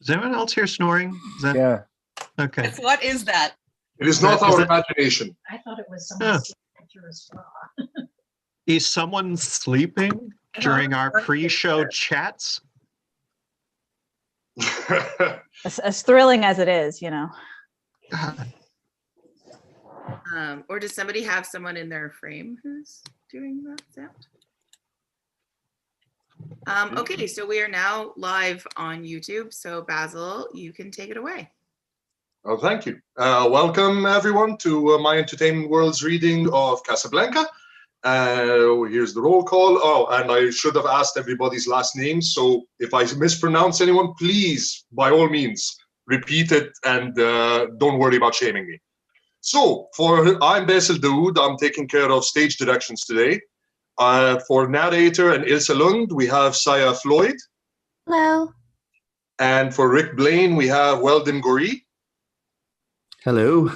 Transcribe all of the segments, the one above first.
Is anyone else here snoring? Is that Yeah. okay? Yes, what is that? It is not our imagination. I thought it was someone sleeping through a straw. Is someone sleeping during our pre-show chats? As thrilling as it is, you know. Or does somebody have someone in their frame who's doing that sound? Okay, so we are now live on YouTube. So Basil, you can take it away. Oh, thank you. Welcome everyone to my Entertainment World's reading of Casablanca. Here's the roll call. Oh, and I should have asked everybody's last name. So if I mispronounce anyone, please, by all means, repeat it and don't worry about shaming me. So I'm Basil Daoud. I'm taking care of stage directions today. For narrator and Ilse Lund, we have Saya Floyd. Hello. And for Rick Blaine, we have Weldon Goree. Hello.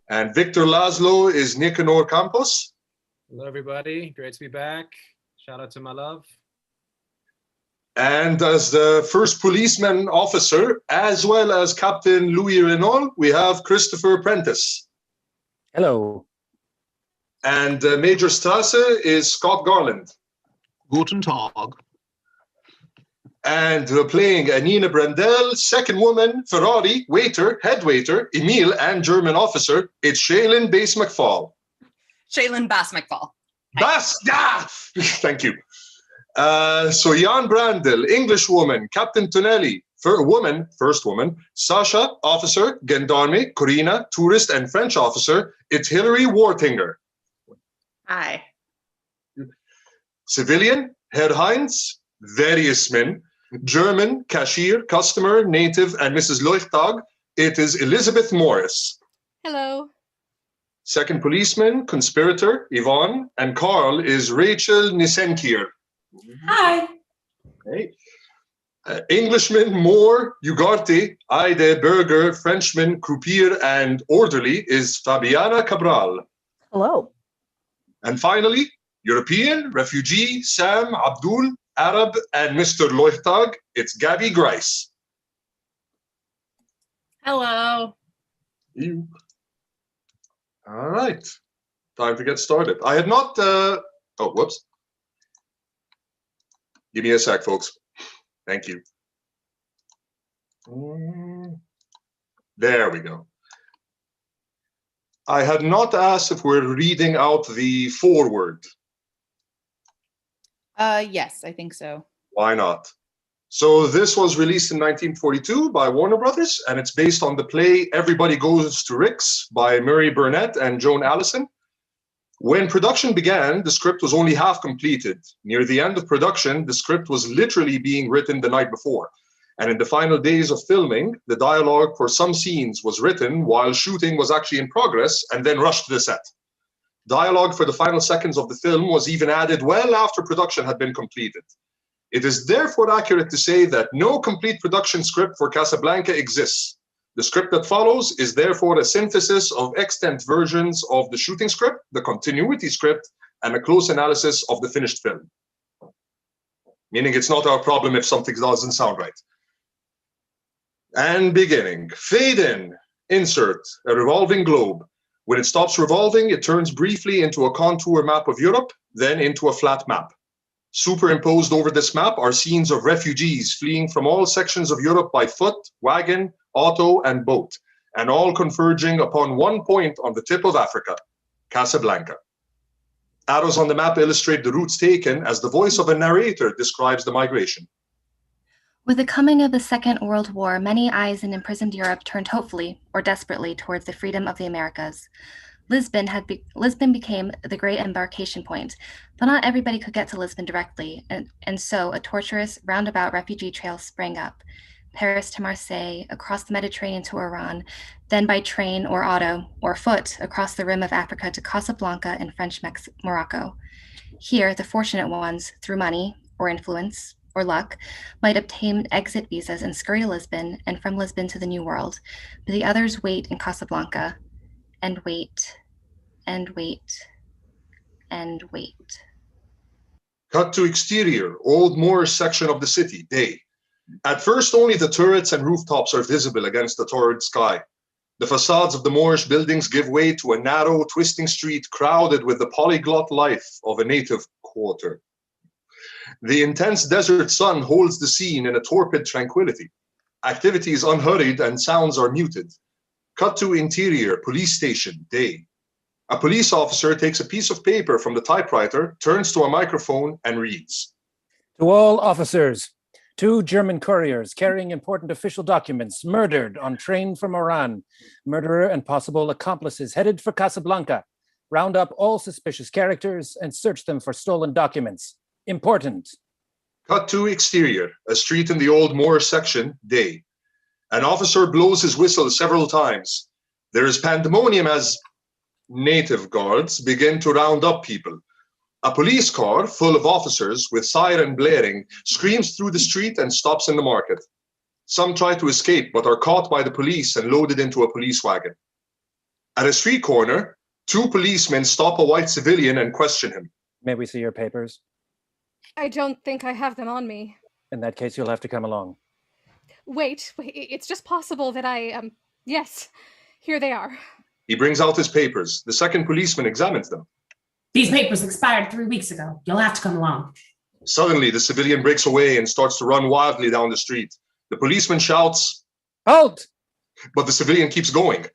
And Victor Laszlo is Nicanor Campos. Hello, everybody. Great to be back. Shout out to my love. And as the first policeman officer, as well as Captain Louis Renault, we have Christopher Prentice. Hello. And Major Strasse is Scott Garland. Guten Tag. And playing Anina Brandel, second woman, Ferrari, waiter, head waiter, Emile, and German officer, it's Shaylin Bass McFall. Shaylin Bass McFall. Bass, yeah! Thank you. So Jan Brandel, English woman, Captain Tonelli, first woman, Sasha, officer, Gendarme, Corina, tourist and French officer, it's Hilary Wartinger. Hi. Civilian, Herr Heinz, Veriusman, German, cashier, customer, native, and Mrs. Leuchtag, it is Elizabeth Morris. Hello. Second policeman, conspirator, Yvonne, and Carl is Rachel Nisenkier. Hi. Hey. Englishman, Moore, Ugarte, Aide, Berger, Frenchman, croupier, and orderly is Fabiana Cabral. Hello. And finally, European, refugee, Sam, Abdul, Arab, and Mr. Leuchtag, it's Gabby Grice. Hello. You. All right, time to get started. I had not, oh, whoops. Give me a sec, folks. Thank you. There we go. I had not asked if we're reading out the foreword. Yes, I think so. Why not? So this was released in 1942 by Warner Brothers, and it's based on the play Everybody Goes to Rick's by Murray Burnett and Joan Allison. When production began, the script was only half completed. Near the end of production, the script was literally being written the night before. And in the final days of filming, the dialogue for some scenes was written while shooting was actually in progress and then rushed to the set. Dialogue for the final seconds of the film was even added well after production had been completed. It is therefore accurate to say that no complete production script for Casablanca exists. The script that follows is therefore a synthesis of extant versions of the shooting script, the continuity script, and a close analysis of the finished film. Meaning it's not our problem if something doesn't sound right. And beginning. Fade in. Insert. A revolving globe. When it stops revolving, it turns briefly into a contour map of Europe, then into a flat map. Superimposed over this map are scenes of refugees fleeing from all sections of Europe by foot, wagon, auto, and boat, and all converging upon one point on the tip of Africa, Casablanca. Arrows on the map illustrate the routes taken as the voice of a narrator describes the migration. With the coming of the Second World War, many eyes in imprisoned Europe turned hopefully or desperately towards the freedom of the Americas. Lisbon became the great embarkation point, but not everybody could get to Lisbon directly, and so a tortuous, roundabout refugee trail sprang up. Paris to Marseille, across the Mediterranean to Iran, then by train or auto or foot across the rim of Africa to Casablanca in French Morocco. Here, the fortunate ones, through money or influence or luck, might obtain exit visas and scurry to Lisbon, and from Lisbon to the New World, but the others wait in Casablanca, and wait, and wait, and wait. Cut to exterior, Old Moorish section of the city, day. At first, only the turrets and rooftops are visible against the torrid sky. The facades of the Moorish buildings give way to a narrow, twisting street crowded with the polyglot life of a native quarter. The intense desert sun holds the scene in a torpid tranquility. Activity is unhurried and sounds are muted. Cut to interior, police station, day. A police officer takes a piece of paper from the typewriter, turns to a microphone, and reads. To all officers, 2 German couriers carrying important official documents murdered on train from Oran. Murderer and possible accomplices headed for Casablanca. Round up all suspicious characters and search them for stolen documents. Important. Cut to exterior, a street in the old Moorish section, day. An officer blows his whistle several times. There is pandemonium as native guards begin to round up people. A police car full of officers with siren blaring screams through the street and stops in the market. Some try to escape but are caught by the police and loaded into a police wagon. At a street corner, 2 policemen stop a white civilian and question him. May we see your papers? I don't think I have them on me. In that case, you'll have to come along. Wait, it's just possible that yes, here they are. He brings out his papers. The second policeman examines them. These papers expired 3 weeks ago. You'll have to come along. Suddenly, the civilian breaks away and starts to run wildly down the street. The policeman shouts, "Halt!" But the civilian keeps going.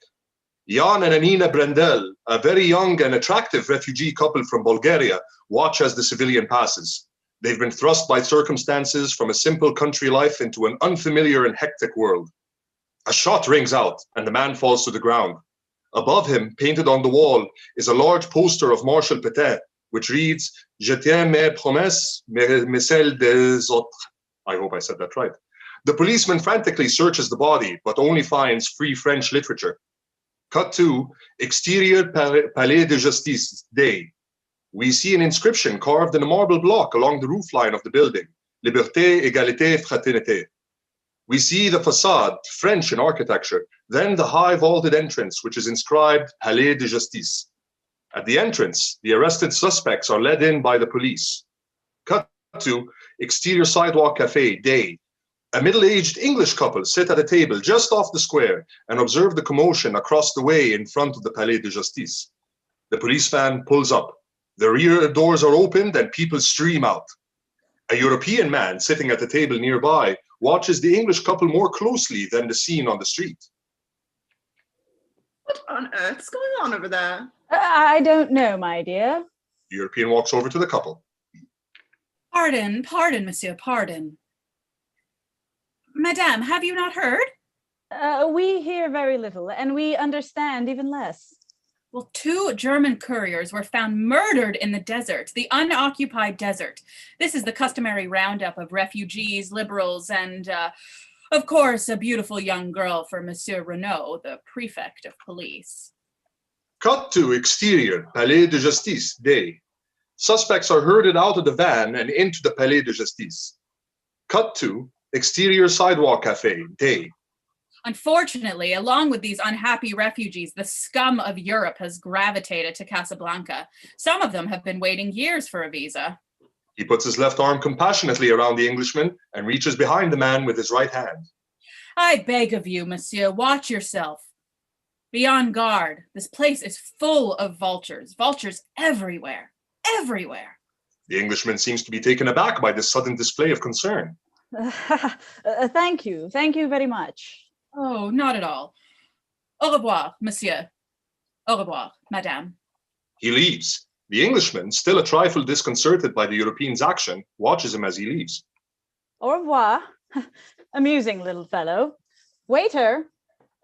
Jan and Anina Brendel, a very young and attractive refugee couple from Bulgaria, watch as the civilian passes. They've been thrust by circumstances from a simple country life into an unfamiliar and hectic world. A shot rings out, and the man falls to the ground. Above him, painted on the wall, is a large poster of Marshal Pétain, which reads, Je tiens mes promesses, mais celles des autres. I hope I said that right. The policeman frantically searches the body, but only finds free French literature. Cut to exterior Palais de Justice, day. We see an inscription carved in a marble block along the roofline of the building, Liberté, Égalité, Fraternité. We see the facade, French in architecture, then the high vaulted entrance, which is inscribed Palais de Justice. At the entrance, the arrested suspects are led in by the police. Cut to exterior sidewalk cafe, day. A middle-aged English couple sit at a table just off the square and observe the commotion across the way in front of the Palais de Justice. The police van pulls up. The rear doors are opened and people stream out. A European man sitting at the table nearby watches the English couple more closely than the scene on the street. What on earth's going on over there? I don't know, my dear. The European walks over to the couple. Pardon, monsieur, pardon. Madame, have you not heard? We hear very little, and we understand even less. Well, 2 German couriers were found murdered in the desert, the unoccupied desert. This is the customary roundup of refugees, liberals, and, of course, a beautiful young girl for Monsieur Renaud, the prefect of police. Cut to exterior, Palais de Justice, day. Suspects are herded out of the van and into the Palais de Justice. Cut to exterior sidewalk cafe, day. Unfortunately, along with these unhappy refugees, the scum of Europe has gravitated to Casablanca. Some of them have been waiting years for a visa. He puts his left arm compassionately around the Englishman and reaches behind the man with his right hand. I beg of you, monsieur, watch yourself. Be on guard. This place is full of vultures. Vultures everywhere. Everywhere. The Englishman seems to be taken aback by this sudden display of concern. Thank you. Thank you very much. Oh, not at all. Au revoir, monsieur. Au revoir, madame. He leaves. The Englishman, still a trifle disconcerted by the European's action, watches him as he leaves. Au revoir. Amusing little fellow. Waiter.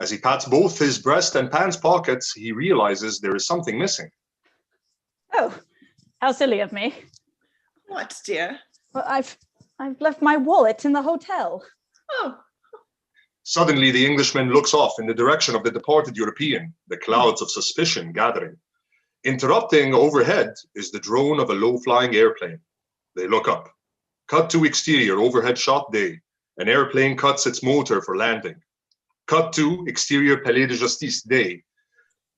As he pats both his breast and pants pockets, he realizes there is something missing. Oh, how silly of me. What, dear? Well, I've left my wallet in the hotel. Oh. Suddenly, the Englishman looks off in the direction of the departed European, the clouds of suspicion gathering. Interrupting overhead is the drone of a low-flying airplane. They look up. Cut to exterior, overhead shot day. An airplane cuts its motor for landing. Cut to exterior Palais de Justice day.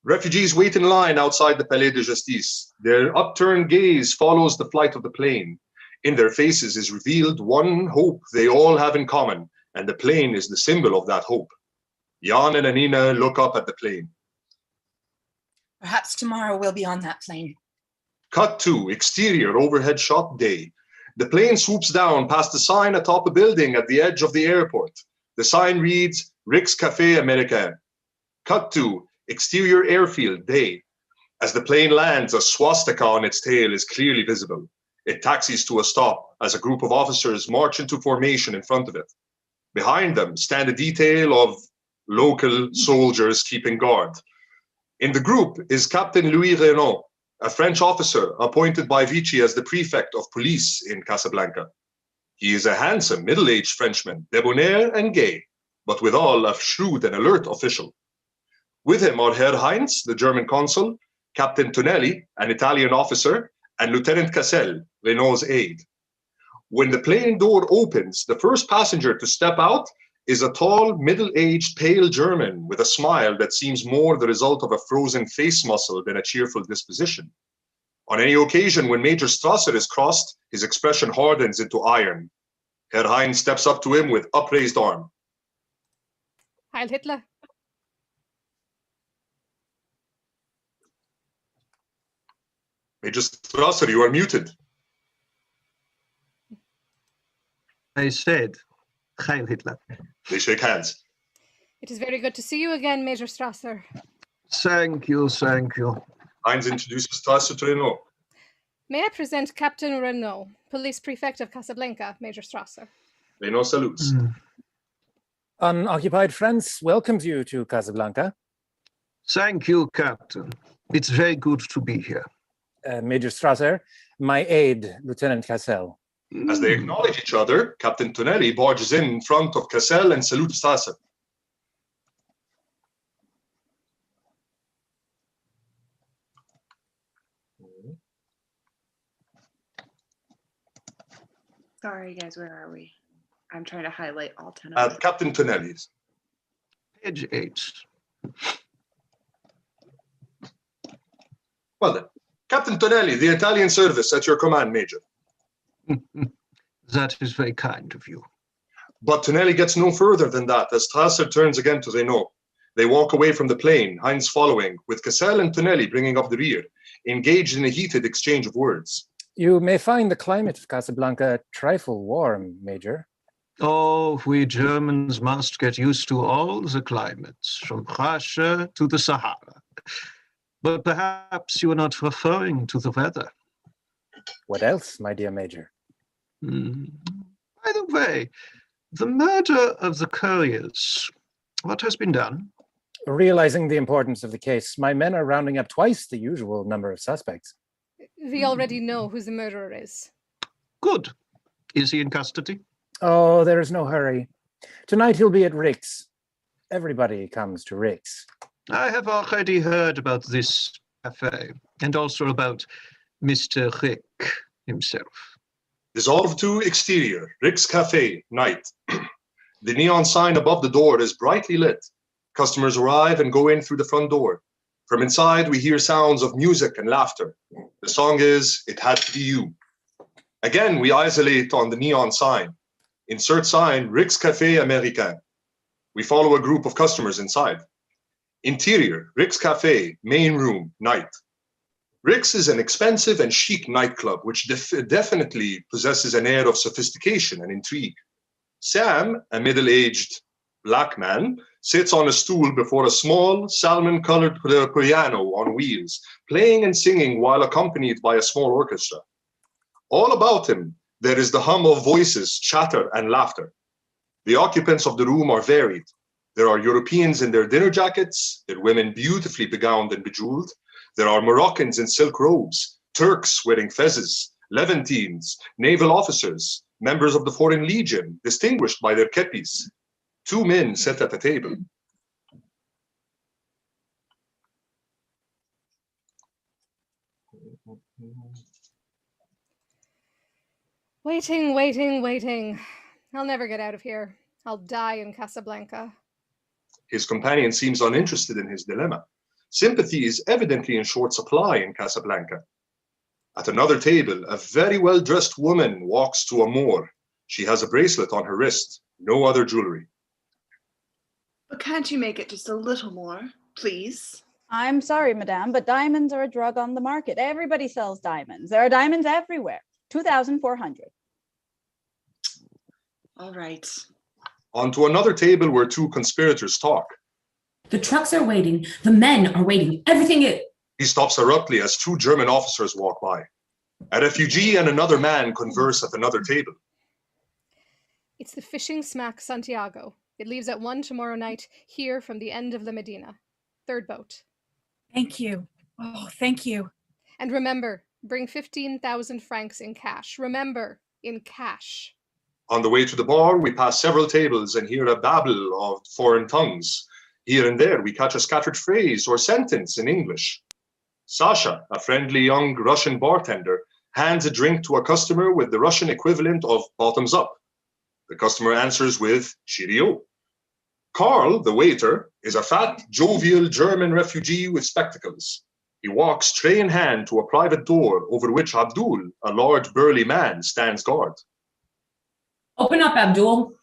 Refugees wait in line outside the Palais de Justice. Their upturned gaze follows the flight of the plane. In their faces is revealed one hope they all have in common, and the plane is the symbol of that hope. Jan and Anina look up at the plane. Perhaps tomorrow we'll be on that plane. Cut to exterior overhead shot day. The plane swoops down past the sign atop a building at the edge of the airport. The sign reads, Rick's Café Américain. Cut to exterior airfield day. As the plane lands, a swastika on its tail is clearly visible. It taxis to a stop as a group of officers march into formation in front of it. Behind them stand a detail of local soldiers keeping guard. In the group is Captain Louis Renaud, a French officer appointed by Vichy as the prefect of police in Casablanca. He is a handsome, middle-aged Frenchman, debonair and gay, but withal a shrewd and alert official. With him are Herr Heinz, the German consul, Captain Tonelli, an Italian officer, and Lieutenant Cassel, Renaud's aide. When the plane door opens, the first passenger to step out is a tall, middle-aged, pale German with a smile that seems more the result of a frozen face muscle than a cheerful disposition. On any occasion when Major Strasser is crossed, his expression hardens into iron. Herr Heinz steps up to him with upraised arm. Heil Hitler. Major Strasser, you are muted. I said, Heil Hitler. They shake hands. It is very good to see you again, Major Strasser. Thank you, thank you. Heinz introduces Strasser to Renaud. May I present Captain Renaud, Police Prefect of Casablanca, Major Strasser. Renaud salutes. Unoccupied France welcomes you to Casablanca. Thank you, Captain. It's very good to be here. Major Strasser, my aide, Lieutenant Cassel. As they acknowledge each other, Captain Tonelli barges in front of Cassel and salutes Strasser. Sorry, guys, where are we? I'm trying to highlight all 10 of them. At Captain Tonelli's. Page 8. Well then, Captain Tonelli, the Italian service at your command, Major. That is very kind of you. But Tonelli gets no further than that as Strasser turns again to Renaud. They walk away from the plane, Heinz following, with Cassel and Tonelli bringing up the rear, engaged in a heated exchange of words. You may find the climate of Casablanca a trifle warm, Major. Oh, we Germans must get used to all the climates, from Russia to the Sahara. But perhaps you are not referring to the weather. What else, my dear Major? By the way, the murder of the couriers, what has been done? Realizing the importance of the case, my men are rounding up twice the usual number of suspects. We already know who the murderer is. Good. Is he in custody? Oh, there is no hurry. Tonight he'll be at Rick's. Everybody comes to Rick's. I have already heard about this cafe, and also about Mr. Rick himself. Dissolve to exterior, Rick's Cafe, night. The neon sign above the door is brightly lit. Customers arrive and go in through the front door. From inside, we hear sounds of music and laughter. The song is It Had to Be You. Again, we isolate on the neon sign. Insert sign, Rick's Café Américain. We follow a group of customers inside. Interior, Rick's Café, main room, night. Rick's is an expensive and chic nightclub, which definitely possesses an air of sophistication and intrigue. Sam, a middle-aged black man, sits on a stool before a small, salmon-colored piano on wheels, playing and singing while accompanied by a small orchestra. All about him, there is the hum of voices, chatter, and laughter. The occupants of the room are varied. There are Europeans in their dinner jackets, their women beautifully begowned and bejeweled. There are Moroccans in silk robes, Turks wearing fezzes, Levantines, naval officers, members of the Foreign Legion, distinguished by their kepis. Two men sit at a table. Waiting, waiting, waiting. I'll never get out of here. I'll die in Casablanca. His companion seems uninterested in his dilemma. Sympathy is evidently in short supply in Casablanca. At another table, a very well-dressed woman walks to a Moor. She has a bracelet on her wrist, no other jewelry. But can't you make it just a little more, please? I'm sorry, madame, but diamonds are a drug on the market. Everybody sells diamonds. There are diamonds everywhere. 2,400. All right. Onto another table where two conspirators talk. The trucks are waiting. The men are waiting. Everything is... He stops abruptly as two German officers walk by. A refugee and another man converse at another table. It's the fishing smack Santiago. It leaves at 1 tomorrow night, here from the end of La Medina. Third boat. Thank you. Oh, thank you. And remember, bring 15,000 francs in cash. Remember, in cash. On the way to the bar, we pass several tables and hear a babble of foreign tongues. Here and there, we catch a scattered phrase or sentence in English. Sasha, a friendly young Russian bartender, hands a drink to a customer with the Russian equivalent of bottoms up. The customer answers with cheerio. Karl, the waiter, is a fat, jovial German refugee with spectacles. He walks tray in hand to a private door over which Abdul, a large burly man, stands guard. Open up, Abdul.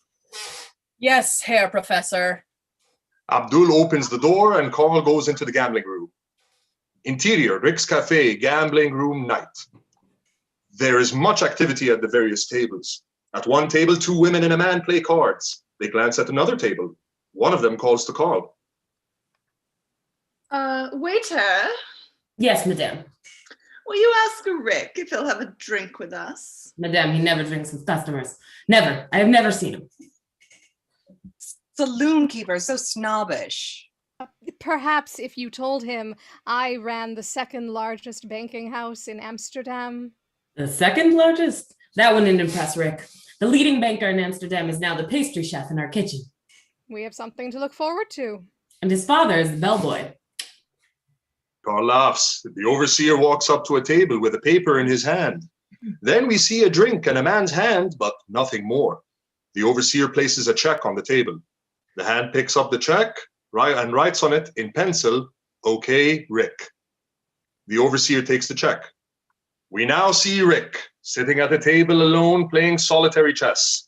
Yes, Herr Professor. Abdul opens the door and Karl goes into the gambling room. Interior, Rick's Cafe, gambling room night. There is much activity at the various tables. At one table, two women and a man play cards. They glance at another table. One of them calls to Karl. Waiter, Yes, madame. will you ask Rick if he'll have a drink with us? Madame, he never drinks with customers. Never. I have never seen him. Saloon keeper, so snobbish. Perhaps if you told him I ran the second largest banking house in Amsterdam. The second largest? That wouldn't impress Rick. The leading banker in Amsterdam is now the pastry chef in our kitchen. We have something to look forward to. And his father is the bellboy. Karl laughs. The overseer walks up to a table with a paper in his hand. Then we see a drink in a man's hand, but nothing more. The overseer places a check on the table. The hand picks up the check and writes on it in pencil, "Okay, Rick." The overseer takes the check. We now see Rick sitting at a table alone playing solitary chess.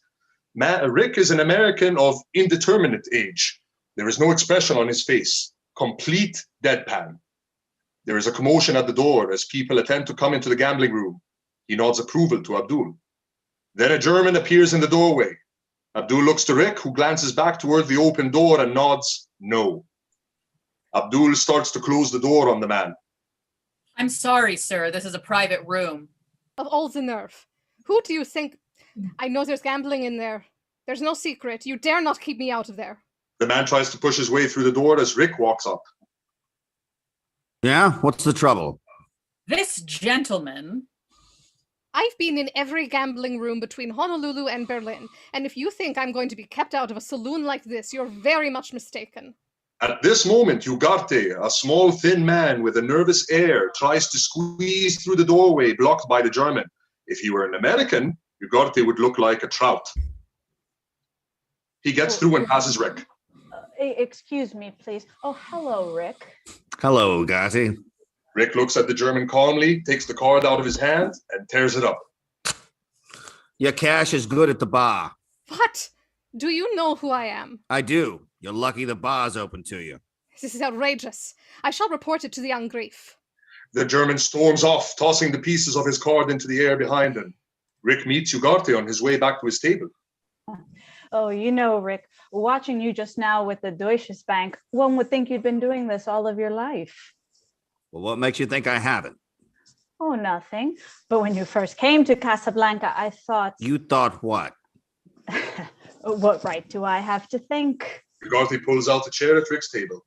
Rick is an American of indeterminate age. There is no expression on his face, complete deadpan. There is a commotion at the door as people attempt to come into the gambling room. He nods approval to Abdul. Then a German appears in the doorway. Abdul looks to Rick, who glances back toward the open door and nods no. Abdul starts to close the door on the man. I'm sorry, sir. This is a private room. Of all the nerve. Who do you think? I know there's gambling in there. There's no secret. You dare not keep me out of there. The man tries to push his way through the door as Rick walks up. Yeah? What's the trouble? This gentleman... I've been in every gambling room between Honolulu and Berlin, and if you think I'm going to be kept out of a saloon like this, you're very much mistaken. At this moment, Ugarte, a small, thin man with a nervous air, tries to squeeze through the doorway blocked by the German. If he were an American, Ugarte would look like a trout. He gets through and passes Rick. Excuse me, please. Oh, hello, Rick. Hello, Ugarte. Rick looks at the German calmly, takes the card out of his hand, and tears it up. Your cash is good at the bar. What? Do you know who I am? I do. You're lucky the bar's open to you. This is outrageous. I shall report it to the young grief. The German storms off, tossing the pieces of his card into the air behind him. Rick meets Ugarte on his way back to his table. Oh, you know, Rick, watching you just now with the Deutsches Bank, one would think you'd been doing this all of your life. Well, what makes you think I haven't? Oh, nothing. But when you first came to Casablanca, I thought... You thought what? What right do I have to think? Ugarte pulls out a chair at Rick's table.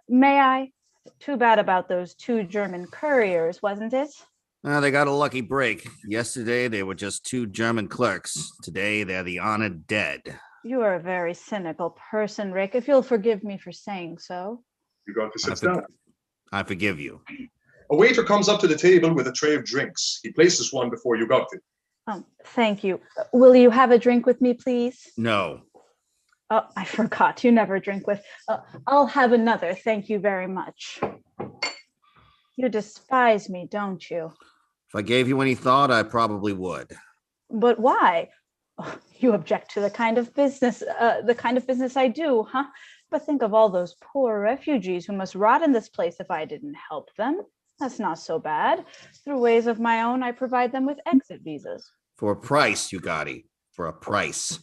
May I? Too bad about those two German couriers, wasn't it? They got a lucky break. Yesterday, they were just two German clerks. Today, they're the honored dead. You are a very cynical person, Rick, if you'll forgive me for saying so. Ugarte sits down. I forgive you. A waiter comes up to the table with a tray of drinks. He places one before Ugarte. Thank you. Will you have a drink with me, please? No. Oh, I forgot. You never drink with... I'll have another. Thank you very much. You despise me, don't you? If I gave you any thought, I probably would. But why? Oh, you object to the kind of business I do, huh? But think of all those poor refugees who must rot in this place if I didn't help them. That's not so bad. Through ways of my own, I provide them with exit visas. For a price, Ugadi. For a price.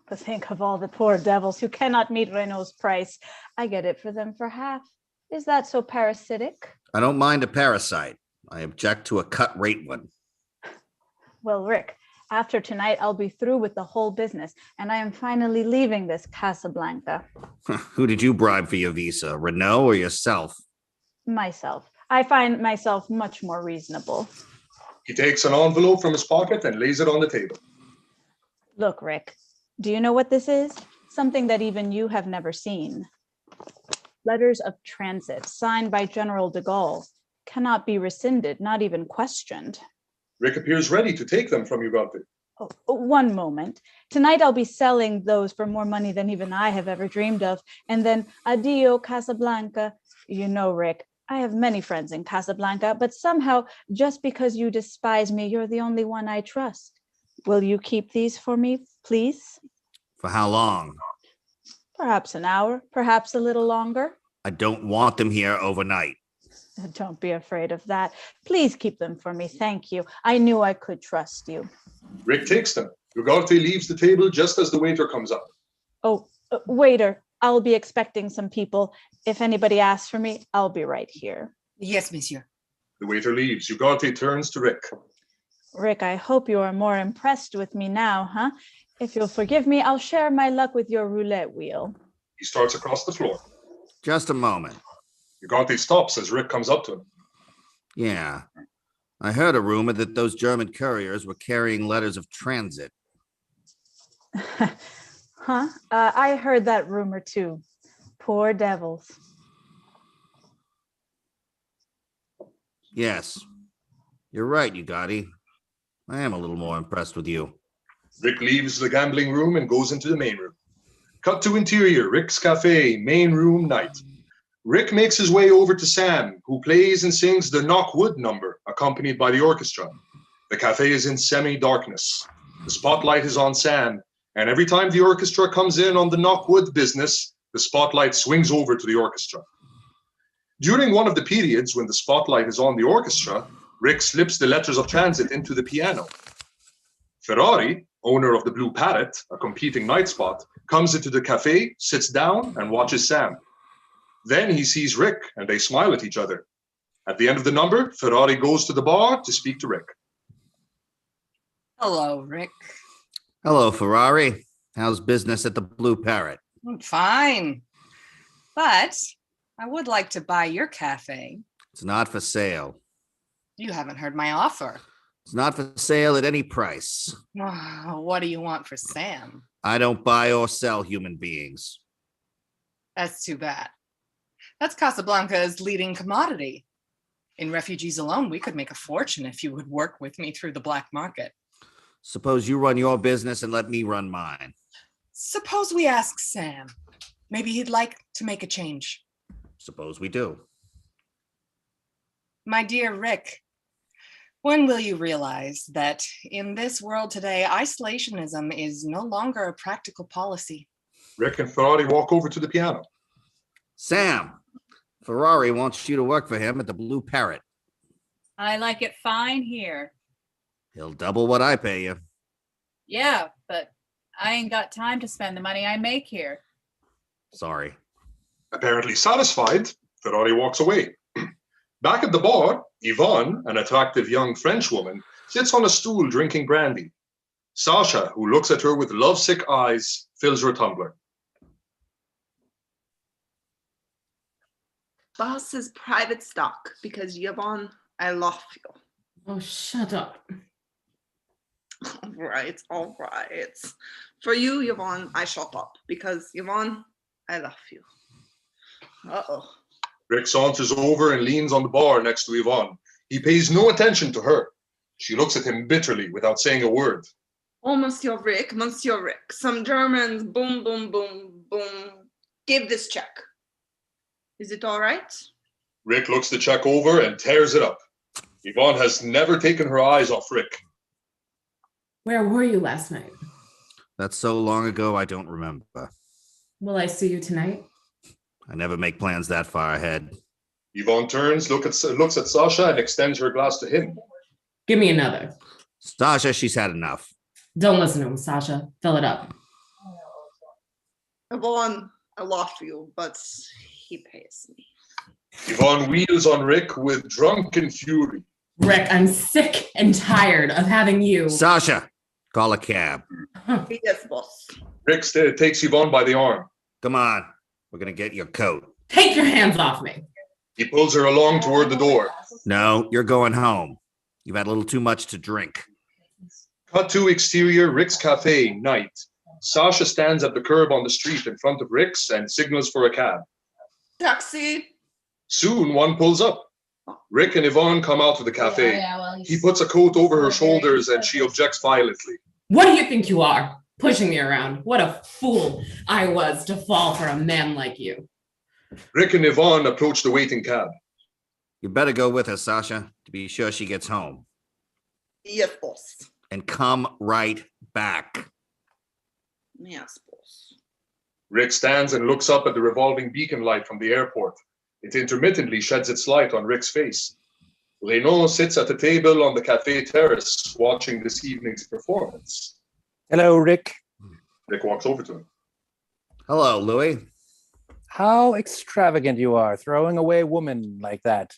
But think of all the poor devils who cannot meet Renault's price. I get it for them for half. Is that so parasitic? I don't mind a parasite. I object to a cut rate one. Well, Rick, after tonight, I'll be through with the whole business, and I am finally leaving this Casablanca. Who did you bribe for your visa, Renault or yourself? Myself. I find myself much more reasonable. He takes an envelope from his pocket and lays it on the table. Look, Rick, do you know what this is? Something that even you have never seen. Letters of transit signed by General de Gaulle cannot be rescinded, not even questioned. Rick appears ready to take them from Ugarte. Oh, one moment. Tonight I'll be selling those for more money than even I have ever dreamed of. And then adio, Casablanca. You know, Rick, I have many friends in Casablanca, but somehow, just because you despise me, you're the only one I trust. Will you keep these for me, please? For how long? Perhaps an hour, perhaps a little longer. I don't want them here overnight. Don't be afraid of that. Please keep them for me. Thank you. I knew I could trust you. Rick takes them. Ugarte leaves the table just as the waiter comes up. Oh, waiter, I'll be expecting some people. If anybody asks for me, I'll be right here. Yes, monsieur. The waiter leaves. Ugarte turns to Rick. Rick, I hope you are more impressed with me now, huh? If you'll forgive me, I'll share my luck with your roulette wheel. He starts across the floor. Just a moment. Ugarte stops as Rick comes up to him. Yeah. I heard a rumor that those German couriers were carrying letters of transit. Huh? I heard that rumor too. Poor devils. Yes. You're right, Ugadi. I am a little more impressed with you. Rick leaves the gambling room and goes into the main room. Cut to interior, Rick's cafe, main room, night. Rick makes his way over to Sam, who plays and sings the Knockwood number, accompanied by the orchestra. The cafe is in semi-darkness. The spotlight is on Sam, and every time the orchestra comes in on the Knockwood business, the spotlight swings over to the orchestra. During one of the periods when the spotlight is on the orchestra, Rick slips the letters of transit into the piano. Ferrari, owner of the Blue Parrot, a competing night spot, comes into the cafe, sits down, and watches Sam. Then he sees Rick, and they smile at each other. At the end of the number, Ferrari goes to the bar to speak to Rick. Hello, Rick. Hello, Ferrari. How's business at the Blue Parrot? Fine. But I would like to buy your cafe. It's not for sale. You haven't heard my offer. It's not for sale at any price. What do you want for Sam? I don't buy or sell human beings. That's too bad. That's Casablanca's leading commodity. In refugees alone, we could make a fortune if you would work with me through the black market. Suppose you run your business and let me run mine. Suppose we ask Sam. Maybe he'd like to make a change. Suppose we do. My dear Rick, when will you realize that in this world today, isolationism is no longer a practical policy? Rick and Ferrari walk over to the piano. Sam, Ferrari wants you to work for him at the Blue Parrot. I like it fine here. He'll double what I pay you. Yeah, but I ain't got time to spend the money I make here. Sorry. Apparently satisfied, Ferrari walks away. Back at the bar, Yvonne, an attractive young French woman, sits on a stool drinking brandy. Sasha, who looks at her with lovesick eyes, fills her tumbler. Boss's private stock, because Yvonne, I love you. Oh, shut up. All right. For you, Yvonne, I shut up, because Yvonne, I love you. Uh-oh. Rick saunters over and leans on the bar next to Yvonne. He pays no attention to her. She looks at him bitterly without saying a word. Oh, Monsieur Rick, some Germans, boom, boom, boom, boom. Give this check. Is it all right? Rick looks the check over and tears it up. Yvonne has never taken her eyes off Rick. Where were you last night? That's so long ago, I don't remember. Will I see you tonight? I never make plans that far ahead. Yvonne turns, looks at Sasha, and extends her glass to him. Give me another. Sasha, she's had enough. Don't listen to him, Sasha. Fill it up. Yvonne, I love you, but he pays me. Yvonne wheels on Rick with drunken fury. Rick, I'm sick and tired of having you. Sasha, call a cab. Yes, boss. Rick takes Yvonne by the arm. Come on, we're gonna get your coat. Take your hands off me. He pulls her along toward the door. No, you're going home. You've had a little too much to drink. Cut to exterior Rick's Cafe, night. Sasha stands at the curb on the street in front of Rick's and signals for a cab. Taxi. Soon one pulls up. Rick and Yvonne come out of the cafe. He puts a coat over her shoulders and she objects violently. What do you think you are? Pushing me around. What a fool I was to fall for a man like you. Rick and Yvonne approach the waiting cab. You better go with her, Sasha, to be sure she gets home. Yes, boss. And come right back. Yes, boss. Rick stands and looks up at the revolving beacon light from the airport. It intermittently sheds its light on Rick's face. Renaud sits at the table on the cafe terrace watching this evening's performance. Hello, Rick. Rick walks over to him. Hello, Louis. How extravagant you are, throwing away women like that.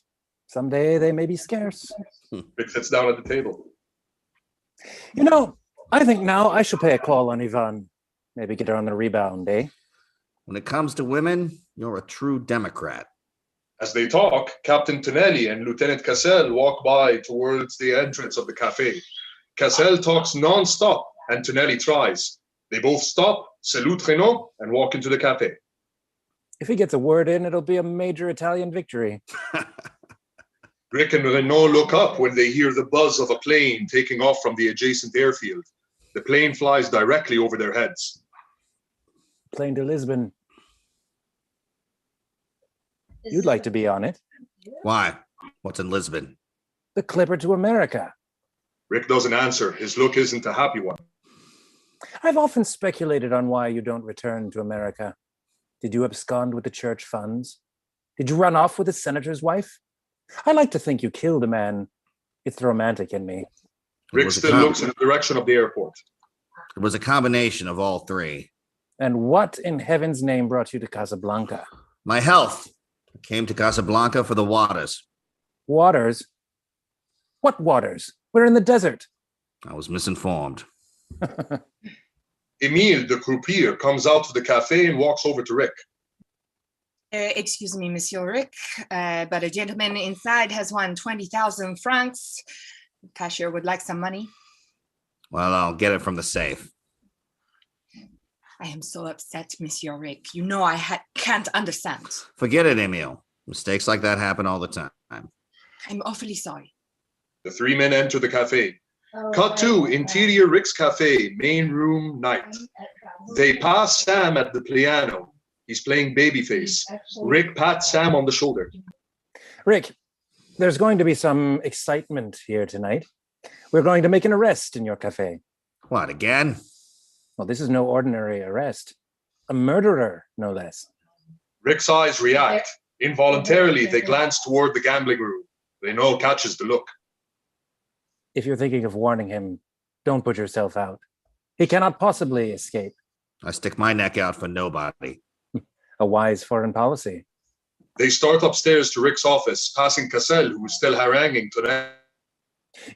Someday they may be scarce. Rick sits down at the table. You know, I think now I should pay a call on Yvonne. Maybe get her on the rebound, eh? When it comes to women, you're a true Democrat. As they talk, Captain Tonelli and Lieutenant Cassel walk by towards the entrance of the cafe. Cassel talks non-stop, and Tonelli tries. They both stop, salute Renaud, and walk into the cafe. If he gets a word in, it'll be a major Italian victory. Rick and Renaud look up when they hear the buzz of a plane taking off from the adjacent airfield. The plane flies directly over their heads. Plane to Lisbon. You'd like to be on it. Why? What's in Lisbon? The Clipper to America. Rick doesn't answer. His look isn't a happy one. I've often speculated on why you don't return to America. Did you abscond with the church funds? Did you run off with the senator's wife? I like to think you killed a man. It's the romantic in me. Rick still looks in the direction of the airport. It was a combination of all three. And what in heaven's name brought you to Casablanca? My health. I came to Casablanca for the waters. Waters? What waters? We're in the desert. I was misinformed. Emile, the croupier, comes out of the cafe and walks over to Rick. Excuse me, Monsieur Rick, but a gentleman inside has won 20,000 francs. The cashier would like some money. Well, I'll get it from the safe. I am so upset, Monsieur Rick. You know I can't understand. Forget it, Emile. Mistakes like that happen all the time. I'm awfully sorry. The three men enter the cafe. Cut to interior Rick's cafe, main room, night. They pass Sam at the piano. He's playing Babyface. Rick pats Sam on the shoulder. Rick, there's going to be some excitement here tonight. We're going to make an arrest in your cafe. What, again? Well, this is no ordinary arrest. A murderer, no less. Rick's eyes react. Involuntarily, they glance toward the gambling room. Renaud catches the look. If you're thinking of warning him, don't put yourself out. He cannot possibly escape. I stick my neck out for nobody. A wise foreign policy. They start upstairs to Rick's office, passing Cassel, who is still haranguing Tonelli.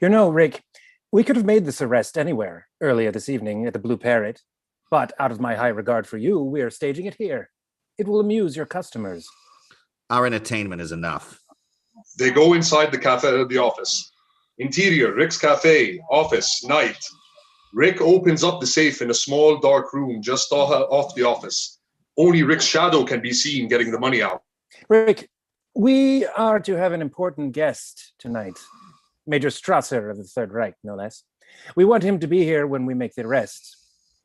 You know, Rick, we could have made this arrest anywhere earlier this evening at the Blue Parrot, but out of my high regard for you, we are staging it here. It will amuse your customers. Our entertainment is enough. They go inside the office. Interior, Rick's cafe, office, night. Rick opens up the safe in a small, dark room just off the office. Only Rick's shadow can be seen getting the money out. Rick, we are to have an important guest tonight. Major Strasser of the Third Reich, no less. We want him to be here when we make the arrest.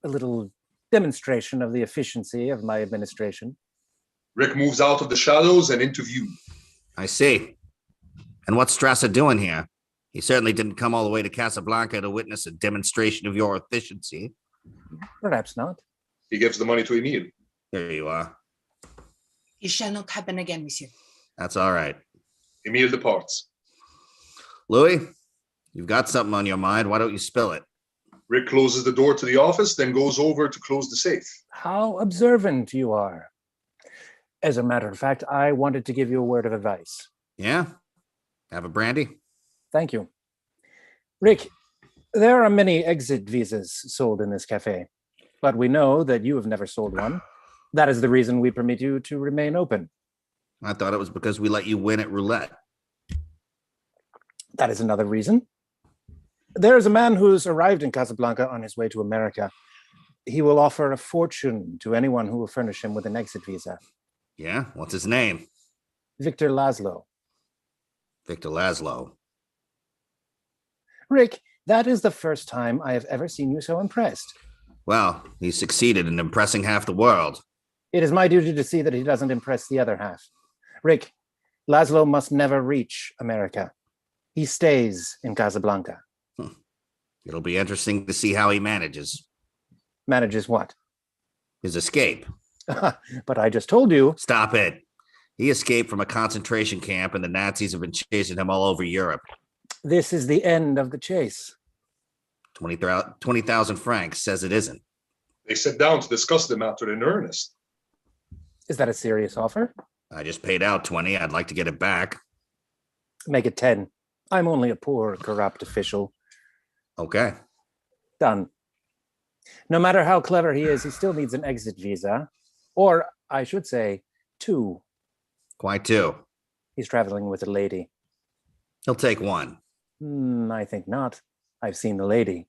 A little demonstration of the efficiency of my administration. Rick moves out of the shadows and into view. I see. And what's Strasser doing here? He certainly didn't come all the way to Casablanca to witness a demonstration of your efficiency. Perhaps not. He gives the money to Emile. There you are. It shall not happen again, monsieur. That's all right. Emile departs. Louis, you've got something on your mind. Why don't you spill it? Rick closes the door to the office, then goes over to close the safe. How observant you are. As a matter of fact, I wanted to give you a word of advice. Yeah? Have a brandy? Thank you. Rick, there are many exit visas sold in this cafe, but we know that you have never sold one. That is the reason we permit you to remain open. I thought it was because we let you win at roulette. That is another reason. There is a man who's arrived in Casablanca on his way to America. He will offer a fortune to anyone who will furnish him with an exit visa. Yeah? What's his name? Victor Laszlo. Victor Laszlo. Rick, that is the first time I have ever seen you so impressed. Well, he succeeded in impressing half the world. It is my duty to see that he doesn't impress the other half. Rick, Laszlo must never reach America. He stays in Casablanca. It'll be interesting to see how he manages. Manages what? His escape. But I just told you. Stop it. He escaped from a concentration camp and the Nazis have been chasing him all over Europe. This is the end of the chase. 20,000 francs says it isn't. They sit down to discuss the matter in earnest. Is that a serious offer? I just paid out 20. I'd like to get it back. Make it 10. I'm only a poor, corrupt official. Okay. Done. No matter how clever he is, he still needs an exit visa. Or, I should say, 2. Quite 2. He's traveling with a lady. He'll take 1. I think not. I've seen the lady.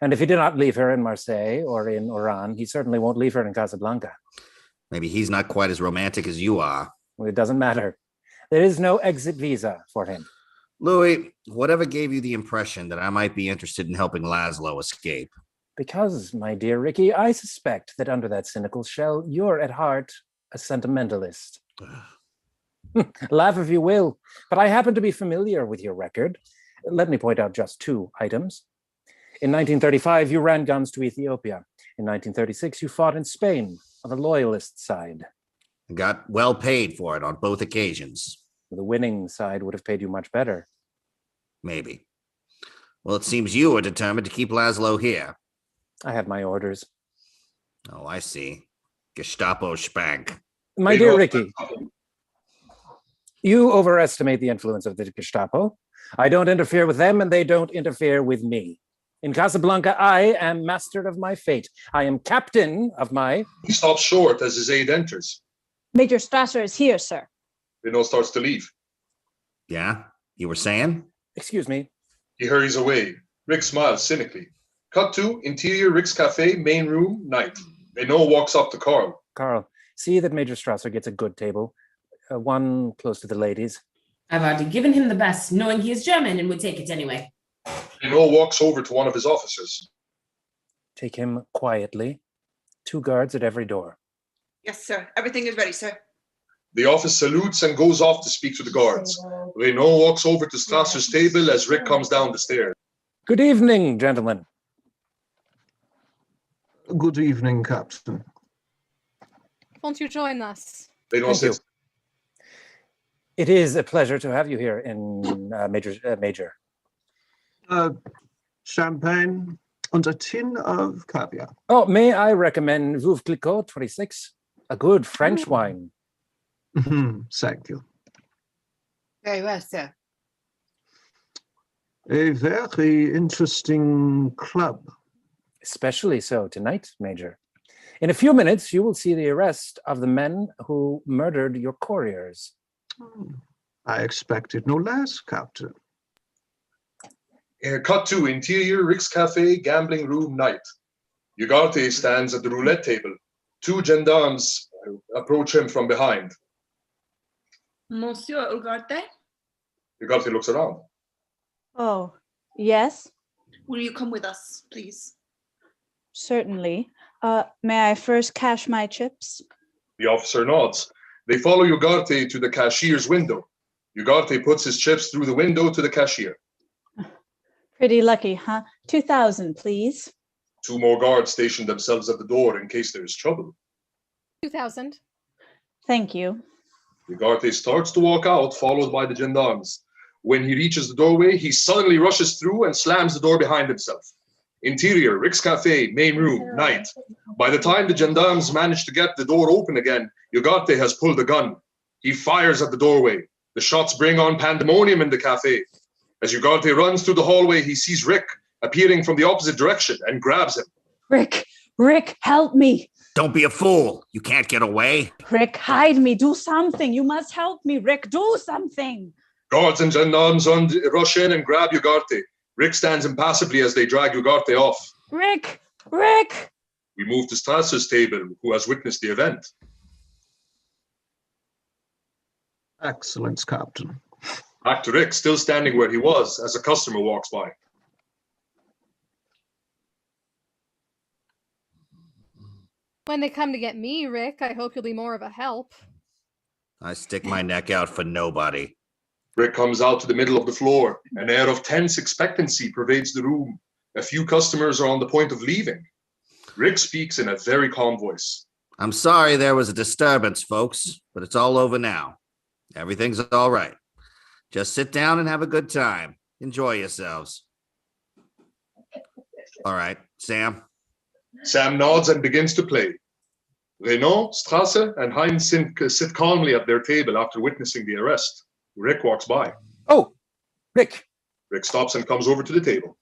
And if he did not leave her in Marseille or in Oran, he certainly won't leave her in Casablanca. Maybe he's not quite as romantic as you are. Well, it doesn't matter. There is no exit visa for him. Louis, whatever gave you the impression that I might be interested in helping Laszlo escape? Because, my dear Ricky, I suspect that under that cynical shell, you're at heart a sentimentalist. Laugh if you will, but I happen to be familiar with your record. Let me point out just 2 items. In 1935, you ran guns to Ethiopia. In 1936, you fought in Spain on the loyalist side. Got well paid for it on both occasions. The winning side would have paid you much better. Maybe. Well, it seems you are determined to keep Laszlo here. I have my orders. Oh, I see. Gestapo spank. My dear Ricky, you overestimate the influence of the Gestapo. I don't interfere with them and they don't interfere with me. In Casablanca, I am master of my fate. I am captain of my... He stops short as his aide enters. Major Strasser is here, sir. Renault starts to leave. Yeah? You were saying? Excuse me. He hurries away. Rick smiles cynically. Cut to interior Rick's cafe, main room, night. Renault walks up to Carl. Carl, see that Major Strasser gets a good table. One close to the ladies. I've already given him the best, knowing he is German and would take it anyway. Renault walks over to one of his officers. Take him quietly. 2 guards at every door. Yes, sir. Everything is ready, sir. The officer salutes and goes off to speak to the guards. Renault walks over to Strasser's table as Rick comes down the stairs. Good evening, gentlemen. Good evening, Captain. Won't you join us? Renault says, it is a pleasure to have you here in Major. Champagne and a tin of caviar. Oh, may I recommend Veuve Clicquot 26? A good French wine. Thank you. Very well, sir. A very interesting club. Especially so tonight, Major. In a few minutes, you will see the arrest of the men who murdered your couriers. I expected no less, Captain. Cut to interior Rick's cafe, gambling room, night. Ugarte stands at the roulette table. 2 gendarmes approach him from behind. Monsieur Ugarte, Ugarte looks around. Oh, yes, will you come with us, please? certainly. May I first cash my chips? The officer nods. They follow Ugarte to the cashier's window. Ugarte puts his chips through the window to the cashier. Pretty lucky, huh? 2,000, please. 2 more guards station themselves at the door in case there is trouble. 2,000. Thank you. Ugarte starts to walk out, followed by the gendarmes. When he reaches the doorway, he suddenly rushes through and slams the door behind himself. Interior, Rick's Cafe, main room, night. By the time the gendarmes manage to get the door open again, Ugarte has pulled a gun. He fires at the doorway. The shots bring on pandemonium in the cafe. As Ugarte runs through the hallway, he sees Rick appearing from the opposite direction and grabs him. Rick, help me. Don't be a fool. You can't get away. Rick, hide me. Do something. You must help me, Rick. Do something. Guards and gendarmes rush in and grab Ugarte. Rick stands impassively as they drag Ugarte off. Rick! We move to Strasser's table, who has witnessed the event. Excellent, Captain. Back to Rick, still standing where he was as a customer walks by. When they come to get me, Rick, I hope you'll be more of a help. I stick my neck out for nobody. Rick comes out to the middle of the floor. An air of tense expectancy pervades the room. A few customers are on the point of leaving. Rick speaks in a very calm voice. I'm sorry there was a disturbance, folks, but it's all over now. Everything's all right. Just sit down and have a good time. Enjoy yourselves. All right, Sam. Sam nods and begins to play. Renaud, Strasser, and Heinz sit calmly at their table after witnessing the arrest. Rick walks by. Oh, Rick. Rick stops and comes over to the table.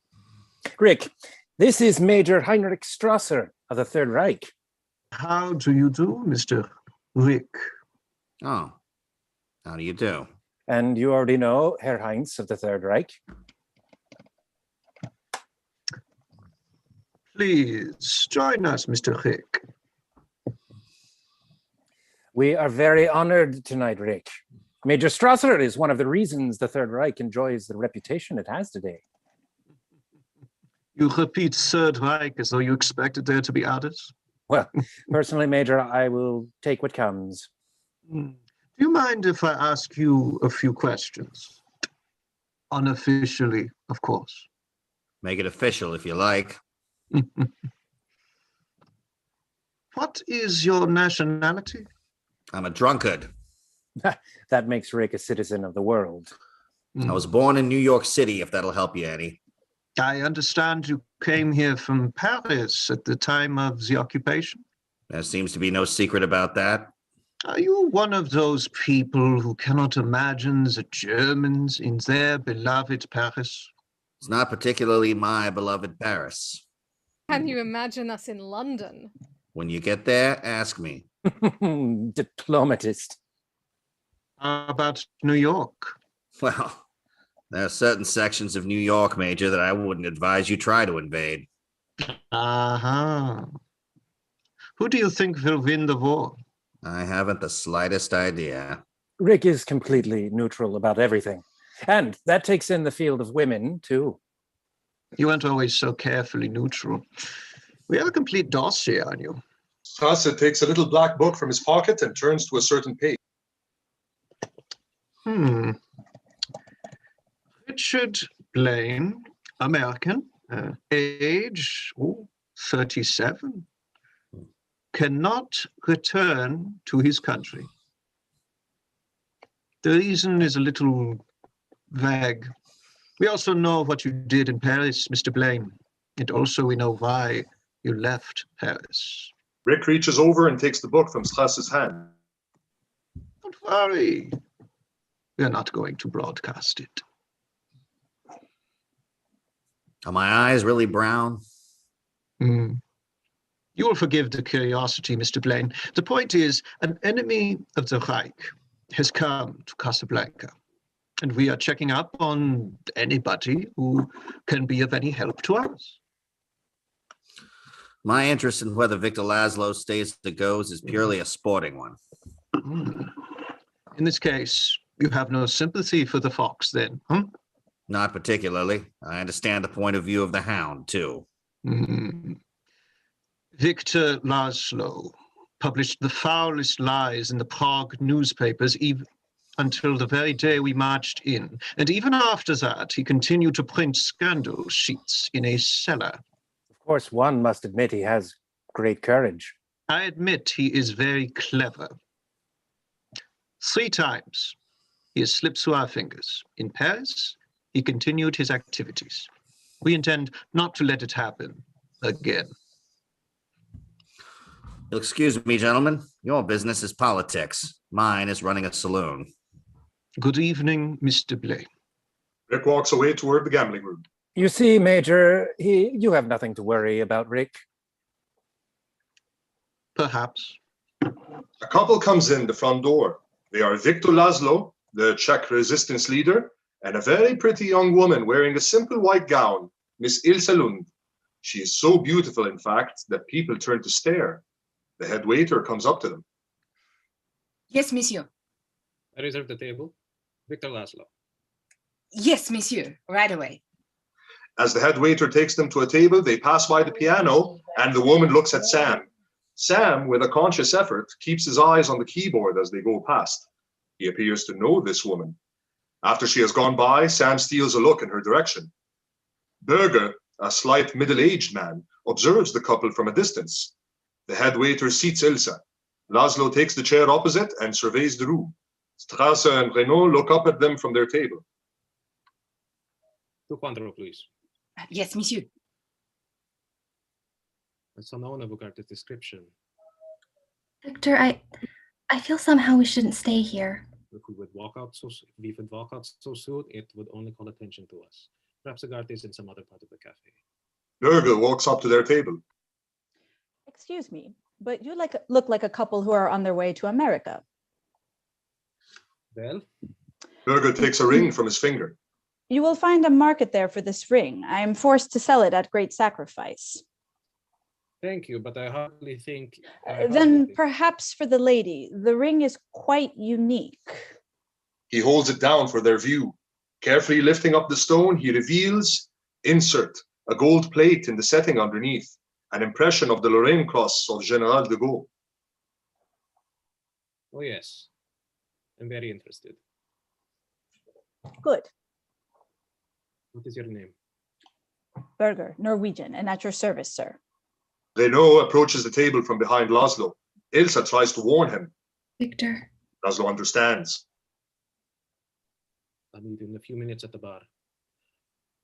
Rick, this is Major Heinrich Strasser of the Third Reich. How do you do, Mr. Rick? Oh, how do you do? And you already know Herr Heinz of the Third Reich. Please join us, Mr. Rick. We are very honored tonight, Rick. Major Strasser is one of the reasons the Third Reich enjoys the reputation it has today. You repeat Third Reich as though you expected there to be others? Well, personally, Major, I will take what comes. Do you mind if I ask you a few questions? Unofficially, of course. Make it official if you like. What is your nationality? I'm a drunkard. That makes Rick a citizen of the world. I was born in New York City, if that'll help you, Eddie. I understand you came here from Paris at the time of the occupation. There seems to be no secret about that. Are you one of those people who cannot imagine the Germans in their beloved Paris? It's not particularly my beloved Paris. Can you imagine us in London? When you get there, ask me. Diplomatist. How about New York? Well, there are certain sections of New York, Major, that I wouldn't advise you try to invade. Uh-huh. Who do you think will win the war? I haven't the slightest idea. Rick is completely neutral about everything. And that takes in the field of women, too. You weren't always so carefully neutral. We have a complete dossier on you. Strasser takes a little black book from his pocket and turns to a certain page. Richard Blaine, American, age 37, cannot return to his country. The reason is a little vague. We also know what you did in Paris, Mr. Blaine, and also we know why you left Paris. Rick reaches over and takes the book from Strasser's hand. Don't worry. We are not going to broadcast it. Are my eyes really brown? You will forgive the curiosity, Mr. Blaine. The point is, an enemy of the Reich has come to Casablanca, and we are checking up on anybody who can be of any help to us. My interest in whether Victor Laszlo stays or goes is purely a sporting one. In this case, you have no sympathy for the fox, then, huh? Not particularly. I understand the point of view of the hound, too. Victor Laszlo published the foulest lies in the Prague newspapers, until the very day we marched in. And even after that, he continued to print scandal sheets in a cellar. Of course, one must admit he has great courage. I admit he is very clever. 3 times he has slipped through our fingers. In Paris, he continued his activities. We intend not to let it happen again. You'll excuse me, gentlemen. Your business is politics. Mine is running a saloon. Good evening, Mr. Blaine. Rick walks away toward the gambling room. You see, Major, you have nothing to worry about, Rick. Perhaps. A couple comes in the front door. They are Victor Laszlo, the Czech resistance leader, and a very pretty young woman wearing a simple white gown, Miss Ilse Lund. She is so beautiful, in fact, that people turn to stare. The head waiter comes up to them. Yes, monsieur. I reserve the table. Victor Laszlo. Yes, monsieur. Right away. As the head waiter takes them to a table, they pass by the piano, and the woman looks at Sam. Sam, with a conscious effort, keeps his eyes on the keyboard as they go past. He appears to know this woman. After she has gone by, Sam steals a look in her direction. Berger, a slight middle-aged man, observes the couple from a distance. The head waiter seats Ilse. Laszlo takes the chair opposite and surveys the room. Strasser and Renault look up at them from their table. 2 Cointreau, please. Yes, monsieur. That's unknown of Bugarte's description. Victor, I feel somehow we shouldn't stay here. If we would walk out so soon, it would only call attention to us. Perhaps Ugarte is in some other part of the cafe. Berger walks up to their table. Excuse me, but you look like a couple who are on their way to America. Well? Berger takes a ring from his finger. You will find a market there for this ring. I am forced to sell it at great sacrifice. Thank you, but I hardly think... Then perhaps for the lady, the ring is quite unique. He holds it down for their view. Carefully lifting up the stone, he reveals, insert, a gold plate in the setting underneath, an impression of the Lorraine cross of General de Gaulle. Oh, yes. I'm very interested. Good. What is your name? Berger, Norwegian, and at your service, sir. Renault approaches the table from behind Laszlo. Ilse tries to warn him. Victor. Laszlo understands. I'll meet in a few minutes at the bar.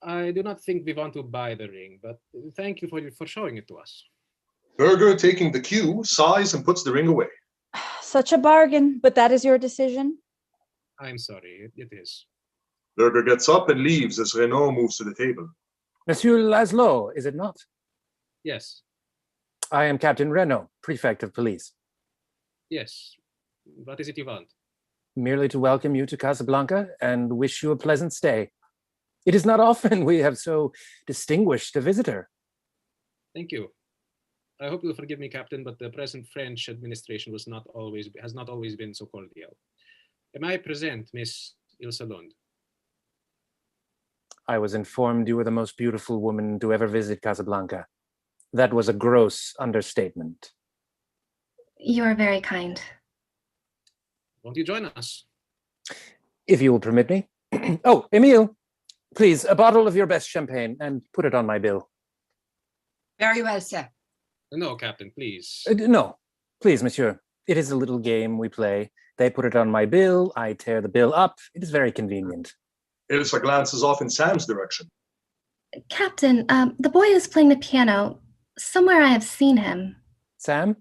I do not think we want to buy the ring, but thank you for showing it to us. Berger, taking the cue, sighs and puts the ring away. Such a bargain, but that is your decision? I'm sorry, it is. Berger gets up and leaves as Renault moves to the table. Monsieur Laszlo, is it not? Yes. I am Captain Renault, Prefect of Police. Yes. What is it you want? Merely to welcome you to Casablanca and wish you a pleasant stay. It is not often we have so distinguished a visitor. Thank you. I hope you'll forgive me, Captain, but the present French administration has not always been so cordial. Am I present, Miss Ilse Lund? I was informed you were the most beautiful woman to ever visit Casablanca. That was a gross understatement. You are very kind. Won't you join us? If you will permit me. Oh, Emile, please, a bottle of your best champagne and put it on my bill. Very well, sir. No, Captain, please. No, please, monsieur. It is a little game we play. They put it on my bill, I tear the bill up. It is very convenient. Ilse glances off in Sam's direction. Captain, the boy is playing the piano. Somewhere I have seen him. Sam?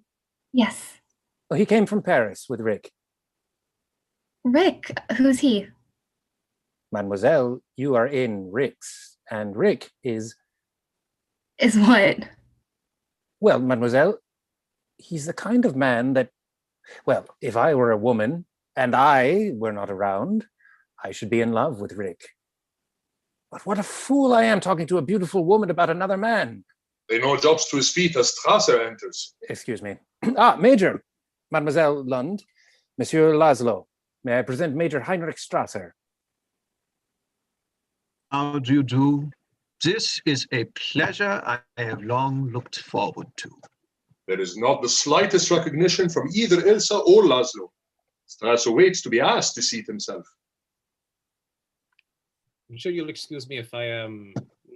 Yes. Well, he came from Paris with Rick. Rick? Who's he? Mademoiselle, you are in Rick's, and Rick is... Is what? Well, mademoiselle, he's the kind of man that, well, if I were a woman and I were not around, I should be in love with Rick. But what a fool I am talking to a beautiful woman about another man. Renault jumps to his feet as Strasser enters. Excuse me. Major, Mademoiselle Lund, Monsieur Laszlo. May I present Major Heinrich Strasser? How do you do? This is a pleasure I have long looked forward to. There is not the slightest recognition from either Ilse or Laszlo. Strasser waits to be asked to seat himself. I'm sure you'll excuse me if I am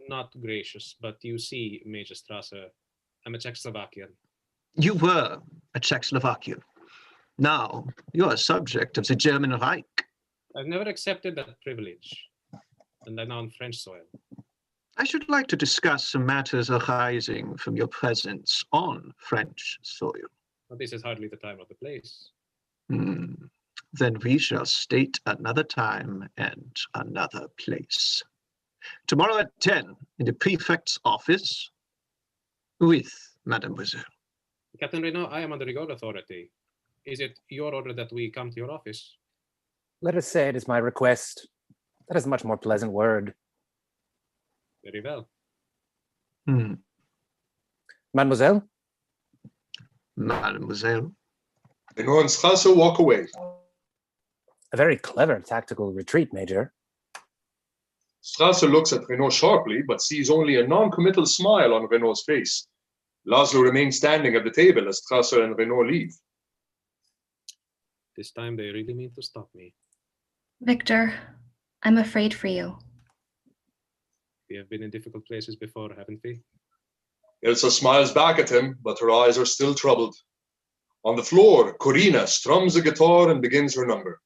not gracious, but you see, Major Strasser, I'm a Czechoslovakian. You were a Czechoslovakian. Now you are a subject of the German Reich. I've never accepted that privilege, and I'm now on French soil. I should like to discuss some matters arising from your presence on French soil. Well, this is hardly the time or the place. Then we shall state another time and another place. Tomorrow at 10 in the prefect's office with Mademoiselle. Captain Renault, I am under your authority. Is it your order that we come to your office? Let us say it is my request. That is a much more pleasant word. Very well. Mademoiselle? Mademoiselle. Renault and Strasser walk away. A very clever tactical retreat, Major. Strasser looks at Renault sharply, but sees only a non-committal smile on Renault's face. Laszlo remains standing at the table as Strasser and Renault leave. This time they really mean to stop me. Victor, I'm afraid for you. We have been in difficult places before, haven't we? Ilsa smiles back at him, but her eyes are still troubled. On the floor, Corina strums a guitar and begins her number.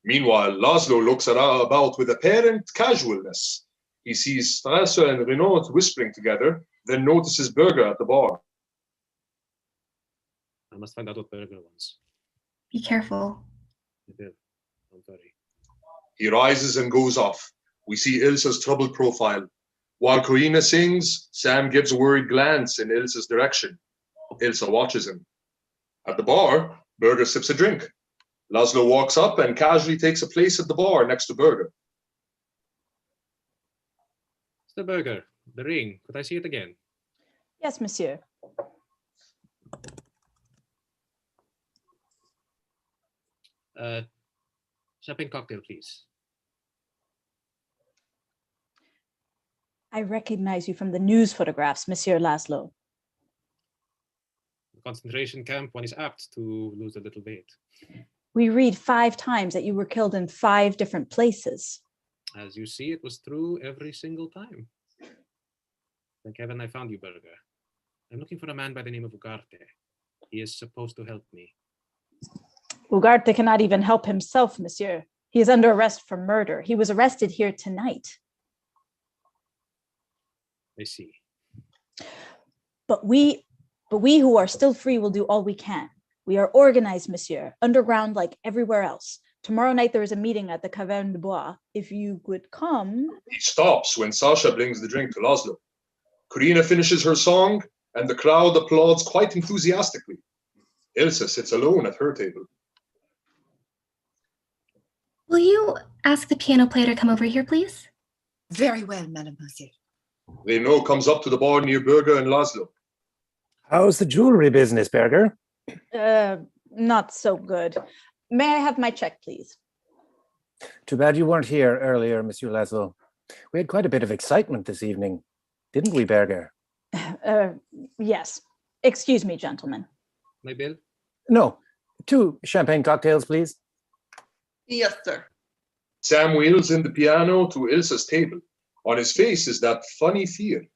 Meanwhile, Laszlo looks about with apparent casualness. He sees Strasser and Renault whispering together, then notices Berger at the bar. I must find out what Berger wants. Be careful. I will. Don't worry. He rises and goes off. We see Ilsa's troubled profile. While Corina sings, Sam gives a worried glance in Ilsa's direction. Ilsa watches him. At the bar, Berger sips a drink. Laszlo walks up and casually takes a place at the bar next to Berger. Mr. Berger, the ring. Could I see it again? Yes, monsieur. Champagne cocktail, please. I recognize you from the news photographs, Monsieur Laszlo. The concentration camp, one is apt to lose a little weight. We read 5 times that you were killed in 5 different places. As you see, it was true every single time. Thank heaven I found you, Berger. I'm looking for a man by the name of Ugarte. He is supposed to help me. Ugarte cannot even help himself, monsieur. He is under arrest for murder. He was arrested here tonight. I see. But we who are still free will do all we can. We are organized, monsieur, underground like everywhere else. Tomorrow night there is a meeting at the Caverne de Bois. If you would come... He stops when Sasha brings the drink to Laszlo. Corina finishes her song, and the crowd applauds quite enthusiastically. Ilsa sits alone at her table. Will you ask the piano player to come over here, please? Very well, mademoiselle. Renault comes up to the bar near Berger and Laszlo. How's the jewelry business, Berger? Not so good. May I have my check, please? Too bad you weren't here earlier, Monsieur Laszlo. We had quite a bit of excitement this evening, didn't we, Berger? Yes. Excuse me, gentlemen. My bill? No. 2 champagne cocktails, please. Yes, sir. Sam wheels in the piano to Ilsa's table. On his face is that funny fear.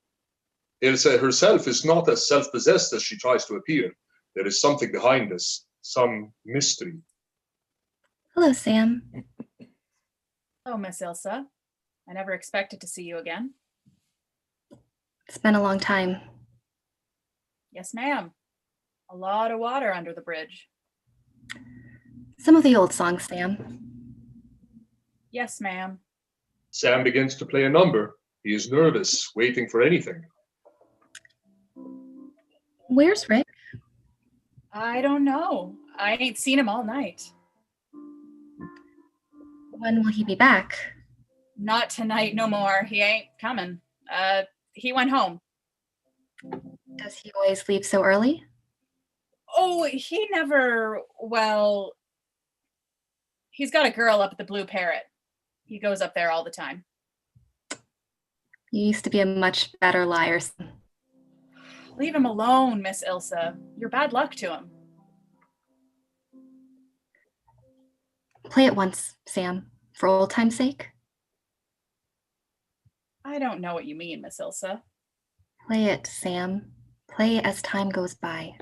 Ilsa herself is not as self-possessed as she tries to appear. There is something behind this, some mystery. Hello, Sam. Oh, Miss Ilsa. I never expected to see you again. It's been a long time. Yes, ma'am. A lot of water under the bridge. Some of the old songs, Sam. Yes, ma'am. Sam begins to play a number. He is nervous, waiting for anything. Where's Rick? I don't know. I ain't seen him all night. When will he be back? Not tonight no more. He ain't coming. He went home. Does he always leave so early? Oh, he never, well, he's got a girl up at the Blue Parrot. He goes up there all the time. You used to be a much better liar. Leave him alone, Miss Ilsa. You're bad luck to him. Play it once, Sam, for old time's sake. I don't know what you mean, Miss Ilsa. Play it, Sam. Play as time goes by.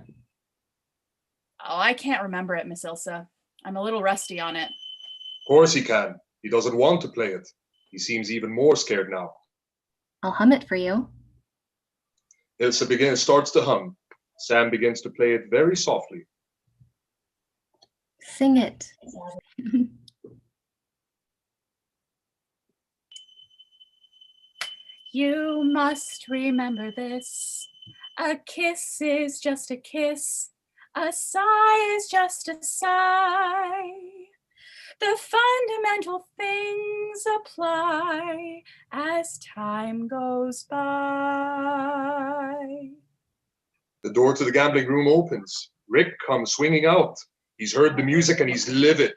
Oh, I can't remember it, Miss Ilsa. I'm a little rusty on it. Of course he can. He doesn't want to play it. He seems even more scared now. I'll hum it for you. Ilsa starts to hum. Sam begins to play it very softly. Sing it. You must remember this. A kiss is just a kiss. A sigh is just a sigh. The fundamental things apply as time goes by. The door to the gambling room opens. Rick comes swinging out. He's heard the music and he's livid.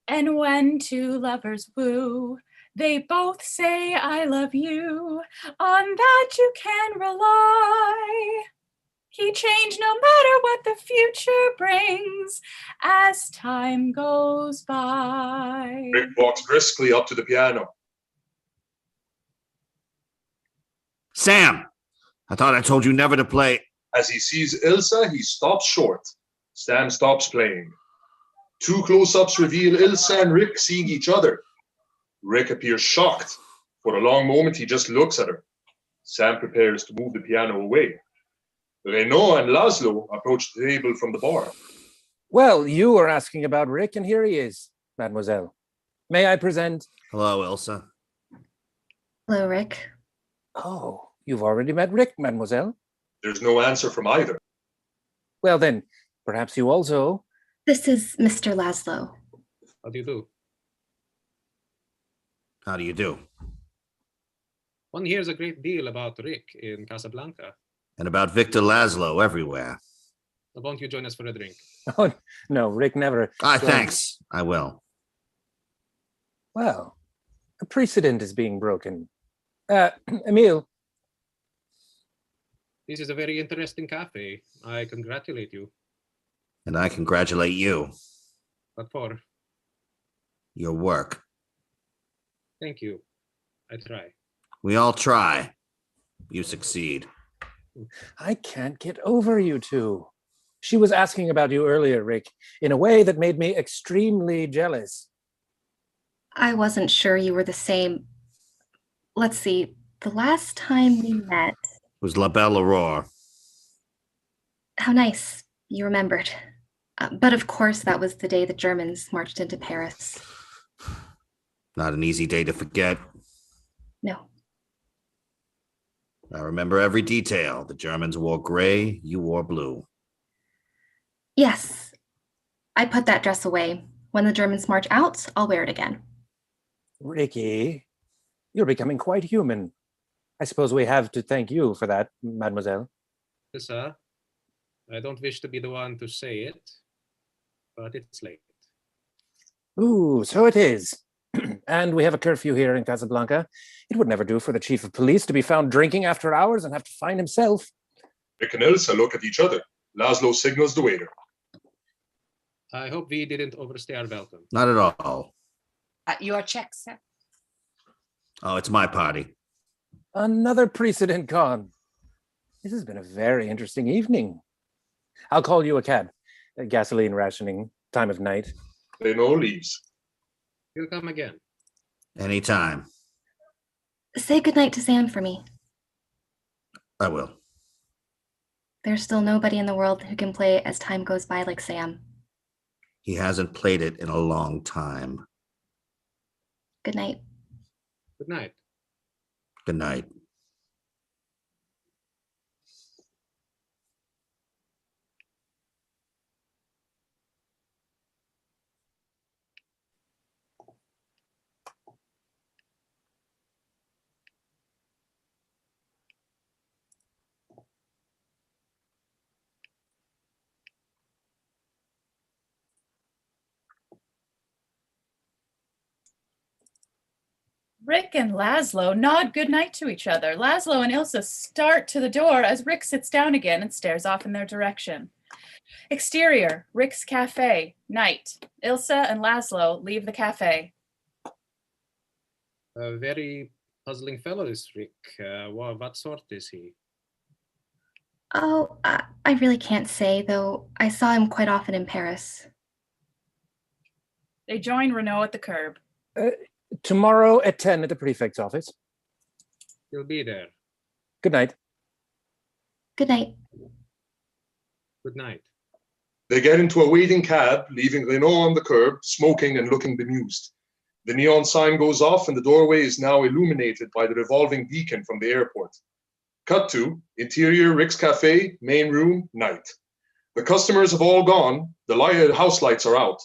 And when two lovers woo, they both say, I love you. On that you can rely. He changed no matter what the future brings as time goes by. Rick walks briskly up to the piano. Sam, I thought I told you never to play. As he sees Ilsa, he stops short. Sam stops playing. Two close-ups reveal Ilsa and Rick seeing each other. Rick appears shocked. For a long moment, he just looks at her. Sam prepares to move the piano away. Renaud and Laszlo approach the table from the bar. Well, you were asking about Rick, and here he is, mademoiselle. May I present? Hello, Ilsa. Hello, Rick. Oh, you've already met Rick, mademoiselle. There's no answer from either. Well then, perhaps you also... This is Mr. Laszlo. How do you do? How do you do? One hears a great deal about Rick in Casablanca. And about Victor Laszlo everywhere. Won't you join us for a drink? Oh, no, Rick never... Thanks. I will. Well, a precedent is being broken. Emile. This is a very interesting cafe. I congratulate you. And I congratulate you. What for? Your work. Thank you. I try. We all try. You succeed. I can't get over you two. She was asking about you earlier, Rick, in a way that made me extremely jealous. I wasn't sure you were the same. Let's see. The last time we met... It was La Belle Aurore. How nice. You remembered. But of course, that was the day the Germans marched into Paris. Not an easy day to forget. No. I remember every detail. The Germans wore gray, you wore blue. Yes. I put that dress away. When the Germans march out, I'll wear it again. Ricky, you're becoming quite human. I suppose we have to thank you for that, mademoiselle. Sir, I don't wish to be the one to say it, but it's late. Ooh, so it is. And we have a curfew here in Casablanca. It would never do for the chief of police to be found drinking after hours and have to fine himself. Rick and Ilsa look at each other. Laszlo signals the waiter. I hope we didn't overstay our welcome. Not at all. Your check, sir. Oh, it's my party. Another precedent gone. This has been a very interesting evening. I'll call you a cab. Gasoline rationing, time of night. Renaud leaves. He'll come again. Anytime. Say goodnight to Sam for me. I will. There's still nobody in the world who can play as time goes by like Sam. He hasn't played it in a long time. Good night. Good night. Good night. Rick and Laszlo nod goodnight to each other. Laszlo and Ilsa start to the door as Rick sits down again and stares off in their direction. Exterior, Rick's cafe, night. Ilsa and Laszlo leave the cafe. A very puzzling fellow, this Rick. What sort is he? Oh, I really can't say, though I saw him quite often in Paris. They join Renault at the curb. Tomorrow at 10 at the prefect's office. He'll be there. Good night. Good night. Good night. They get into a waiting cab, leaving Renault on the curb, smoking and looking bemused. The neon sign goes off and the doorway is now illuminated by the revolving beacon from the airport. Cut to interior Rick's Cafe, main room, night. The customers have all gone. The house lights are out.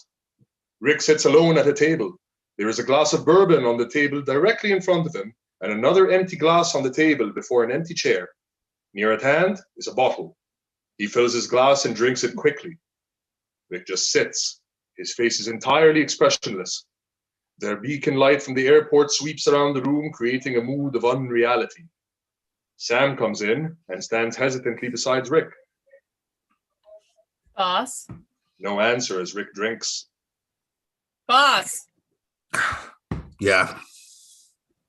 Rick sits alone at a table. There is a glass of bourbon on the table directly in front of him and another empty glass on the table before an empty chair. Near at hand is a bottle. He fills his glass and drinks it quickly. Rick just sits. His face is entirely expressionless. Their beacon light from the airport sweeps around the room, creating a mood of unreality. Sam comes in and stands hesitantly beside Rick. Boss? No answer as Rick drinks. Boss? Yeah,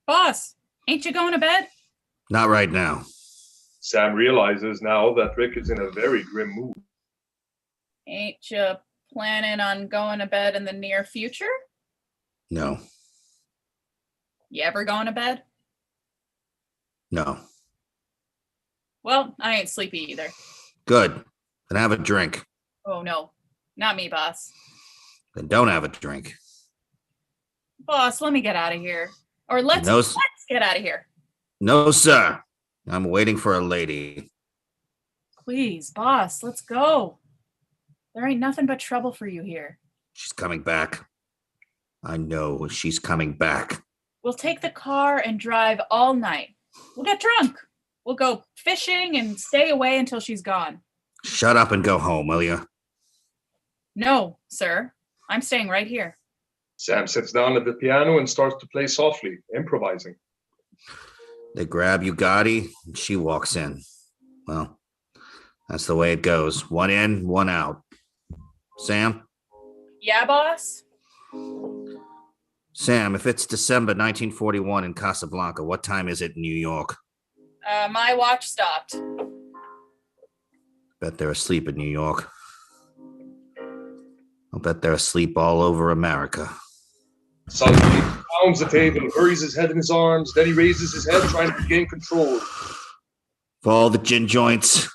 Boss, ain't you going to bed? not right now. Sam realizes now that Rick is in a very grim mood. Ain't you planning on going to bed in the near future? No, You ever going to bed? no. Well, I ain't sleepy either. Good. Then have a drink. Oh no, not me, boss. Then don't have a drink. Boss, let me get out of here. Or let's No, get out of here. no, sir. I'm waiting for a lady. Please, boss, let's go. There ain't nothing but trouble for you here. She's coming back. I know she's coming back. We'll take the car and drive all night. We'll get drunk. We'll go fishing and stay away until she's gone. Shut up and go home, will you? No, sir. I'm staying right here. Sam sits down at the piano and starts to play softly, improvising. They grab Ugatti and she walks in. Well, that's the way it goes. One in, one out. Sam? Yeah, boss? Sam, if it's December 1941 in Casablanca, what time is it in New York? My watch stopped. Bet they're asleep in New York. I'll bet they're asleep all over America. Suddenly, he pounds the table, buries his head in his arms, then he raises his head, trying to regain control. For all the gin joints,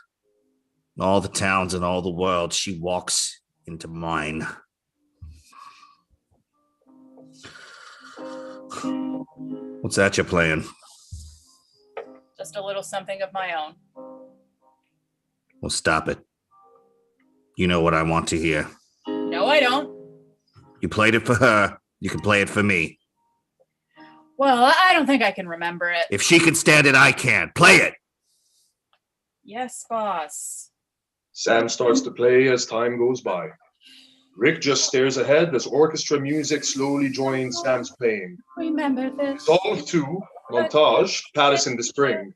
all the towns in all the world, she walks into mine. What's that you're playing? Just a little something of my own. Well, stop it. You know what I want to hear. No, I don't. You played it for her. You can play it for me. Well, I don't think I can remember it. If she can stand it, I can. Play it. Yes, boss. Sam starts to play as time goes by. Rick just stares ahead as orchestra music slowly joins Sam's playing. Remember this. Solve 2, montage, Paris in the spring.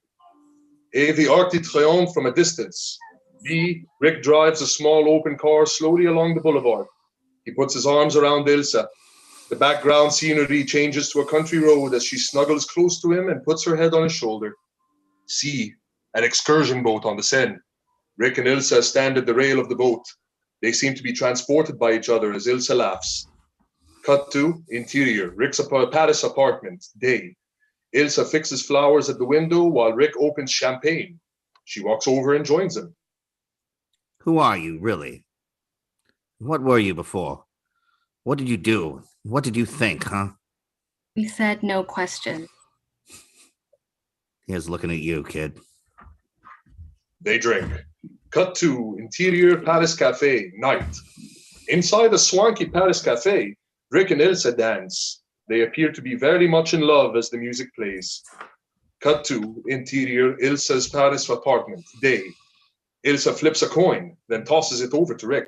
A, the Arc de Triomphe from a distance. B, Rick drives a small open car slowly along the boulevard. He puts his arms around Ilsa. The background scenery changes to a country road as she snuggles close to him and puts her head on his shoulder. C, an excursion boat on the Seine. Rick and Ilsa stand at the rail of the boat. They seem to be transported by each other as Ilsa laughs. Cut to interior, Rick's Paris apartment, day. Ilsa fixes flowers at the window while Rick opens champagne. She walks over and joins him. Who are you, really? What were you before? What did you do? What did you think, huh? We said no question. Here's looking at you, kid. They drink. Cut to interior Paris Cafe, night. Inside a swanky Paris Cafe, Rick and Ilsa dance. They appear to be very much in love as the music plays. Cut to interior Ilsa's Paris apartment, day. Ilsa flips a coin, then tosses it over to Rick.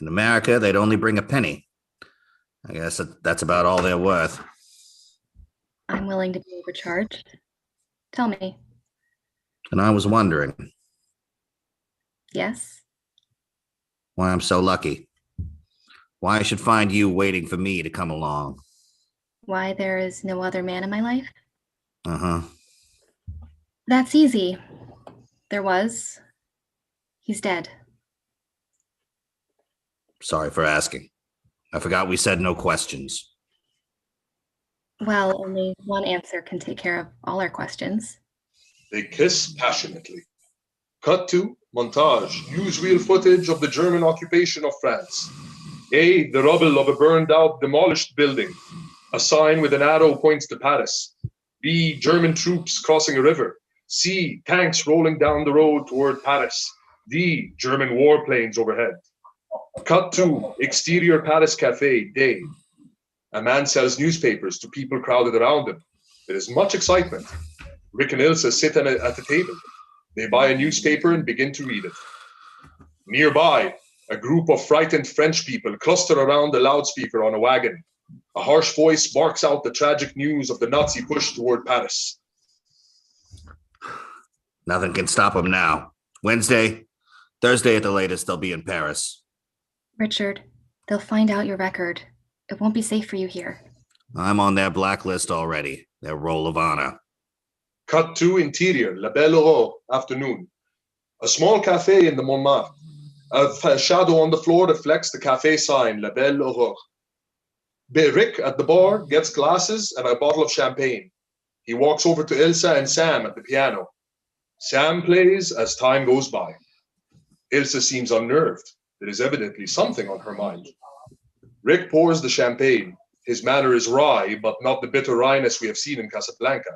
In America, they'd only bring a penny. I guess that's about all they're worth. I'm willing to be overcharged. Tell me. And I was wondering Yes? why I'm so lucky. Why I should find you waiting for me to come along. Why there is no other man in my life? Uh-huh. That's easy. There was. He's dead. Sorry for asking. I forgot we said no questions. Well, only one answer can take care of all our questions. They kiss passionately. Cut to montage, newsreel footage of the German occupation of France. A, the rubble of a burned out, demolished building. A sign with an arrow points to Paris. B, German troops crossing a river. C, tanks rolling down the road toward Paris. D, German warplanes overhead. Cut to exterior Paris cafe, day. A man sells newspapers to people crowded around him. There is much excitement. Rick and Ilsa sit at the table. They buy a newspaper and begin to read it. Nearby, a group of frightened French people cluster around a loudspeaker on a wagon. A harsh voice barks out the tragic news of the Nazi push toward Paris. Nothing can stop them now. Wednesday, Thursday at the latest, they'll be in Paris. Richard, they'll find out your record. It won't be safe for you here. I'm on their blacklist already. Their roll of honor. Cut to interior, La Belle Aurore, afternoon. A small cafe in the Montmartre. A shadow on the floor reflects the cafe sign, La Belle Aurore. Rick at the bar gets glasses and a bottle of champagne. He walks over to Ilsa and Sam at the piano. Sam plays as time goes by. Ilsa seems unnerved. There is evidently something on her mind. Rick pours the champagne. His manner is wry, but not the bitter wryness we have seen in Casablanca.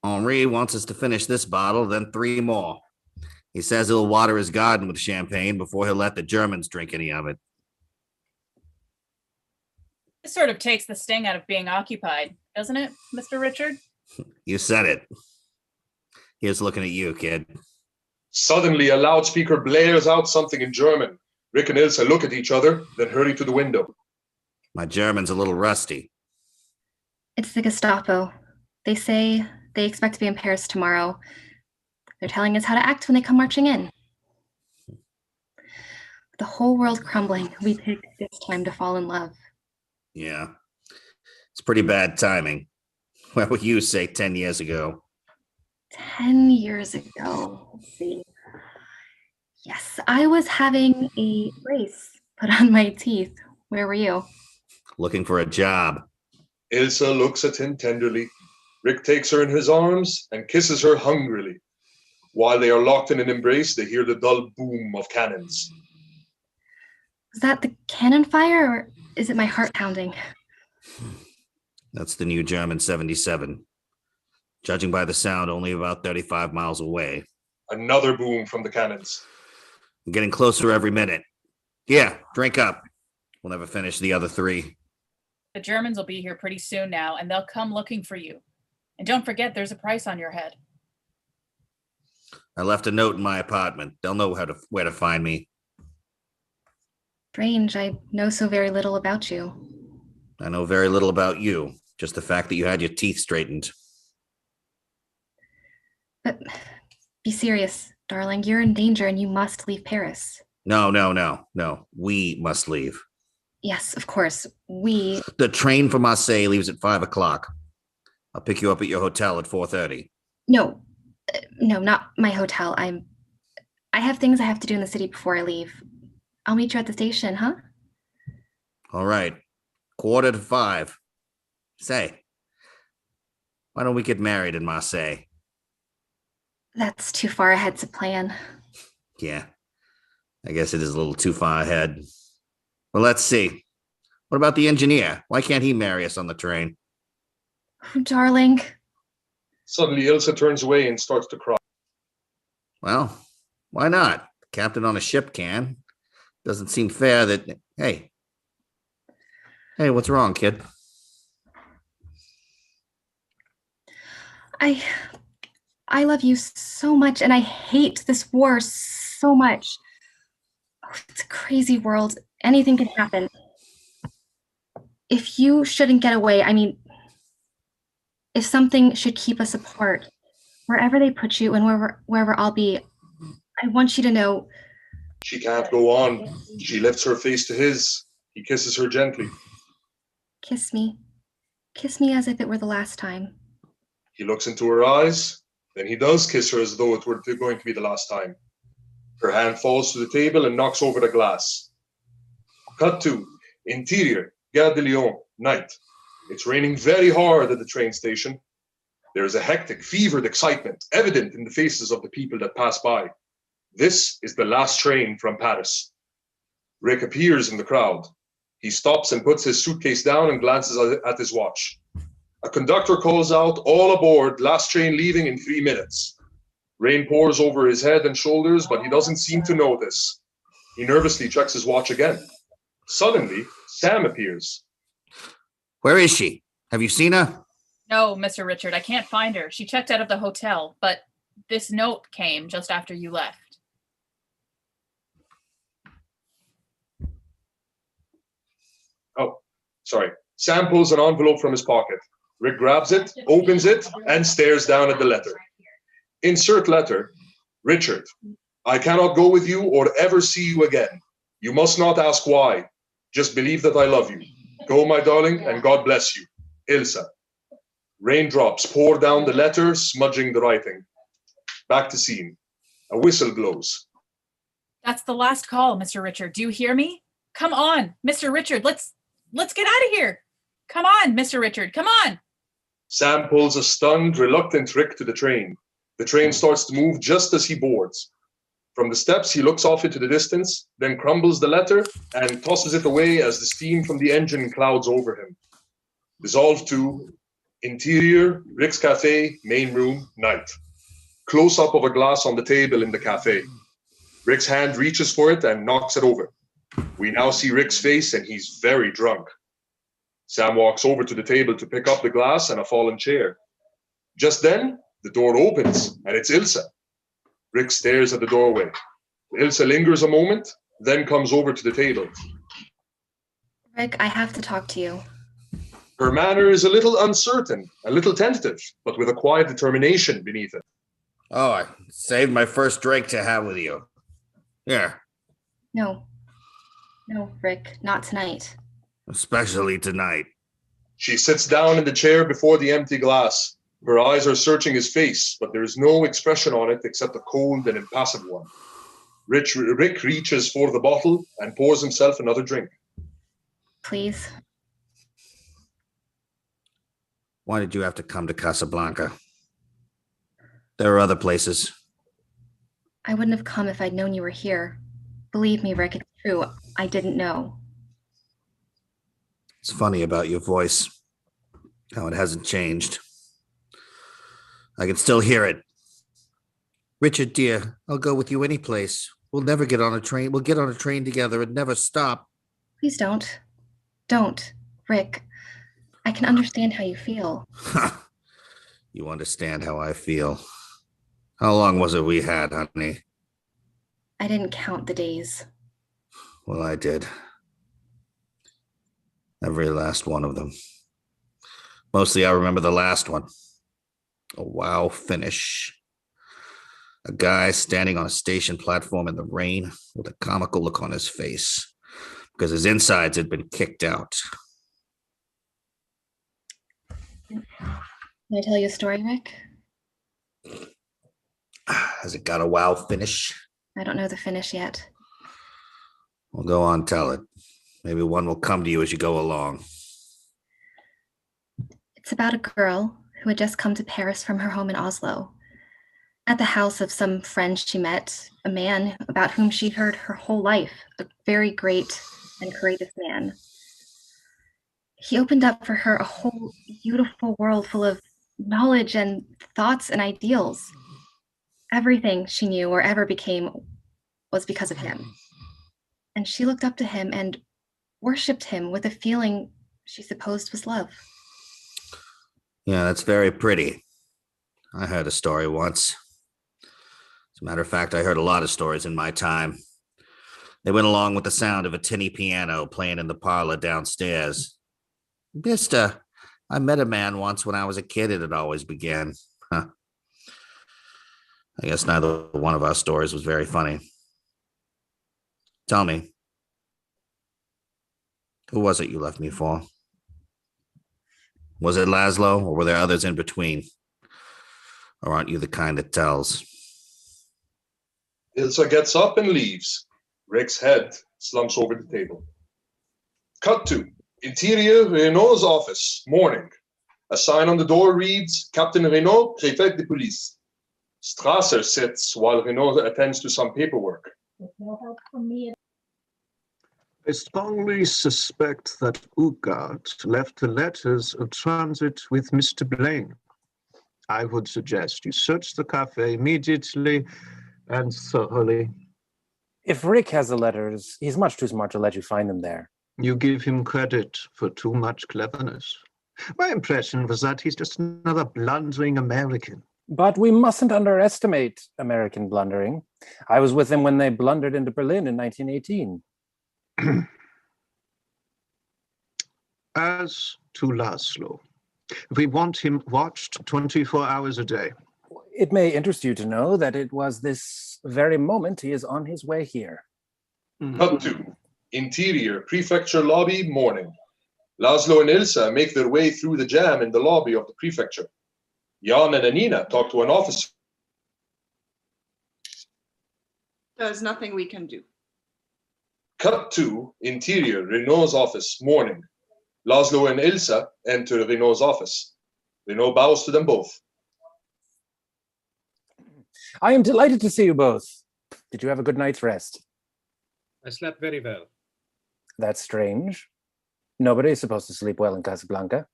Henri wants us to finish this bottle, then 3 more. He says he'll water his garden with champagne before he'll let the Germans drink any of it. This sort of takes the sting out of being occupied, doesn't it, Mr. Richard? You said it. Here's looking at you, kid. Suddenly, a loudspeaker blares out something in German. Rick and Ilsa look at each other, then hurry to the window. My German's a little rusty. It's the Gestapo. They say they expect to be in Paris tomorrow. They're telling us how to act when they come marching in. The whole world crumbling, we picked this time to fall in love. Yeah. It's pretty bad timing. What would you say 10 years ago? 10 years ago, let's see. Yes, I was having a brace put on my teeth. Where were you? Looking for a job. Ilsa looks at him tenderly. Rick takes her in his arms and kisses her hungrily. While they are locked in an embrace, they hear the dull boom of cannons. Was that the cannon fire, or is it my heart pounding? That's the new German 77. Judging by the sound, only about 35 miles away. Another boom from the cannons. I'm getting closer every minute. Yeah, drink up. We'll never finish the other 3. The Germans will be here pretty soon now, and they'll come looking for you. And don't forget, there's a price on your head. I left a note in my apartment. They'll know where to find me. Strange, I know so very little about you. I know very little about you. Just the fact that you had your teeth straightened. But be serious, darling. You're in danger and you must leave Paris. No. We must leave. Yes, of course. We... The train for Marseille leaves at 5 o'clock. I'll pick you up at your hotel at 4:30. No, not my hotel. I have things I have to do in the city before I leave. I'll meet you at the station, huh? All right. 4:45. Say, why don't we get married in Marseille? That's too far ahead to plan. Yeah, I guess it is a little too far ahead. Well, let's see. What about the engineer? Why can't he marry us on the train? Oh, darling. Suddenly, Ilsa turns away and starts to cry. Well, why not? Captain on a ship can. Doesn't seem fair that... Hey, what's wrong, kid? I love you so much, and I hate this war so much. Oh, it's a crazy world. Anything can happen. if you shouldn't get away, I mean, if something should keep us apart, wherever they put you and wherever I'll be, I want you to know. She can't go on. She lifts her face to his. He kisses her gently. Kiss me. Kiss me as if it were the last time. He looks into her eyes. Then he does kiss her as though it were going to be the last time. Her hand falls to the table and knocks over the glass. Cut to interior, Gare de Lyon, night. It's raining very hard at the train station. There is a hectic, fevered excitement evident in the faces of the people that pass by. This is the last train from Paris. Rick appears in the crowd. He stops and puts his suitcase down and glances at his watch. A conductor calls out, "All aboard, last train leaving in 3 minutes." Rain pours over his head and shoulders, but he doesn't seem to know this. He nervously checks his watch again. Suddenly, Sam appears. Where is she? Have you seen her? No, Mr. Richard, I can't find her. She checked out of the hotel, but this note came just after you left. Oh, sorry. Sam pulls an envelope from his pocket. Rick grabs it, opens it, and stares down at the letter. Insert letter. Richard, I cannot go with you or ever see you again. You must not ask why. Just believe that I love you. Go, my darling, and God bless you. Ilsa. Raindrops pour down the letter, smudging the writing. Back to scene. A whistle blows. That's the last call, Mr. Richard. Do you hear me? Come on, Mr. Richard, let's get out of here. Come on, Mr. Richard, come on. Sam pulls a stunned, reluctant Rick to the train. The train starts to move just as he boards. From the steps, he looks off into the distance, then crumbles the letter and tosses it away as the steam from the engine clouds over him. Dissolved to interior, Rick's Cafe, main room, night. Close-up of a glass on the table in the cafe. Rick's hand reaches for it and knocks it over. We now see Rick's face and he's very drunk. Sam walks over to the table to pick up the glass and a fallen chair. Just then, the door opens and it's Ilsa. Rick stares at the doorway. Ilsa lingers a moment, then comes over to the table. Rick, I have to talk to you. Her manner is a little uncertain, a little tentative, but with a quiet determination beneath it. Oh, I saved my first drink to have with you. Here. No, Rick, not tonight. Especially tonight. She sits down in the chair before the empty glass. Her eyes are searching his face, but there is no expression on it except a cold and impassive one. Rick reaches for the bottle and pours himself another drink. Please. Why did you have to come to Casablanca? There are other places. I wouldn't have come if I'd known you were here. Believe me, Rick, it's true. I didn't know. It's funny about your voice, how it hasn't changed. I can still hear it. Richard, dear, I'll go with you any place. We'll never get on a train. We'll get on a train together and never stop. Please don't. Don't, Rick. I can understand how you feel. You understand how I feel. How long was it we had, honey? I didn't count the days. Well, I did. Every last one of them. Mostly I remember the last one. A wow finish. A guy standing on a station platform in the rain with a comical look on his face because his insides had been kicked out. Can I tell you a story, Rick? Has it got a wow finish? I don't know the finish yet. Well, go on, tell it. Maybe one will come to you as you go along. It's about a girl who had just come to Paris from her home in Oslo. At the house of some friend she met, a man about whom she heard her whole life, a very great and courageous man. He opened up for her a whole beautiful world full of knowledge and thoughts and ideals. Everything she knew or ever became was because of him. And she looked up to him and worshipped him with a feeling she supposed was love. Yeah, that's very pretty. I heard a story once. As a matter of fact, I heard a lot of stories in my time. They went along with the sound of a tinny piano playing in the parlor downstairs. Mister, I met a man once when I was a kid and it always began. Huh. I guess neither one of our stories was very funny. Tell me, who was it you left me for? Was it Laszlo, or were there others in between? Or aren't you the kind that tells? Ilsa gets up and leaves. Rick's head slumps over the table. Cut to Interior Renault's office, morning. A sign on the door reads, Captain Renault, Préfet de Police. Strasser sits while Renault attends to some paperwork. I strongly suspect that Ugart left the letters of transit with Mr. Blaine. I would suggest you search the cafe immediately and thoroughly. If Rick has the letters, he's much too smart to let you find them there. You give him credit for too much cleverness. My impression was that he's just another blundering American. But we mustn't underestimate American blundering. I was with them when they blundered into Berlin in 1918. As to Laszlo, we want him watched 24 hours a day. It may interest you to know that it was this very moment he is on his way here. Cut to Interior Prefecture lobby, morning. Laszlo and Ilsa make their way through the jam in the lobby of the prefecture. Jan and Anina talk to an officer. There's nothing we can do. Cut to Interior Renault's office, morning. Laszlo and Ilsa enter Renault's office. Renault bows to them both. I am delighted to see you both. Did you have a good night's rest? I slept very well. That's strange. Nobody is supposed to sleep well in Casablanca.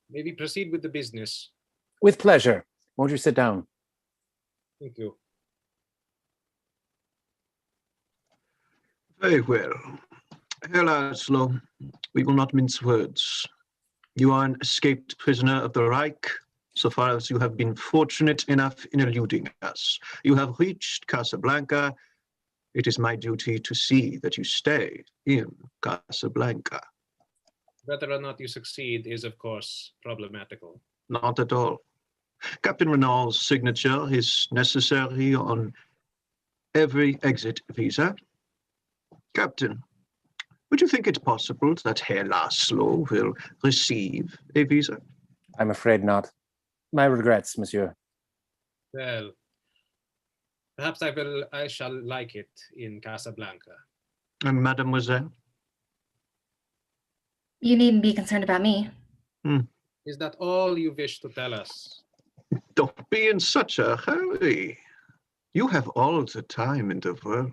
Maybe proceed with the business. With pleasure. Won't you sit down? Thank you. Very well. Herr Laszlo, we will not mince words. You are an escaped prisoner of the Reich, so far as you have been fortunate enough in eluding us. You have reached Casablanca. It is my duty to see that you stay in Casablanca. Whether or not you succeed is, of course, problematical. Not at all. Captain Renault's signature is necessary on every exit visa. Captain, would you think it possible that Herr Laszlo will receive a visa? I'm afraid not. My regrets, monsieur. Well, perhaps I shall like it in Casablanca. And mademoiselle? You needn't be concerned about me. Is that all you wish to tell us? Don't be in such a hurry. You have all the time in the world.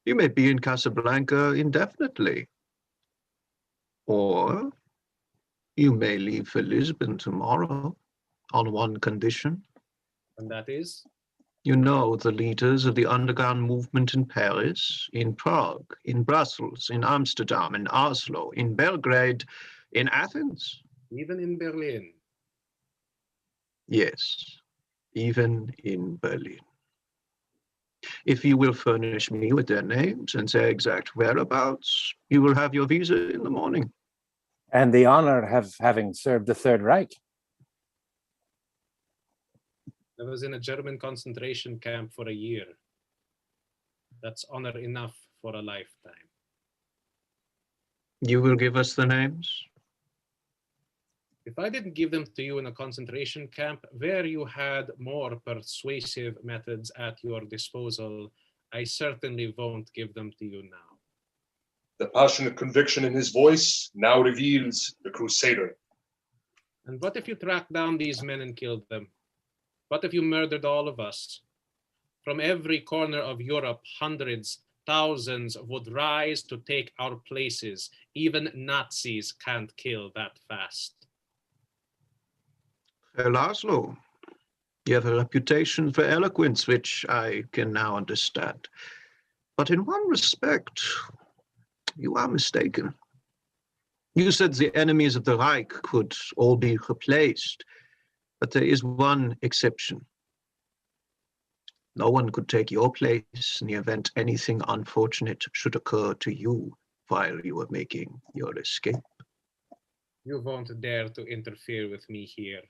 You may be in Casablanca indefinitely. Or you may leave for Lisbon tomorrow on one condition. And that is? You know the leaders of the underground movement in Paris, in Prague, in Brussels, in Amsterdam, in Oslo, in Belgrade, in Athens. Even in Berlin. Yes, even in Berlin. If you will furnish me with their names and their exact whereabouts, you will have your visa in the morning. And the honor of having served the Third Reich. I was in a German concentration camp for a year. That's honor enough for a lifetime. You will give us the names? If I didn't give them to you in a concentration camp where you had more persuasive methods at your disposal, I certainly won't give them to you now. The passionate conviction in his voice now reveals the crusader. And what if you tracked down these men and killed them? What if you murdered all of us? From every corner of Europe, hundreds, thousands would rise to take our places. Even Nazis can't kill that fast. Herr Laszlo, you have a reputation for eloquence, which I can now understand. But in one respect, you are mistaken. You said the enemies of the Reich could all be replaced, but there is one exception. No one could take your place in the event anything unfortunate should occur to you while you were making your escape. You won't dare to interfere with me here.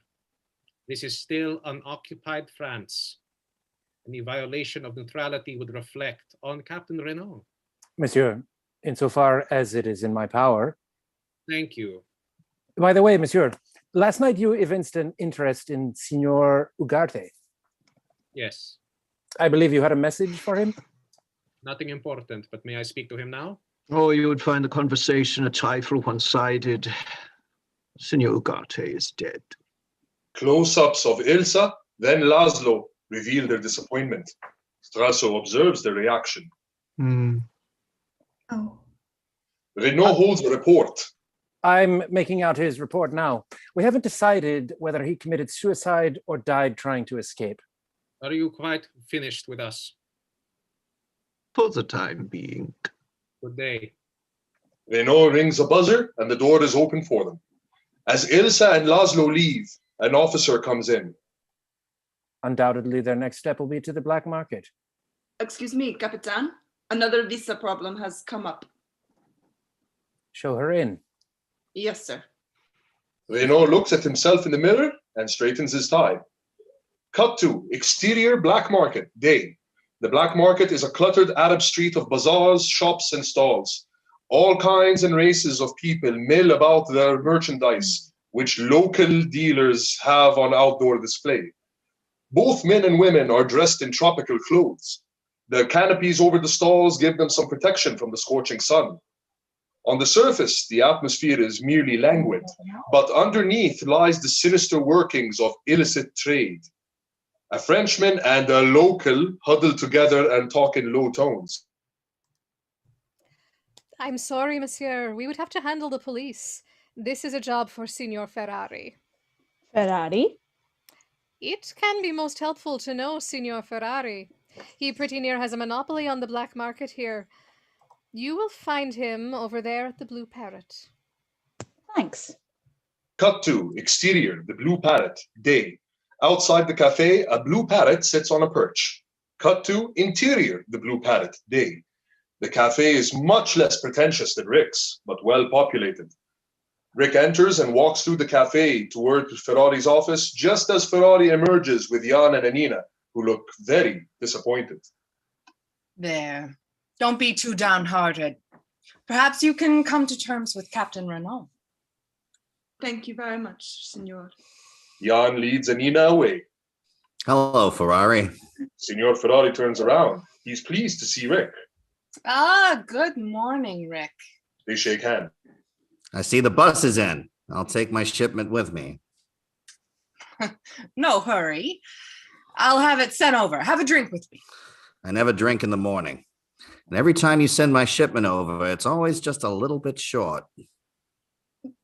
This is still unoccupied France. Any violation of neutrality would reflect on Captain Renault. Monsieur, insofar as it is in my power. Thank you. By the way, monsieur, last night you evinced an interest in Signor Ugarte. Yes. I believe you had a message for him? Nothing important, but may I speak to him now? Oh, you would find the conversation a trifle one-sided. Signor Ugarte is dead. Close-ups of Ilsa, then Laszlo reveal their disappointment. Strasso observes their reaction. Oh. Renault holds a report. I'm making out his report now. We haven't decided whether he committed suicide or died trying to escape. Are you quite finished with us? For the time being. Good day. Renault rings a buzzer and the door is open for them. As Ilsa and Laszlo leave, an officer comes in. Undoubtedly, their next step will be to the black market. Excuse me, Capitan. Another visa problem has come up. Show her in. Yes, sir. Renault looks at himself in the mirror and straightens his tie. Cut to exterior black market, day. The black market is a cluttered Arab street of bazaars, shops, and stalls. All kinds and races of people mill about their merchandise, which local dealers have on outdoor display. Both men and women are dressed in tropical clothes. The canopies over the stalls give them some protection from the scorching sun. On the surface, the atmosphere is merely languid, but underneath lies the sinister workings of illicit trade. A Frenchman and a local huddle together and talk in low tones. I'm sorry, monsieur. We would have to handle the police. This is a job for Signor Ferrari. Ferrari? It can be most helpful to know Signor Ferrari. He pretty near has a monopoly on the black market here. You will find him over there at the Blue Parrot. Thanks. Cut to exterior, the Blue Parrot, day. Outside the cafe, a blue parrot sits on a perch. Cut to interior, the Blue Parrot, day. The cafe is much less pretentious than Rick's, but well populated. Rick enters and walks through the cafe toward Ferrari's office just as Ferrari emerges with Jan and Anina, who look very disappointed. There. Don't be too downhearted. Perhaps you can come to terms with Captain Renault. Thank you very much, Signor. Jan leads Anina away. Hello, Ferrari. Signor Ferrari turns around. He's pleased to see Rick. Ah, good morning, Rick. They shake hands. I see the bus is in. I'll take my shipment with me. No hurry. I'll have it sent over. Have a drink with me. I never drink in the morning. And every time you send my shipment over, it's always just a little bit short.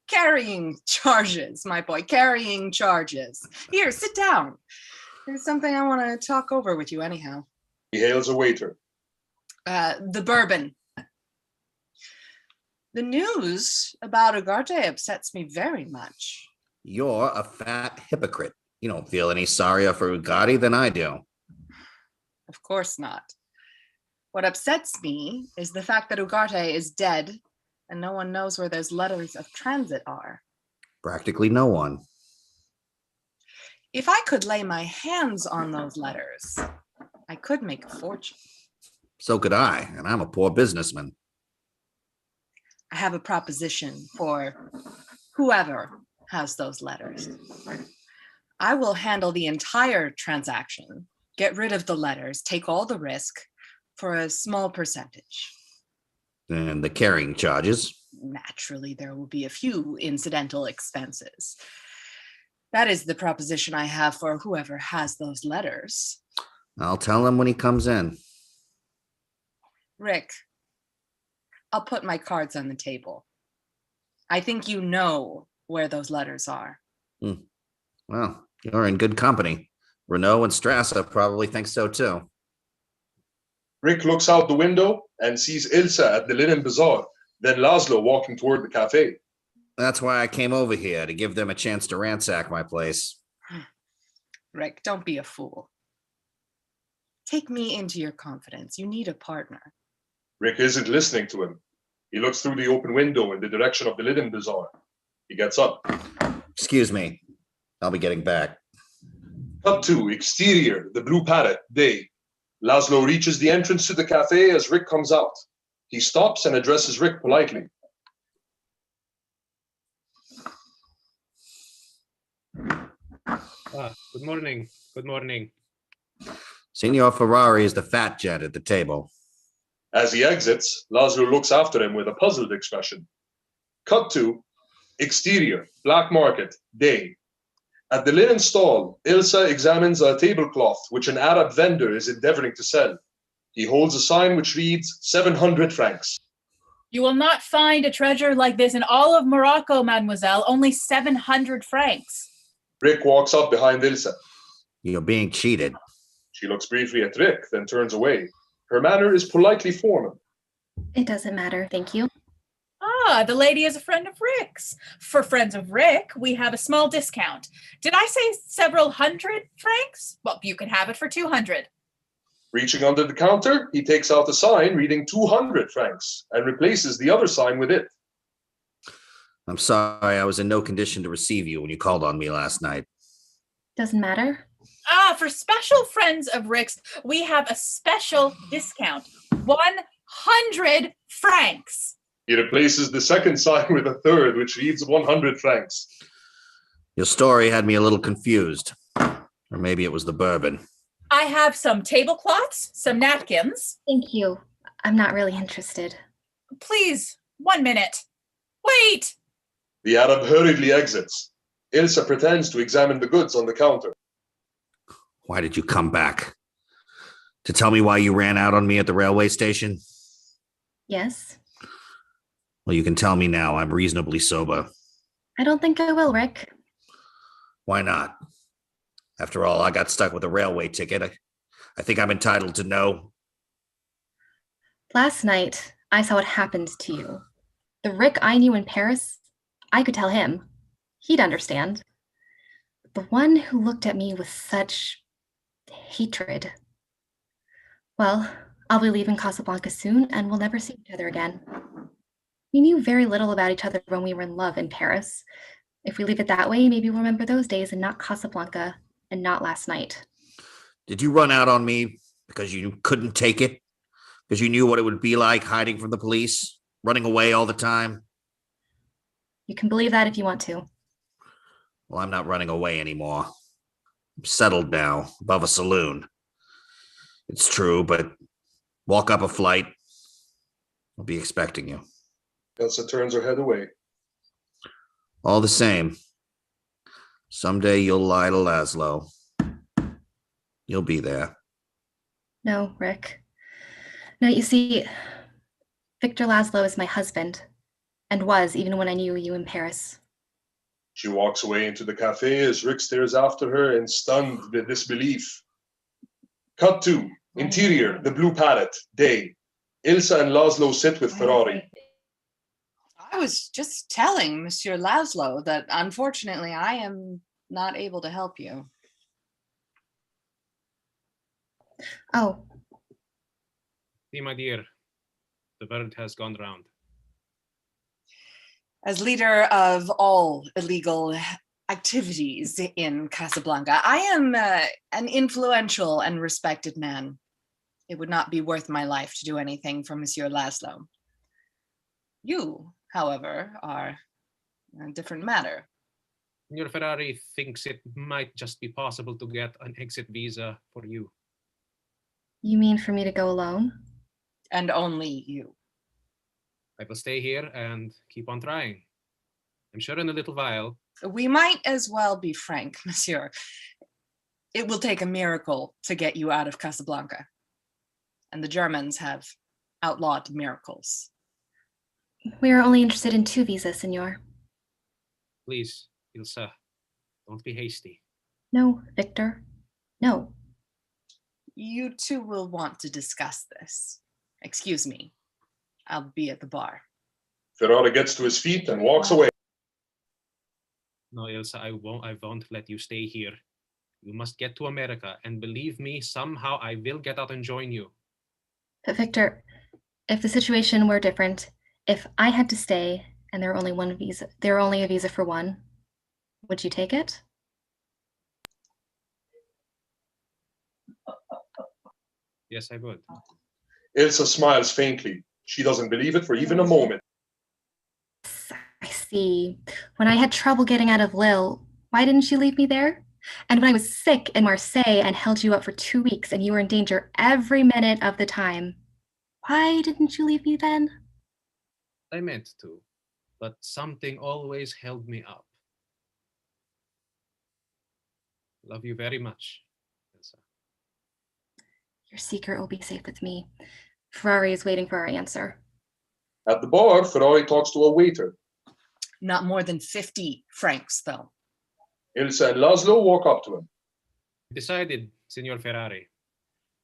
Carrying charges, my boy, carrying charges. Here, sit down. There's something I want to talk over with you anyhow. He hails a waiter. The bourbon. The news about Ugarte upsets me very much. You're a fat hypocrite. You don't feel any sorrier for Ugarte than I do. Of course not. What upsets me is the fact that Ugarte is dead and no one knows where those letters of transit are. Practically no one. If I could lay my hands on those letters, I could make a fortune. So could I, and I'm a poor businessman. I have a proposition for whoever has those letters. I will handle the entire transaction, get rid of the letters, take all the risk for a small percentage. And the carrying charges? Naturally, there will be a few incidental expenses. That is the proposition I have for whoever has those letters. I'll tell him when he comes in. Rick, I'll put my cards on the table. I think you know where those letters are. Well, you're in good company. Renault and Strasser probably think so too. Rick looks out the window and sees Ilsa at the Linen Bazaar, then Laszlo walking toward the cafe. That's why I came over here, to give them a chance to ransack my place. Rick, don't be a fool. Take me into your confidence. You need a partner. Rick isn't listening to him. He looks through the open window in the direction of the Linen Bazaar. He gets up. Excuse me. I'll be getting back. Cut to exterior, the Blue Parrot, day. Laszlo reaches the entrance to the cafe as Rick comes out. He stops and addresses Rick politely. Good morning. Good morning. Signor Ferrari is the fat gent at the table. As he exits, Laszlo looks after him with a puzzled expression. Cut to exterior, black market, day. At the linen stall, Ilsa examines a tablecloth which an Arab vendor is endeavoring to sell. He holds a sign which reads 700 francs. You will not find a treasure like this in all of Morocco, mademoiselle. Only 700 francs. Rick walks up behind Ilsa. You're being cheated. She looks briefly at Rick, then turns away. Her manner is politely formal. It doesn't matter, thank you. Ah, the lady is a friend of Rick's. For friends of Rick, we have a small discount. Did I say several hundred francs? Well, you can have it for 200. Reaching under the counter, he takes out a sign reading 200 francs and replaces the other sign with it. I'm sorry, I was in no condition to receive you when you called on me last night. Doesn't matter. Ah, for special friends of Rick's, we have a special discount. 100 francs. He replaces the second sign with a third, which reads 100 francs. Your story had me a little confused. Or maybe it was the bourbon. I have some tablecloths, some napkins. Thank you. I'm not really interested. Please, 1 minute. Wait! The Arab hurriedly exits. Ilsa pretends to examine the goods on the counter. Why did you come back? To tell me why you ran out on me at the railway station? Yes? Well, you can tell me now. I'm reasonably sober. I don't think I will, Rick. Why not? After all, I got stuck with a railway ticket. I think I'm entitled to know. Last night, I saw what happened to you. The Rick I knew in Paris, I could tell him. He'd understand. The one who looked at me with such hatred. Well, I'll be leaving Casablanca soon, and we'll never see each other again. We knew very little about each other when we were in love in Paris. If we leave it that way, maybe we'll remember those days and not Casablanca and not last night. Did you run out on me because you couldn't take it? Because you knew what it would be like hiding from the police, running away all the time? You can believe that if you want to. Well, I'm not running away anymore. I'm settled now, above a saloon. It's true, but walk up a flight. I'll be expecting you. Ilsa turns her head away. All the same, someday you'll lie to Laszlo. You'll be there. No, Rick. No, you see, Victor Laszlo is my husband, and was even when I knew you in Paris. She walks away into the cafe as Rick stares after her in stunned disbelief. Cut to interior, the Blue Parrot, day. Ilsa and Laszlo sit with Ferrari. I was just telling Monsieur Laszlo that unfortunately I am not able to help you. Oh. See, my dear, the word has gone round. As leader of all illegal activities in Casablanca, I am an influential and respected man. It would not be worth my life to do anything for Monsieur Laszlo. You, however, are a different matter. Your Ferrari thinks it might just be possible to get an exit visa for you. You mean for me to go alone? And only you. I will stay here and keep on trying. I'm sure in a little while. We might as well be frank, Monsieur. It will take a miracle to get you out of Casablanca. And the Germans have outlawed miracles. We are only interested in 2 visas, Senor. Please, Ilsa, don't be hasty. No, Victor. No. You two will want to discuss this. Excuse me. I'll be at the bar. Ferrari gets to his feet and walks away. No, Ilsa, I won't let you stay here. You must get to America, and believe me, somehow I will get out and join you. But Victor, if the situation were different, if I had to stay and there were only a visa for one. Would you take it? Yes, I would. Ilsa smiles faintly. She doesn't believe it for even a moment. I see. When I had trouble getting out of Lille, why didn't you leave me there? And when I was sick in Marseille and held you up for 2 weeks and you were in danger every minute of the time, why didn't you leave me then? I meant to, but something always held me up. Love you very much, Ilsa. Your secret will be safe with me. Ferrari is waiting for our answer. At the bar, Ferrari talks to a waiter. Not more than 50 francs, though. Ilsa and Laszlo walk up to him. Decided, Signor Ferrari.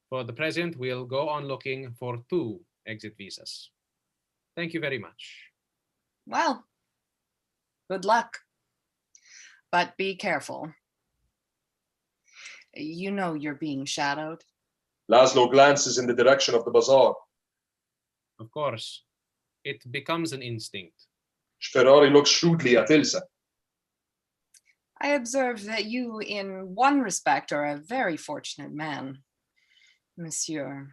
For the present, we'll go on looking for 2 exit visas. Thank you very much. Well, good luck. But be careful. You know you're being shadowed. Laszlo glances in the direction of the bazaar. Of course, it becomes an instinct. Ferrari looks shrewdly at Ilsa. I observe that you, in one respect, are a very fortunate man, monsieur.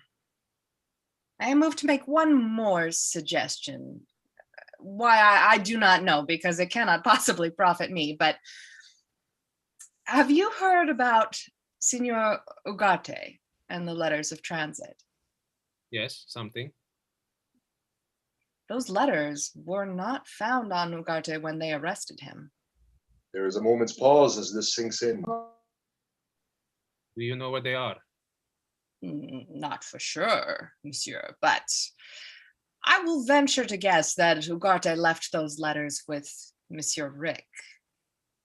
I am moved to make one more suggestion. Why, I do not know, because it cannot possibly profit me, but have you heard about Signor Ugarte and the letters of transit? Yes, something. Those letters were not found on Ugarte when they arrested him. There is a moment's pause as this sinks in. Do you know where they are? Not for sure, monsieur, but I will venture to guess that Ugarte left those letters with Monsieur Rick.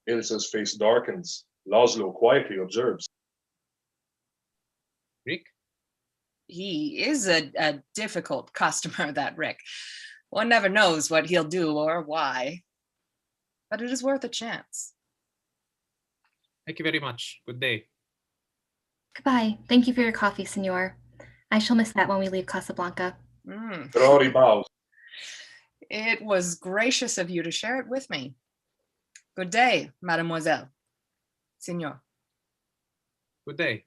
Ilsa's face darkens. Laszlo quietly observes. Rick? He is a difficult customer, that Rick. One never knows what he'll do or why, but it is worth a chance. Thank you very much. Good day. Goodbye. Thank you for your coffee, senor. I shall miss that when we leave Casablanca. Ferrari bows. It was gracious of you to share it with me. Good day, mademoiselle. Signor. Good day.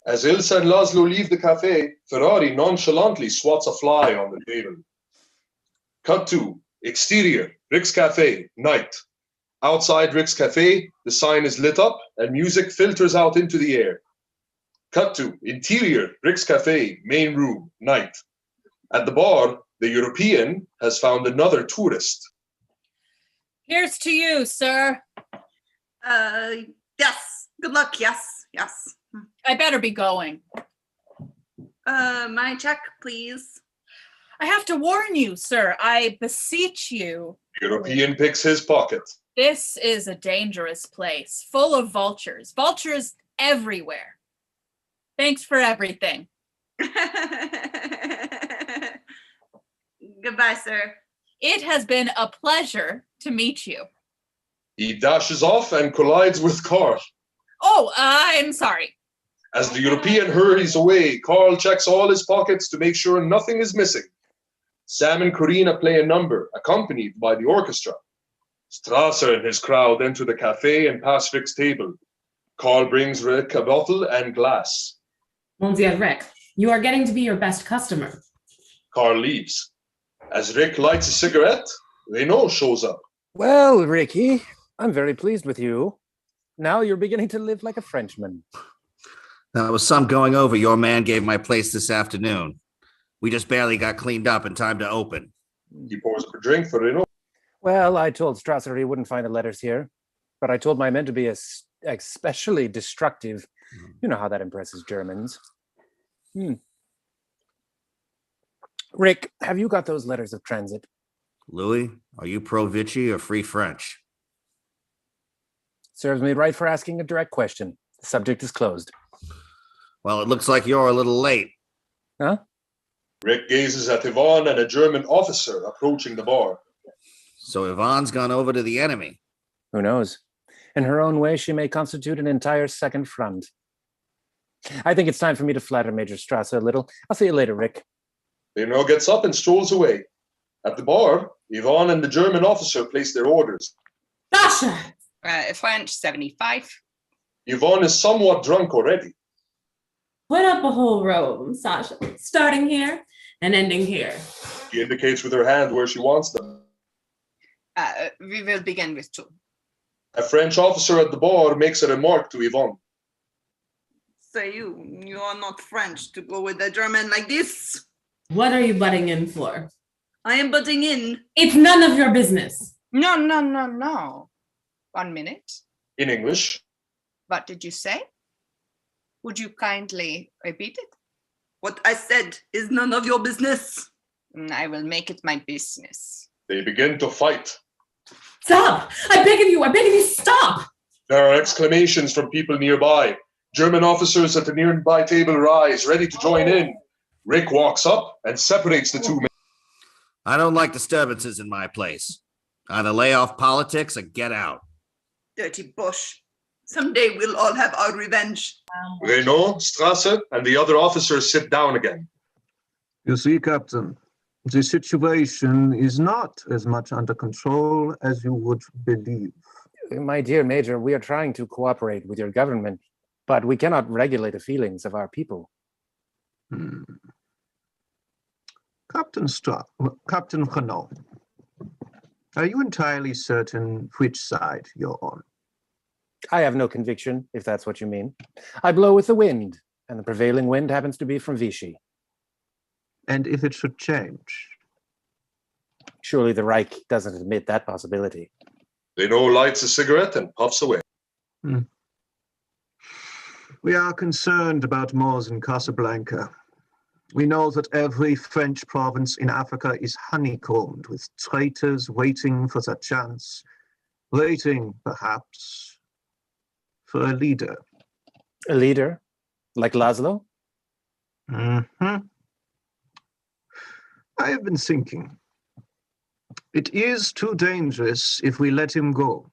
As Ilsa and Laszlo leave the cafe, Ferrari nonchalantly swats a fly on the table. Cut to exterior, Rick's Cafe, night. Outside Rick's Cafe, the sign is lit up and music filters out into the air. Cut to interior, Rick's Cafe, main room, night. At the bar, the European has found another tourist. Here's to you, sir. Yes. Good luck. Yes. Yes. I better be going. My check, please. I have to warn you, sir. I beseech you. European picks his pocket. This is a dangerous place, full of vultures. Vultures everywhere. Thanks for everything. Goodbye, sir. It has been a pleasure to meet you. He dashes off and collides with Carl. Oh, I'm sorry. As the European hurries away, Carl checks all his pockets to make sure nothing is missing. Sam and Corina play a number, accompanied by the orchestra. Strasser and his crowd enter the cafe and pass Rick's table. Carl brings Rick a bottle and glass. Monsieur Rick, you are getting to be your best customer. Carl leaves. As Rick lights a cigarette, Renault shows up. Well, Ricky, I'm very pleased with you. Now you're beginning to live like a Frenchman. That was some going over your man gave my place this afternoon. We just barely got cleaned up in time to open. He pours a drink for Renault. Well, I told Strasser he wouldn't find the letters here, but I told my men to be especially destructive. You know how that impresses Germans. Rick, have you got those letters of transit? Louis, are you pro Vichy or free French? Serves me right for asking a direct question. The subject is closed. Well, it looks like you're a little late. Huh? Rick gazes at Yvonne and a German officer approaching the bar. So Yvonne's gone over to the enemy. Who knows? In her own way, she may constitute an entire second front. I think it's time for me to flatter Major Strasser a little. I'll see you later, Rick. Renault gets up and strolls away. At the bar, Yvonne and the German officer place their orders. Sasha! French 75. Yvonne is somewhat drunk already. Put up a whole row, Sasha. Starting here and ending here. She indicates with her hand where she wants them. We will begin with 2. A French officer at the bar makes a remark to Yvonne. Say you are not French to go with a German like this. What are you butting in for? I am butting in. It's none of your business. No. 1 minute. In English. What did you say? Would you kindly repeat it? What I said is none of your business. I will make it my business. They begin to fight. Stop! I beg of you, stop! There are exclamations from people nearby. German officers at the nearby table rise, ready to join in. Rick walks up and separates the two men. I don't like disturbances in my place. Either lay off politics or get out. Dirty Bosch. Someday we'll all have our revenge. Renault, Strasse, and the other officers sit down again. You see, Captain, the situation is not as much under control as you would believe. My dear Major, we are trying to cooperate with your government, but we cannot regulate the feelings of our people. Captain Renault, are you entirely certain which side you're on? I have no conviction, if that's what you mean. I blow with the wind, and the prevailing wind happens to be from Vichy. And if it should change? Surely the Reich doesn't admit that possibility. Renault lights a cigarette and puffs away. We are concerned about Moors in Casablanca. We know that every French province in Africa is honeycombed with traitors waiting for their chance, waiting, perhaps, for a leader. A leader? Like Laszlo? I have been thinking. It is too dangerous if we let him go.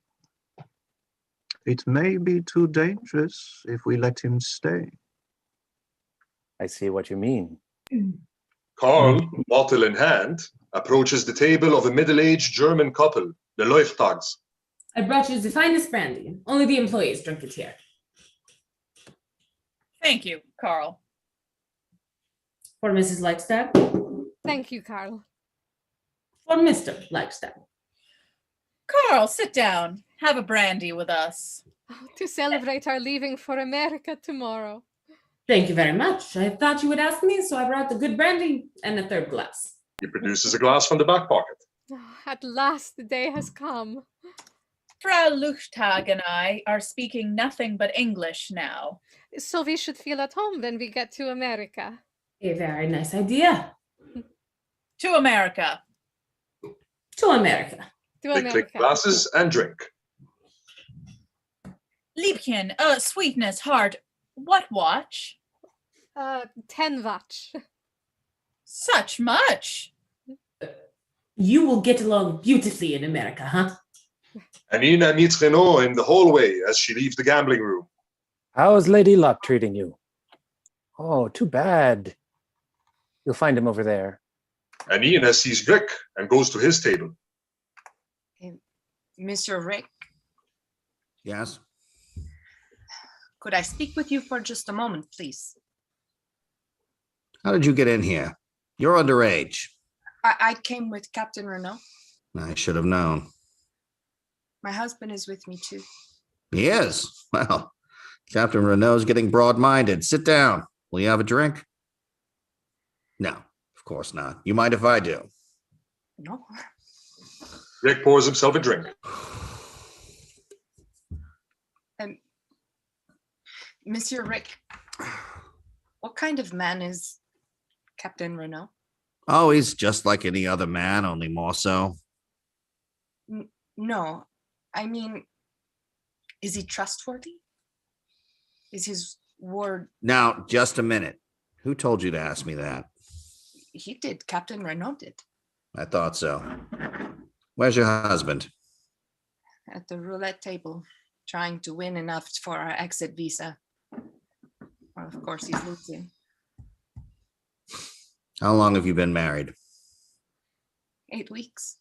It may be too dangerous if we let him stay. I see what you mean. Karl, bottle in hand, approaches the table of a middle-aged German couple, the Leuchtags. I brought you the finest brandy. Only the employees drink it here. Thank you, Carl. For Mrs. Leichstadt. Thank you, Carl. For Mr. Leichstadt. Carl, sit down. Have a brandy with us. To celebrate our leaving for America tomorrow. Thank you very much. I thought you would ask me, so I brought the good brandy and a third glass. He produces a glass from the back pocket. At last the day has come. Frau Luchtag and I are speaking nothing but English now. So we should feel at home when we get to America. A very nice idea. To America. To America. To They click glasses and drink. Liebchen, sweetness, heart, what watch? 10 watch. Such much. You will get along beautifully in America, huh? Anina meets Renault in the hallway as she leaves the gambling room. How is Lady Luck treating you? Oh, too bad. You'll find him over there. Anina sees Rick and goes to his table. Mr. Rick, Yes? could I speak with you for just a moment, please? How did you get in here? You're underage. I came with Captain Renault. I should have known. My husband is with me too. He is? Well, Captain Renault's getting broad-minded. Sit down. Will you have a drink? No, of course not. You mind if I do? No. Rick pours himself a drink. Monsieur Rick, what kind of man is Captain Renault? Oh, he's just like any other man, only more so. No, I mean, is he trustworthy? Is his word... Now, just a minute. Who told you to ask me that? He did. Captain Renault did. I thought so. Where's your husband? At the roulette table, trying to win enough for our exit visa. Well, of course, he's losing. How long have you been married? 8 weeks.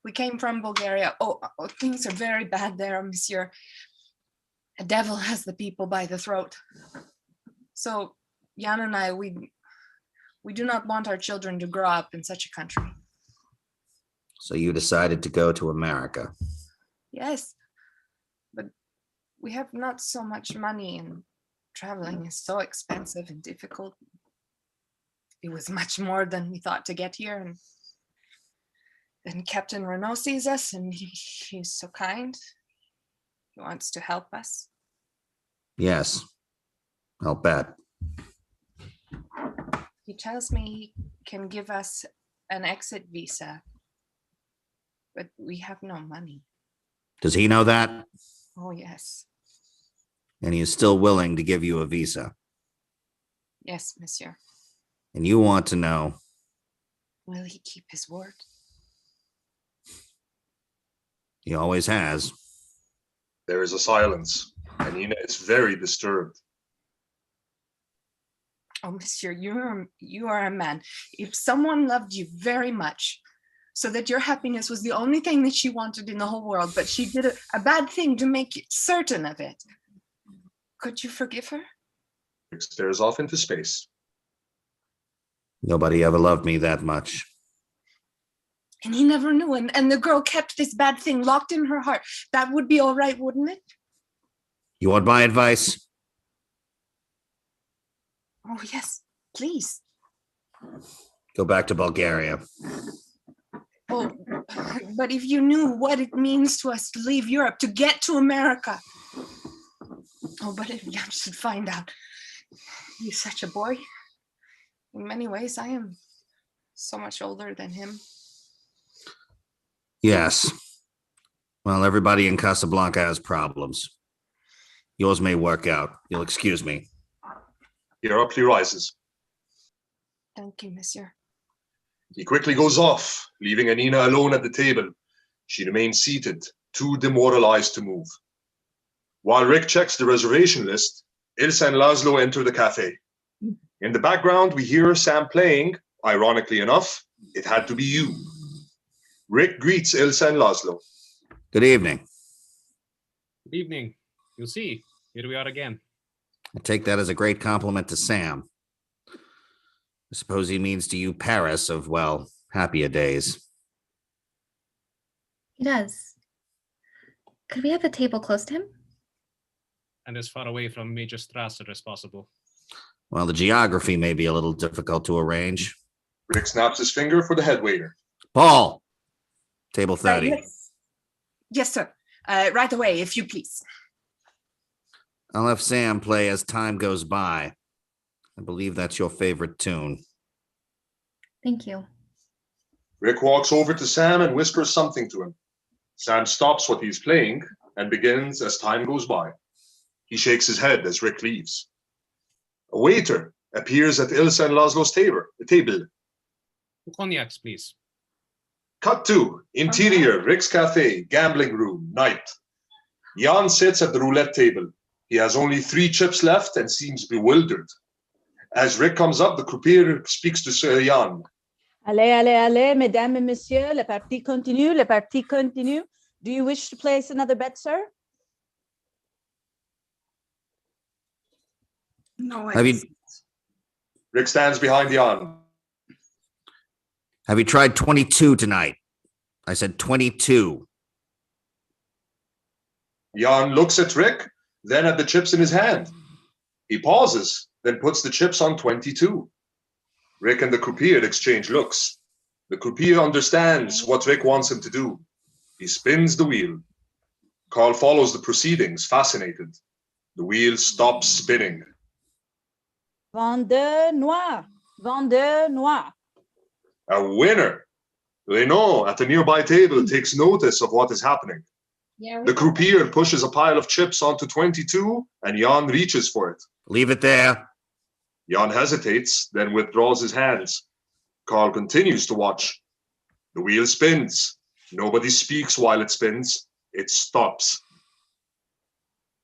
We came from Bulgaria. Oh, things are very bad there, monsieur. A devil has the people by the throat. So Jan and I, we do not want our children to grow up in such a country. So you decided to go to America. Yes, but we have not so much money, and traveling is so expensive and difficult. It was much more than we thought to get here, and then Captain Renault sees us, and he's so kind. He wants to help us. Yes, I'll bet. He tells me he can give us an exit visa, but we have no money. Does he know that? Oh, yes. And he is still willing to give you a visa. Yes, monsieur. And you want to know, Will he keep his word? he always has. There is a silence, and Nina is very disturbed. Oh, monsieur, you are a man. If someone loved you very much, so that your happiness was the only thing that she wanted in the whole world, but she did a bad thing to make you certain of it, could you forgive her? Rick stares off into space. Nobody ever loved me that much. And he never knew, and the girl kept this bad thing locked in her heart. That would be all right, wouldn't it? You want my advice? Oh, yes, please. Go back to Bulgaria. Oh, but if you knew what it means to us to leave Europe, to get to America. Oh, but if Jan should find out. He's such a boy. In many ways, I am so much older than him. Yes. Well, everybody in Casablanca has problems. Yours may work out. You'll excuse me. He abruptly rises. Thank you, monsieur. He quickly goes off, leaving Anina alone at the table. She remains seated, too demoralized to move. While Rick checks the reservation list, Ilsa and Laszlo enter the cafe. In the background, we hear Sam playing. Ironically enough, It Had to Be You. Rick greets Ilsa and Laszlo. Good evening. Good evening. You see, here we are again. I take that as a great compliment to Sam. I suppose he means to you Paris of, well, happier days. He does. Could we have a table close to him? And as far away from Major Strasser as possible. Well, the geography may be a little difficult to arrange. Rick snaps his finger for the head waiter. Paul, table 30. Yes. Yes, sir. Right away, if you please. I'll have Sam play As Time Goes By. I believe that's your favorite tune. Thank you. Rick walks over to Sam and whispers something to him. Sam stops what he's playing and begins As Time Goes By. He shakes his head as Rick leaves. A waiter appears at Ilsa and Laszlo's table. Two cognacs, please. Cut to interior, Rick's cafe, gambling room, night. Jan sits at the roulette table. He has only 3 chips left and seems bewildered. As Rick comes up, the croupier speaks to Sir Jan. Allez, allez, allez, mesdames et messieurs, le parti continue, le parti continue. Do you wish to place another bet, sir? No, Have you Rick stands behind Jan. Have you tried 22 tonight? I said 22. Jan looks at Rick, then at the chips in his hand. He pauses, then puts the chips on 22. Rick and the croupier exchange looks. The croupier understands what Rick wants him to do. He spins the wheel. Carl follows the proceedings, fascinated. The wheel stops spinning. Vendeur noir, vendeur noir. A winner! Renaud at the nearby table takes notice of what is happening. Yeah. The croupier pushes a pile of chips onto 22 and Jan reaches for it. Leave it there. Jan hesitates, then withdraws his hands. Carl continues to watch. The wheel spins. Nobody speaks while it spins. It stops.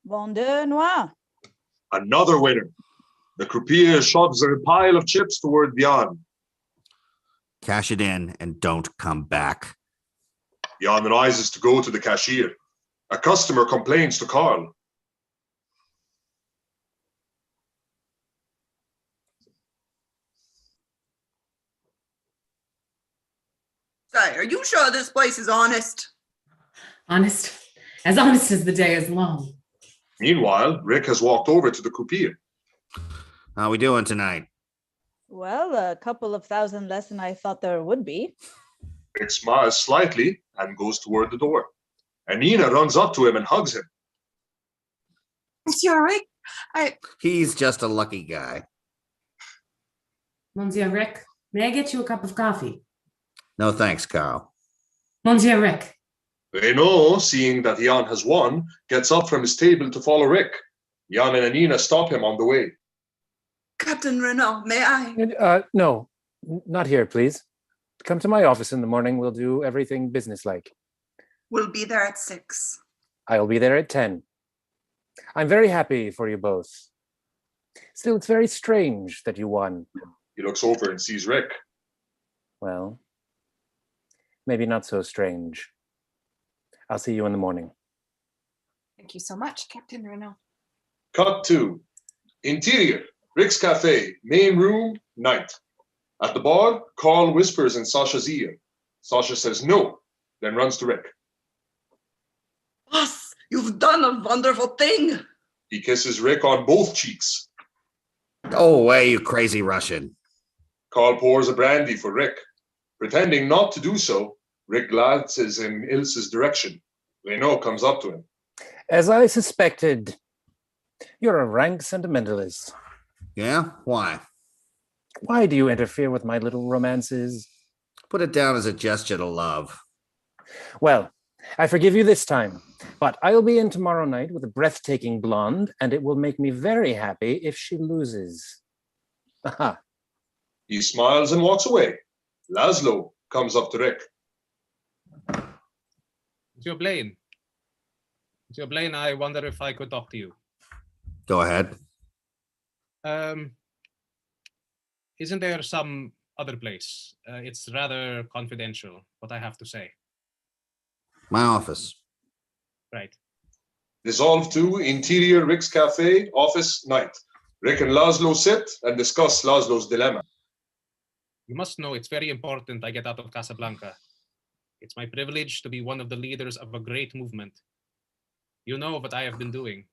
Vendeur noir. Another winner. The croupier shoves a pile of chips toward Jan. Cash it in and don't come back. Jan rises to go to the cashier. A customer complains to Carl. Say, are you sure this place is honest? Honest? As honest as the day is long. Meanwhile, Rick has walked over to the croupier. How we doing tonight? Well, a couple of thousand less than I thought there would be. Rick smiles slightly and goes toward the door. And Nina runs up to him and hugs him. Monsieur Rick, He's just a lucky guy. Monsieur Rick, may I get you a cup of coffee? No thanks, Carl. Monsieur Rick. Renaud, seeing that Jan has won, gets up from his table to follow Rick. Jan and Nina stop him on the way. Captain Renaud, may I? No, not here, please. Come to my office in the morning. We'll do everything businesslike. We'll be there at 6. I'll be there at 10. I'm very happy for you both. Still, it's very strange that you won. He looks over and sees Rick. Well, maybe not so strange. I'll see you in the morning. thank you so much, Captain Renaud. Cut 2. Interior, Rick's Cafe, main room, night. At the bar, Carl whispers in Sasha's ear. Sasha says no, then runs to Rick. Boss, you've done a wonderful thing. He kisses Rick on both cheeks. Go away, you crazy Russian. Carl pours a brandy for Rick. Pretending not to do so, Rick glances in Ilse's direction. Renaud comes up to him. As I suspected, you're a rank sentimentalist. Yeah? Why? Why do you interfere with my little romances? Put it down as a gesture to love. Well, I forgive you this time, but I'll be in tomorrow night with a breathtaking blonde, and it will make me very happy if she loses. Aha. He smiles and walks away. Laszlo comes up to Rick. Monsieur Blaine. Monsieur Blaine, I wonder if I could talk to you. Go ahead. Isn't there some other place? It's rather confidential, what I have to say. My office. Right. Dissolve 2, interior Rick's Cafe, office, night. Rick and Laszlo sit and discuss Laszlo's dilemma. You must know it's very important I get out of Casablanca. It's my privilege to be one of the leaders of a great movement. You know what I have been doing.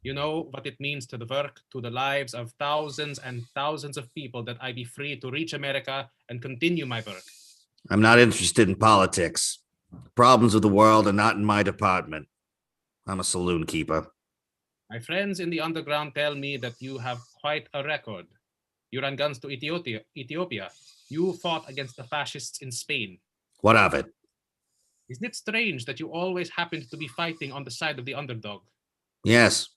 You know what it means to the work, to the lives of thousands and thousands of people that I be free to reach America and continue my work. I'm not interested in politics. The problems of the world are not in my department. I'm a saloon keeper. My friends in the underground tell me that you have quite a record. You ran guns to Ethiopia. You fought against the fascists in Spain. What of it? Isn't it strange that you always happened to be fighting on the side of the underdog? Yes.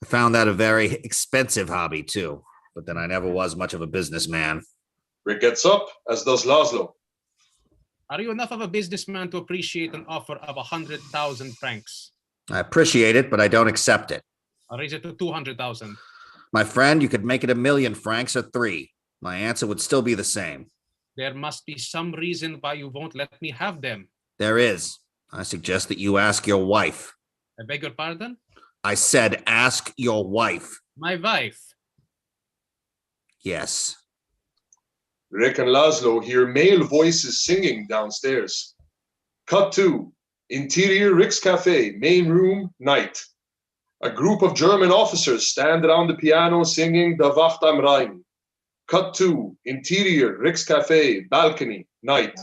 I found that a very expensive hobby, too. But then I never was much of a businessman. Rick gets up, as does Laszlo. Are you enough of a businessman to appreciate an offer of 100,000 francs? I appreciate it, but I don't accept it. I'll raise it to 200,000. My friend, you could make it 1,000,000 francs or 3. My answer would still be the same. There must be some reason why you won't let me have them. There is. I suggest that you ask your wife. I beg your pardon? I said ask your wife. My wife. Yes. Rick and Laszlo hear male voices singing downstairs. Cut 2. Interior Rick's Cafe, main room, night. A group of German officers stand around the piano singing Da Wacht am Rhein. Cut 2. Interior Rick's Cafe, balcony, night.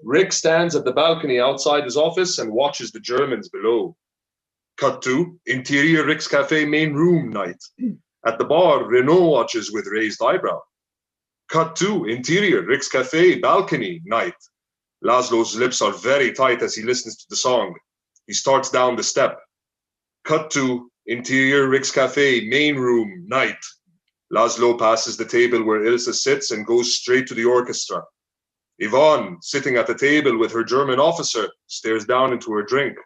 Rick stands at the balcony outside his office and watches the Germans below. Cut 2. Interior Rick's Cafe, main room, night. At the bar, Renaud watches with raised eyebrow. Cut 2. Interior Rick's Cafe, balcony, night. Laszlo's lips are very tight as he listens to the song. He starts down the step. Cut 2. Interior Rick's Cafe, main room, night. Laszlo passes the table where Ilse sits and goes straight to the orchestra. Yvonne, sitting at the table with her German officer, stares down into her drink.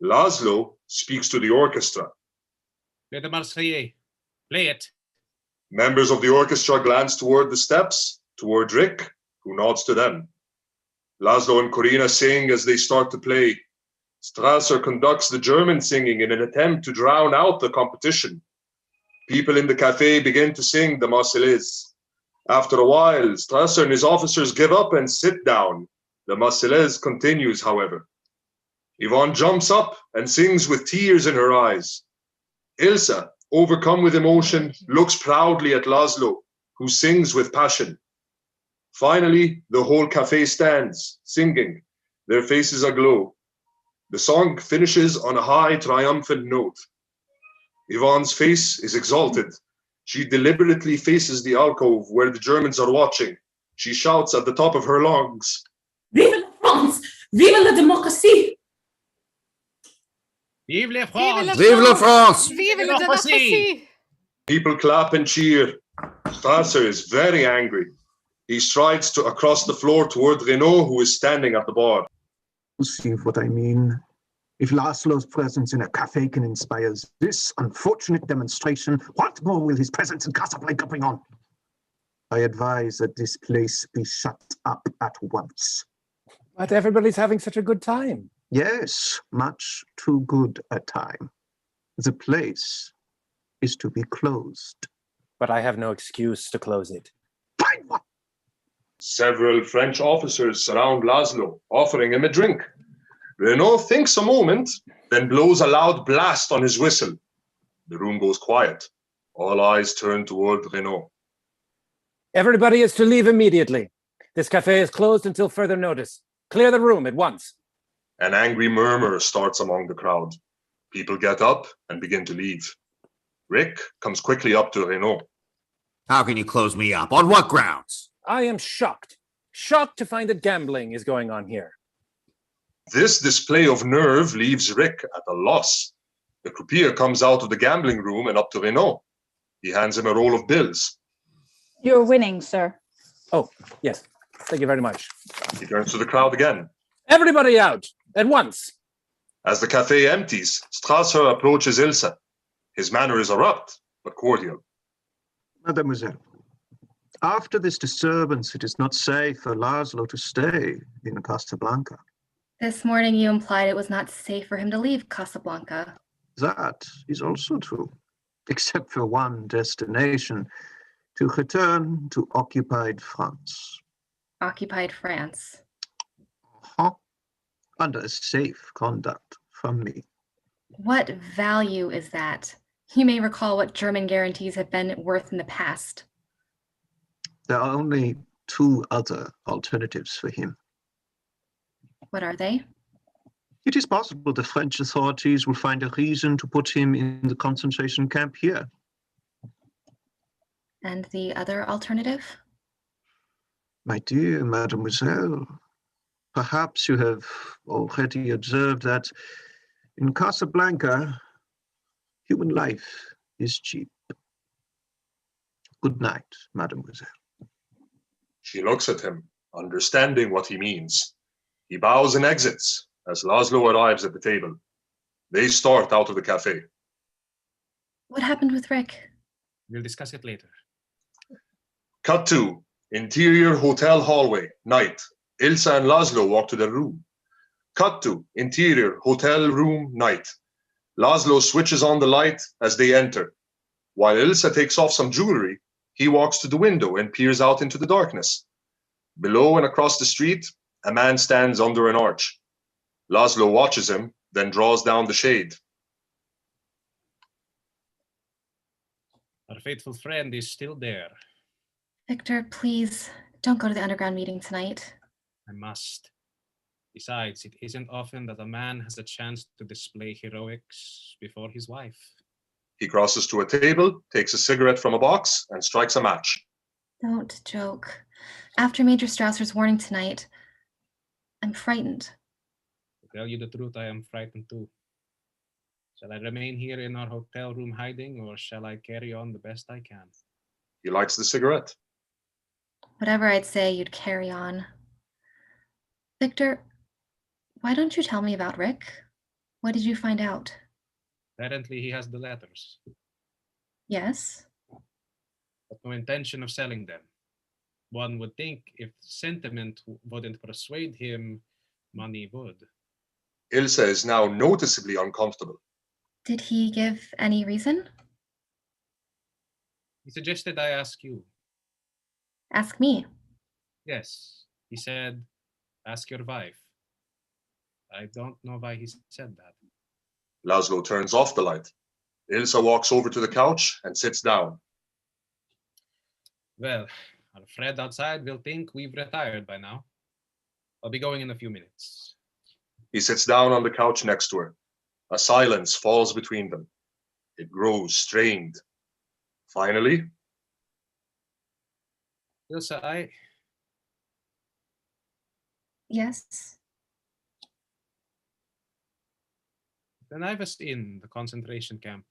Laszlo speaks to the orchestra. Play the Marseillaise. Play it. Members of the orchestra glance toward the steps, toward Rick, who nods to them. Laszlo and Corina sing as they start to play. Strasser conducts the German singing in an attempt to drown out the competition. People in the cafe begin to sing the Marseillaise. After a while, Strasser and his officers give up and sit down. The Marseillaise continues, however. Yvonne jumps up and sings with tears in her eyes. Ilsa, overcome with emotion, looks proudly at Laszlo, who sings with passion. Finally, the whole cafe stands, singing. Their faces aglow. The song finishes on a high, triumphant note. Yvonne's face is exalted. She deliberately faces the alcove where the Germans are watching. She shouts at the top of her lungs, Vive la France! Vive la démocratie! Vive la France! Vive la France! Vive la démocratie! People clap and cheer. Strasser is very angry. He strides across the floor toward Renaud, who is standing at the bar. You see what I mean? If Laszlo's presence in a cafe can inspire this unfortunate demonstration, what more will his presence in Casablanca bring on? I advise that this place be shut up at once. But everybody's having such a good time. Yes, much too good a time. The place is to be closed. But I have no excuse to close it. Fine one! Several French officers surround Laszlo, offering him a drink. Renaud thinks a moment, then blows a loud blast on his whistle. The room goes quiet. All eyes turn toward Renaud. Everybody is to leave immediately. This cafe is closed until further notice. Clear the room at once. An angry murmur starts among the crowd. People get up and begin to leave. Rick comes quickly up to Renaud. How can you close me up? On what grounds? I am shocked. Shocked to find that gambling is going on here. This display of nerve leaves Rick at a loss. The croupier comes out of the gambling room and up to Renaud. He hands him a roll of bills. You're winning, sir. Oh, yes. Thank you very much. He turns to the crowd again. Everybody out at once. As the cafe empties, Strasser approaches Ilsa. His manner is abrupt, but cordial. Mademoiselle, after this disturbance, it is not safe for Laszlo to stay in Casablanca. This morning you implied it was not safe for him to leave Casablanca. That is also true, except for one destination, to return to occupied France. Occupied France. Huh? Under a safe conduct from me. What value is that? You may recall what German guarantees have been worth in the past. There are only two other alternatives for him. What are they? It is possible the French authorities will find a reason to put him in the concentration camp here. And the other alternative? My dear mademoiselle, perhaps you have already observed that in Casablanca, human life is cheap. Good night, mademoiselle. She looks at him, understanding what he means. He bows and exits as Laszlo arrives at the table. They start out of the cafe. What happened with Rick? We'll discuss it later. Cut to interior hotel hallway, night. Ilsa and Laszlo walk to their room. Cut to interior hotel room, night. Laszlo switches on the light as they enter. While Ilsa takes off some jewelry, he walks to the window and peers out into the darkness. Below and across the street, a man stands under an arch. Laszlo watches him, then draws down the shade. Our faithful friend is still there. Victor, please, don't go to the underground meeting tonight. I must. Besides, it isn't often that a man has a chance to display heroics before his wife. He crosses to a table, takes a cigarette from a box, and strikes a match. Don't joke. After Major Strausser's warning tonight, I'm frightened. To tell you the truth, I am frightened too. Shall I remain here in our hotel room hiding, or shall I carry on the best I can? He lights the cigarette. Whatever I'd say, you'd carry on. Victor, why don't you tell me about Rick? What did you find out? Apparently he has the letters, Yes? but no intention of selling them. One would think if sentiment wouldn't persuade him, money would. Ilsa is now noticeably uncomfortable. Did he give any reason? He suggested I ask you. Ask me. Yes, he said, ask your wife. I don't know why he said that. Laszlo turns off the light. Ilsa walks over to the couch and sits down. Well, our friend outside will think we've retired by now. I'll be going in a few minutes. He sits down on the couch next to her. A silence falls between them. It grows strained. Finally, Ilsa, Yes. when I was in the concentration camp,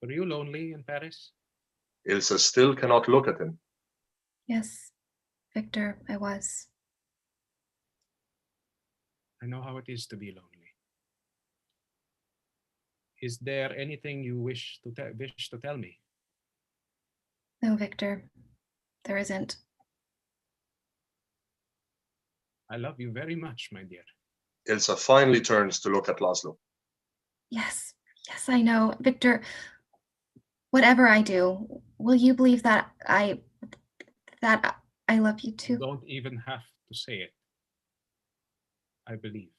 were you lonely in Paris? Ilsa still cannot look at him. Yes, Victor, I was. I know how it is to be lonely. Is there anything you wish to tell me? No, Victor, there isn't. I love you very much, my dear. Ilsa finally turns to look at Laszlo. Yes, I know. Victor, whatever I do, will you believe that I love you too? You don't even have to say it. I believe.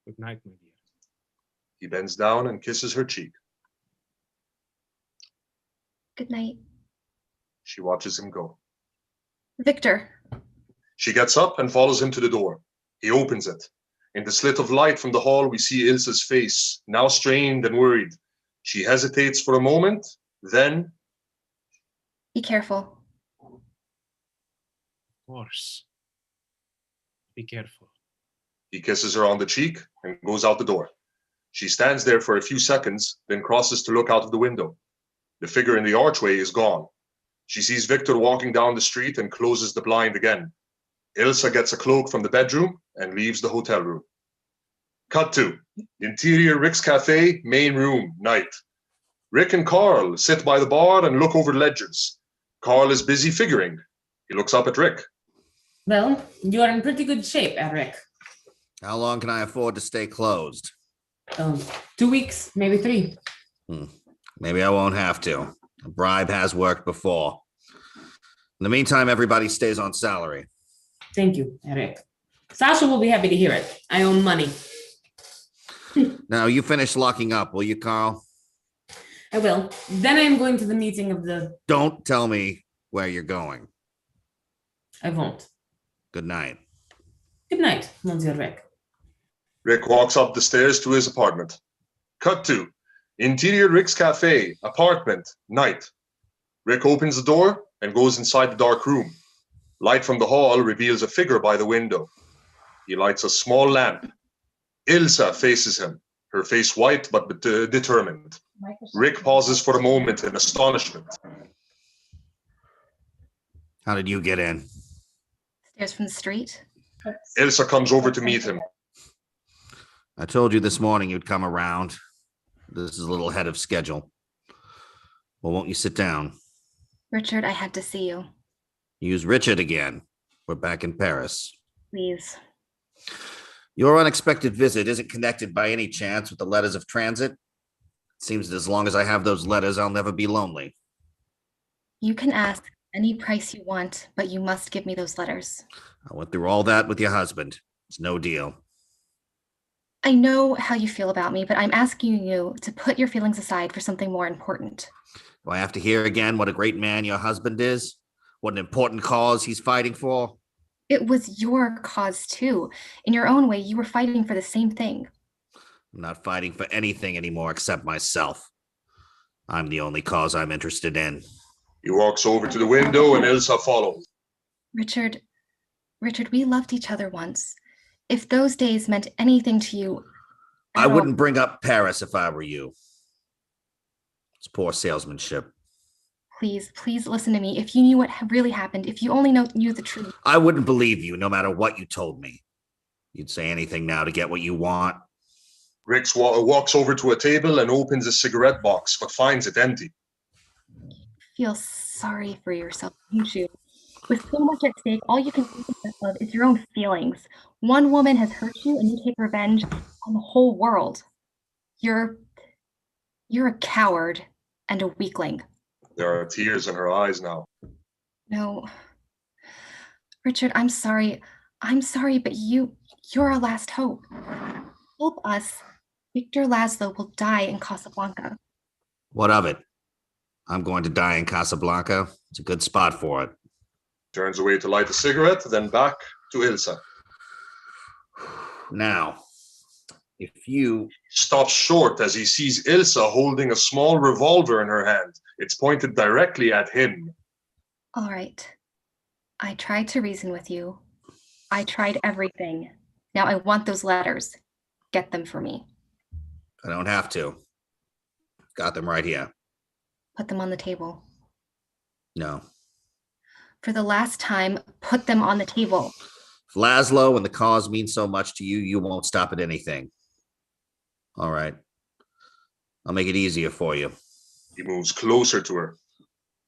Good night, my dear. He bends down and kisses her cheek. Good night. She watches him go. Victor. She gets up and follows him to the door. He opens it. In the slit of light from the hall, we see Ilsa's face, now strained and worried. She hesitates for a moment, then... Be careful. Of course. Be careful. He kisses her on the cheek and goes out the door. She stands there for a few seconds, then crosses to look out of the window. The figure in the archway is gone. She sees Victor walking down the street and closes the blind again. Ilsa gets a cloak from the bedroom and leaves the hotel room. Cut to interior Rick's Cafe, main room, night. Rick and Carl sit by the bar and look over ledgers. Carl is busy figuring. He looks up at Rick. Well, you're in pretty good shape, Eric. How long can I afford to stay closed? 2 weeks, maybe 3. Maybe I won't have to. A bribe has worked before. In the meantime, everybody stays on salary. Thank you, Eric. Sasha will be happy to hear it. I own money. Now, you finish locking up, will you, Carl? I will. Then I'm going to the meeting of the... Don't tell me where you're going. I won't. Good night. Good night, Monsieur Rick. Rick walks up the stairs to his apartment. Cut to interior Rick's Cafe, apartment, night. Rick opens the door and goes inside the dark room. Light from the hall reveals a figure by the window. He lights a small lamp. Ilsa faces him, her face white but determined. Rick pauses for a moment in astonishment. How did you get in? Stairs from the street. Ilsa comes over to meet him. I told you this morning you'd come around. This is a little ahead of schedule. Well, won't you sit down? Richard, I had to see you. Use Richard again. We're back in Paris. Please. Your unexpected visit isn't connected by any chance with the letters of transit. It seems that as long as I have those letters, I'll never be lonely. You can ask any price you want, but you must give me those letters. I went through all that with your husband. It's no deal. I know how you feel about me, but I'm asking you to put your feelings aside for something more important. Do I have to hear again what a great man your husband is? What an important cause he's fighting for? It was your cause too. In your own way, you were fighting for the same thing. I'm not fighting for anything anymore except myself. I'm the only cause I'm interested in. He walks over to the window and Ilsa follows. Richard, we loved each other once. If those days meant anything to you... I wouldn't bring up Paris if I were you. It's poor salesmanship. Please listen to me. If you knew what really happened, if you only knew the truth. I wouldn't believe you no matter what you told me. You'd say anything now to get what you want. Rick walks over to a table and opens a cigarette box, but finds it empty. feel sorry for yourself, don't you? With so much at stake, all you can think of is your own feelings. One woman has hurt you and you take revenge on the whole world. You're a coward and a weakling. There are tears in her eyes now. No. Richard, I'm sorry. I'm sorry, but you're our last hope. Help us. Victor Laszlo will die in Casablanca. What of it? I'm going to die in Casablanca. It's a good spot for it. Turns away to light a cigarette, then back to Ilsa. Now, if you... Stops short as he sees Ilsa holding a small revolver in her hand. It's pointed directly at him. All right. I tried to reason with you. I tried everything. Now I want those letters. Get them for me. I don't have to. Got them right here. Put them on the table. No. For the last time, put them on the table. If Laszlo and the cause mean so much to you, you won't stop at anything. All right. I'll make it easier for you. He moves closer to her.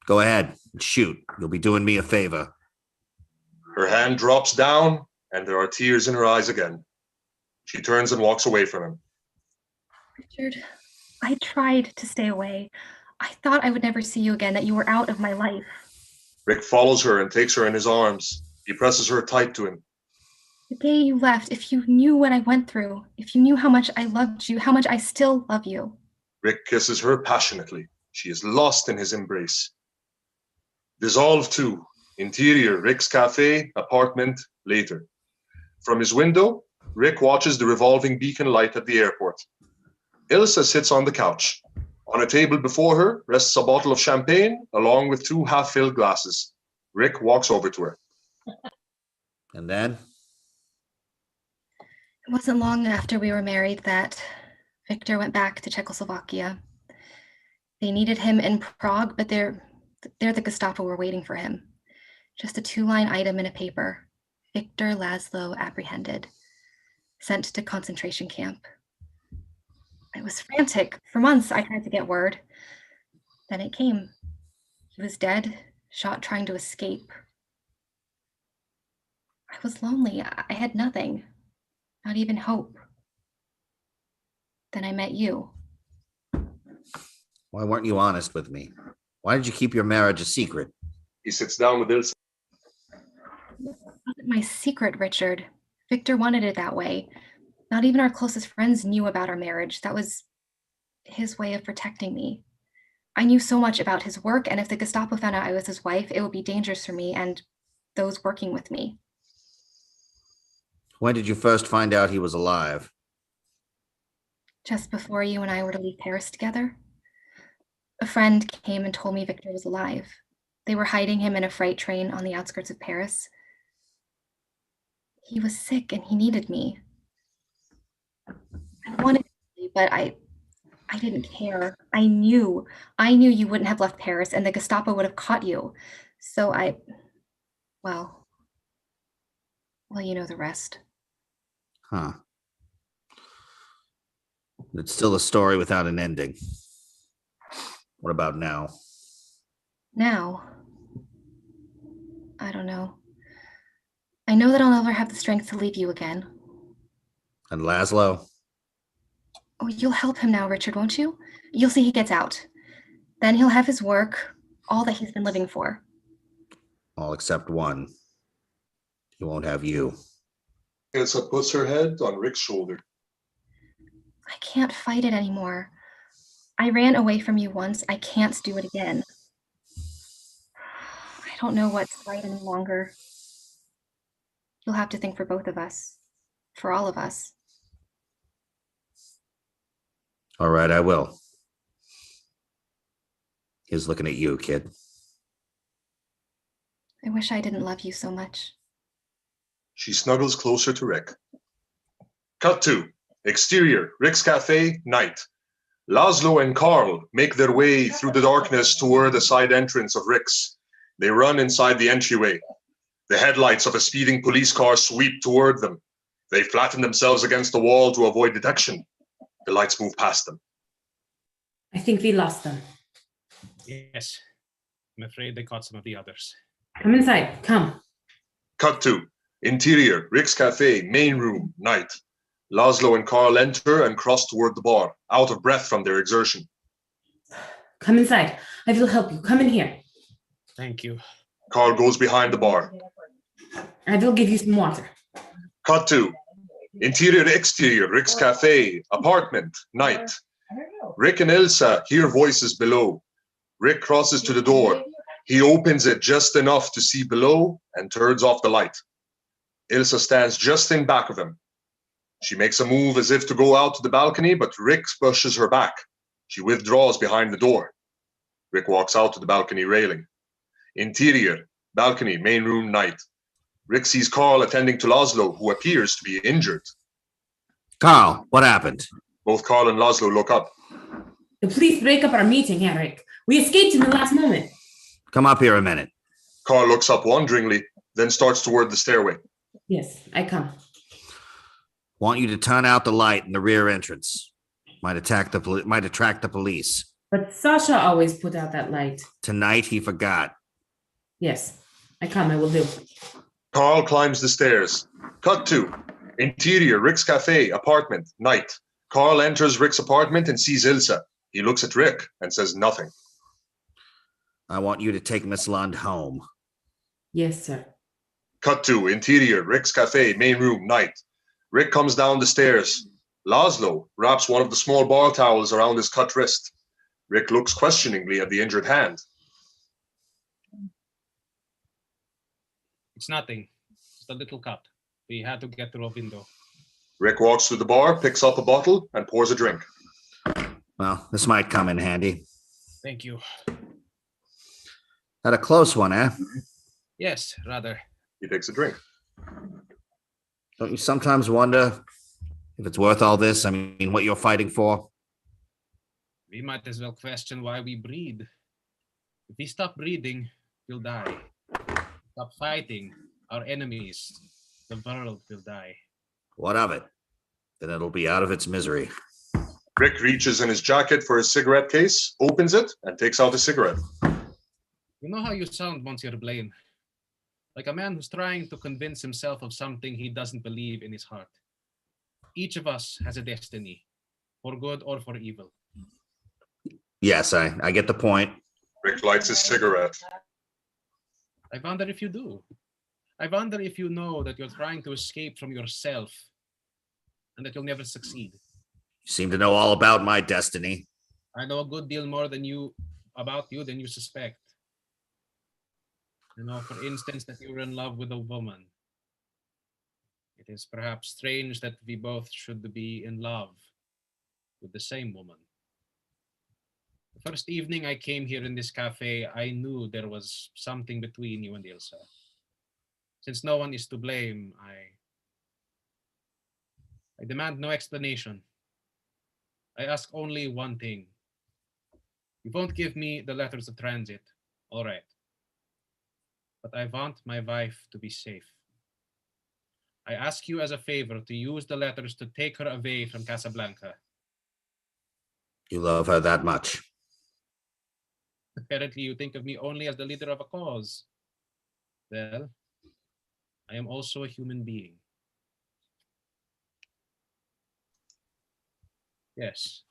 Go ahead and shoot. You'll be doing me a favor. Her hand drops down, and there are tears in her eyes again. She turns and walks away from him. Richard, I tried to stay away. I thought I would never see you again, that you were out of my life. Rick follows her and takes her in his arms. He presses her tight to him. The day you left, if you knew what I went through, if you knew how much I loved you, how much I still love you. Rick kisses her passionately. She is lost in his embrace. Dissolve 2. Interior, Rick's cafe, apartment, later. From his window, Rick watches the revolving beacon light at the airport. Ilsa sits on the couch. On a table before her rests a bottle of champagne, along with 2 half-filled glasses. Rick walks over to her. And then? It wasn't long after we were married that Victor went back to Czechoslovakia. They needed him in Prague, but they're the Gestapo were waiting for him. Just a 2-line item in a paper. Victor Laszlo apprehended. Sent to concentration camp. I was frantic. For months, I tried to get word. Then it came. He was dead, shot trying to escape. I was lonely. I had nothing. Not even hope. Then I met you. Why weren't you honest with me? Why did you keep your marriage a secret? He sits down with Ilsa. It wasn't my secret, Richard. Victor wanted it that way. Not even our closest friends knew about our marriage. That was his way of protecting me. I knew so much about his work, and if the Gestapo found out I was his wife, it would be dangerous for me and those working with me. When did you first find out he was alive? Just before you and I were to leave Paris together. A friend came and told me Victor was alive. They were hiding him in a freight train on the outskirts of Paris. He was sick and he needed me. I wanted to, but I didn't care. I knew you wouldn't have left Paris and the Gestapo would have caught you. So well, you know the rest. Huh. It's still a story without an ending. What about now? Now? I don't know. I know that I'll never have the strength to leave you again. And Laszlo? Oh, you'll help him now, Richard, won't you? You'll see he gets out. Then he'll have his work, all that he's been living for. All except one. He won't have you. Ilsa puts her head on Rick's shoulder. I can't fight it anymore. I ran away from you once. I can't do it again. I don't know what's right any longer. You'll have to think for both of us. For all of us. All right, I will. He's looking at you, kid. I wish I didn't love you so much. She snuggles closer to Rick. Cut 2. Exterior, Rick's cafe, night. Laszlo and Carl make their way through the darkness toward the side entrance of Rick's. They run inside the entryway. The headlights of a speeding police car sweep toward them. They flatten themselves against the wall to avoid detection. The lights move past them. I think we lost them. Yes. I'm afraid they caught some of the others. Come inside. Come. Cut to interior, Rick's Cafe, main room, night. Laszlo and Carl enter and cross toward the bar, out of breath from their exertion. Come inside. I will help you. Come in here. Thank you. Carl goes behind the bar. I will give you some water. Cut to interior, exterior, Rick's Cafe, apartment, night. Rick and Ilsa hear voices below. Rick crosses to the door. He opens it just enough to see below and turns off the light. Ilsa stands just in back of him. She makes a move as if to go out to the balcony, but Rick pushes her back. She withdraws behind the door. Rick walks out to the balcony railing. Interior, balcony, main room, night. Rick sees Carl attending to Laszlo, who appears to be injured. Carl, what happened? Both Carl and Laszlo look up. The police break up our meeting, Henrik. We escaped in the last moment. Come up here a minute. Carl looks up wonderingly, then starts toward the stairway. Yes, I come. Want you to turn out the light in the rear entrance. Might attract the police. But Sasha always put out that light. Tonight he forgot. Yes, I come. I will do. Carl climbs the stairs. Cut to interior, Rick's Cafe, apartment, night. Carl enters Rick's apartment and sees Ilsa. He looks at Rick and says nothing. I want you to take Miss Lund home. Yes, sir. Cut to interior, Rick's Cafe, main room, night. Rick comes down the stairs. Laszlo wraps one of the small bar towels around his cut wrist. Rick looks questioningly at the injured hand. It's nothing. Just a little cut. We had to get through a window. Rick walks through the bar, picks up a bottle, and pours a drink. Well, this might come in handy. Thank you. Had a close one, eh? Yes, rather. He takes a drink. Don't you sometimes wonder if it's worth all this? I mean, what you're fighting for? We might as well question why we breed. If we stop breeding, we'll die. Stop fighting our enemies, the world will die. What of it? Then it'll be out of its misery. Rick reaches in his jacket for his cigarette case, opens it, and takes out a cigarette. You know how you sound, Monsieur Blaine? Like a man who's trying to convince himself of something he doesn't believe in his heart. Each of us has a destiny, for good or for evil. Yes, I get the point. Rick lights his cigarette. I wonder if you do. I wonder if you know that you're trying to escape from yourself and that you'll never succeed. You seem to know all about my destiny. I know a good deal more than you suspect. I know, for instance, that you're in love with a woman. It is perhaps strange that we both should be in love with the same woman. The first evening I came here in this cafe, I knew there was something between you and Ilsa. Since no one is to blame, I demand no explanation. I ask only one thing. You won't give me the letters of transit, all right. But I want my wife to be safe. I ask you as a favor to use the letters to take her away from Casablanca. You love her that much. Apparently you think of me only as the leader of a cause. Well, I am also a human being. Yes,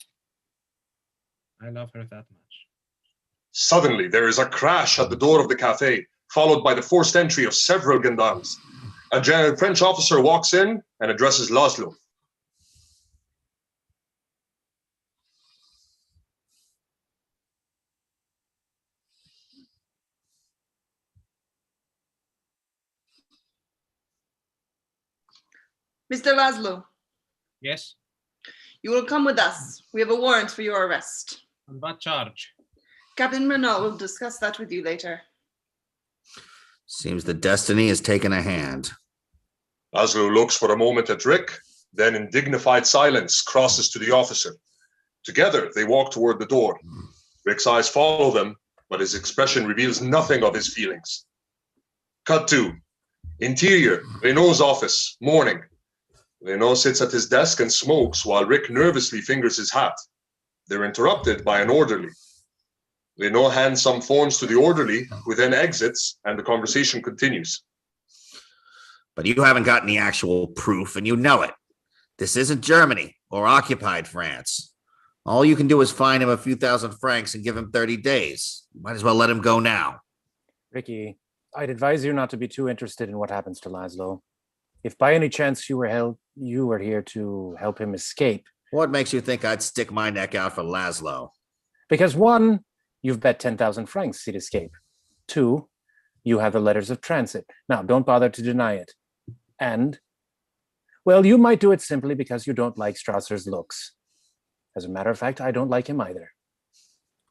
I love her that much. Suddenly, there is a crash at the door of the cafe, followed by the forced entry of several gendarmes. A French officer walks in and addresses Laszlo. Mr. Laszlo, Yes? you will come with us. We have a warrant for your arrest. On what charge? Captain Renault will discuss that with you later. Seems the destiny has taken a hand. Laszlo looks for a moment at Rick, then in dignified silence crosses to the officer. Together, they walk toward the door. Rick's eyes follow them, but his expression reveals nothing of his feelings. Cut to interior, Renault's office, morning. Renault sits at his desk and smokes while Rick nervously fingers his hat. They're interrupted by an orderly. Renault hands some forms to the orderly, who then exits, and the conversation continues. But you haven't got any actual proof, and you know it. This isn't Germany or occupied France. All you can do is fine him a few thousand francs and give him 30 days. Might as well let him go now. Ricky, I'd advise you not to be too interested in what happens to Laszlo. If by any chance you were here to help him escape. What makes you think I'd stick my neck out for Laszlo? Because 1, you've bet 10,000 francs he'd escape. 2, you have the letters of transit. Now, don't bother to deny it. And, well, you might do it simply because you don't like Strasser's looks. As a matter of fact, I don't like him either.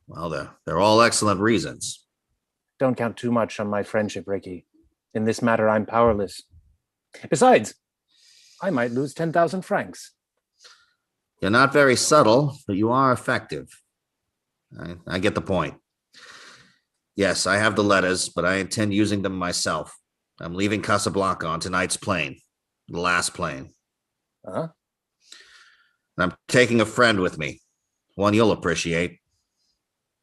Well, they're all excellent reasons. Don't count too much on my friendship, Ricky. In this matter, I'm powerless. Besides, I might lose 10,000 francs. You're not very subtle, but you are effective. I get the point. Yes, I have the letters, but I intend using them myself. I'm leaving Casablanca on tonight's plane, the last plane. Uh-huh. And I'm taking a friend with me, one you'll appreciate.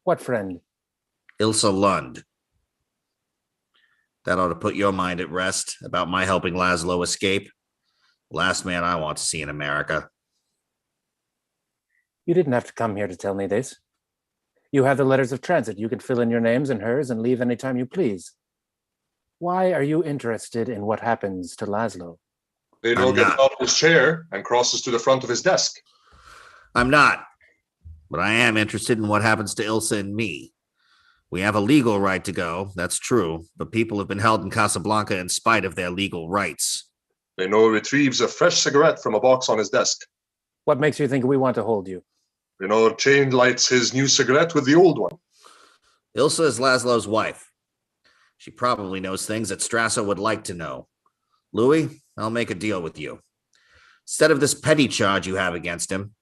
What friend? Ilse Lund. That ought to put your mind at rest about my helping Laszlo escape. Last man I want to see in America. You didn't have to come here to tell me this. You have the letters of transit. You can fill in your names and hers and leave anytime you please. Why are you interested in what happens to Laszlo? Renault gets out of his chair and crosses to the front of his desk. I'm not, but I am interested in what happens to Ilse and me. We have a legal right to go, that's true, but people have been held in Casablanca in spite of their legal rights. Renault retrieves a fresh cigarette from a box on his desk. What makes you think we want to hold you? Renault chain lights his new cigarette with the old one. Ilse is Laszlo's wife. She probably knows things that Strasser would like to know. Louis, I'll make a deal with you. Instead of this petty charge you have against him,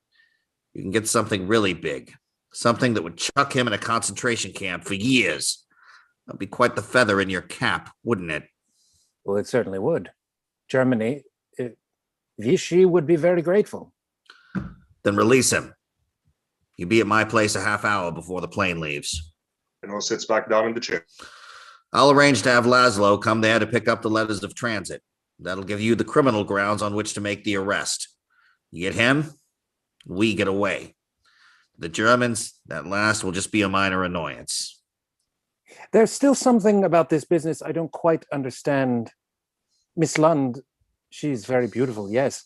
you can get something really big. Something that would chuck him in a concentration camp for years. That'd be quite the feather in your cap, wouldn't it? Well, it certainly would. Germany, Vichy would be very grateful. Then release him. You be at my place a half hour before the plane leaves. Renault sits back down in the chair. I'll arrange to have Laszlo come there to pick up the letters of transit. That'll give you the criminal grounds on which to make the arrest. You get him, we get away. The Germans, that last will just be a minor annoyance. There's still something about this business I don't quite understand. Miss Lund, she's very beautiful, yes.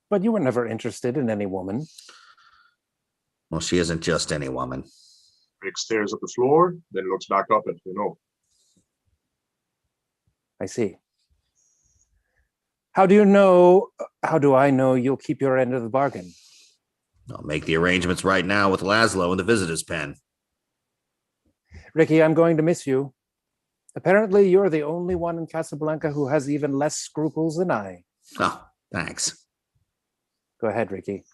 But you were never interested in any woman. Well, she isn't just any woman. Rick stares at the floor, then looks back up at Renault. I see. How do I know you'll keep your end of the bargain? I'll make the arrangements right now with Laszlo in the visitor's pen. Ricky, I'm going to miss you. Apparently, you're the only one in Casablanca who has even less scruples than I. Oh, thanks. Go ahead, Ricky.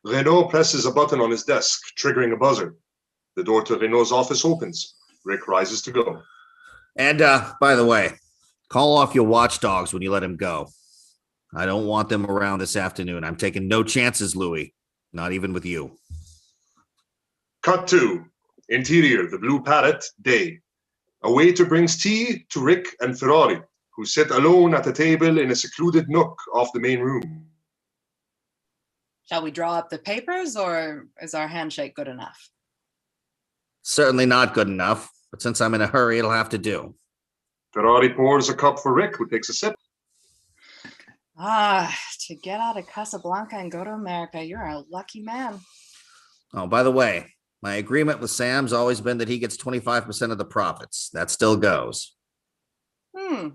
Renault presses a button on his desk, triggering a buzzer. The door to Renault's office opens. Rick rises to go. And, by the way, call off your watchdogs when you let him go. I don't want them around this afternoon. I'm taking no chances, Louis. Not even with you. Cut 2. Interior, the Blue Parrot, day. A waiter brings tea to Rick and Ferrari, who sit alone at a table in a secluded nook off the main room. Shall we draw up the papers, or is our handshake good enough? Certainly not good enough, but since I'm in a hurry, it'll have to do. Ferrari pours a cup for Rick, who takes a sip. To get out of Casablanca and go to America, you're a lucky man. Oh, by the way, my agreement with Sam's always been that he gets 25% of the profits. That still goes. I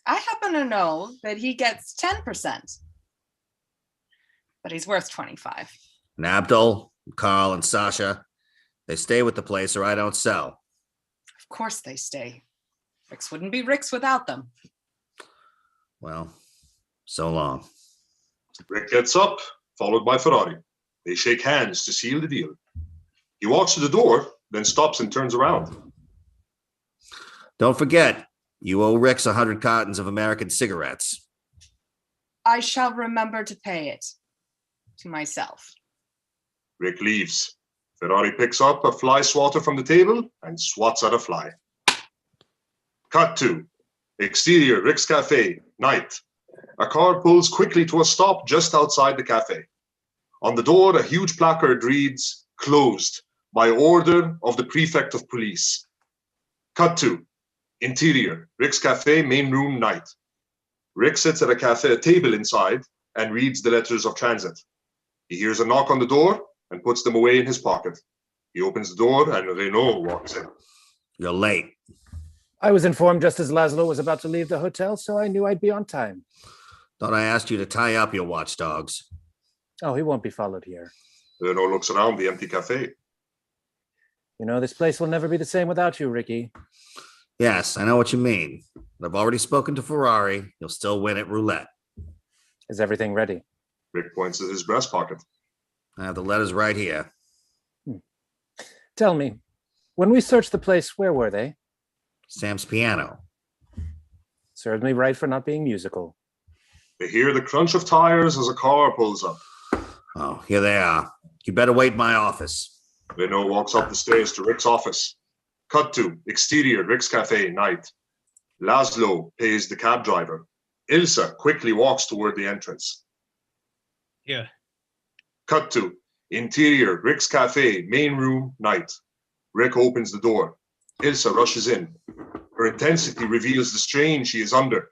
happen to know that he gets 10%. But he's worth 25. And Abdul, Carl, and Sasha, they stay with the place or I don't sell. Of course they stay. Ricks wouldn't be Ricks without them. Well, so long. Rick gets up, followed by Ferrari. They shake hands to seal the deal. He walks to the door, then stops and turns around. Don't forget, you owe Rick's 100 cartons of American cigarettes. I shall remember to pay it to myself. Rick leaves. Ferrari picks up a fly swatter from the table and swats at a fly. Cut to exterior Rick's Cafe, night. A car pulls quickly to a stop just outside the cafe. On the door, a huge placard reads, "Closed by order of the prefect of police." Cut to interior Rick's Cafe, main room, night. Rick sits at a table inside and reads the letters of transit. He hears a knock on the door and puts them away in his pocket. He opens the door and Renault walks in. You're late. I was informed just as Laszlo was about to leave the hotel, so I knew I'd be on time. Thought I asked you to tie up your watchdogs. Oh, he won't be followed here. Renault looks around the empty cafe. You know, this place will never be the same without you, Ricky. Yes, I know what you mean. But I've already spoken to Ferrari. You'll still win at roulette. Is everything ready? Rick points at his breast pocket. I have the letters right here. Tell me, when we searched the place, where were they? Sam's piano. Served me right for not being musical. They hear the crunch of tires as a car pulls up. Oh, here they are. You better wait in my office. Renault walks up the stairs to Rick's office. Cut to exterior Rick's Cafe, night. Laszlo pays the cab driver. Ilsa quickly walks toward the entrance. Here. Cut to interior Rick's Cafe, main room, night. Rick opens the door. Ilsa rushes in. Her intensity reveals the strain she is under.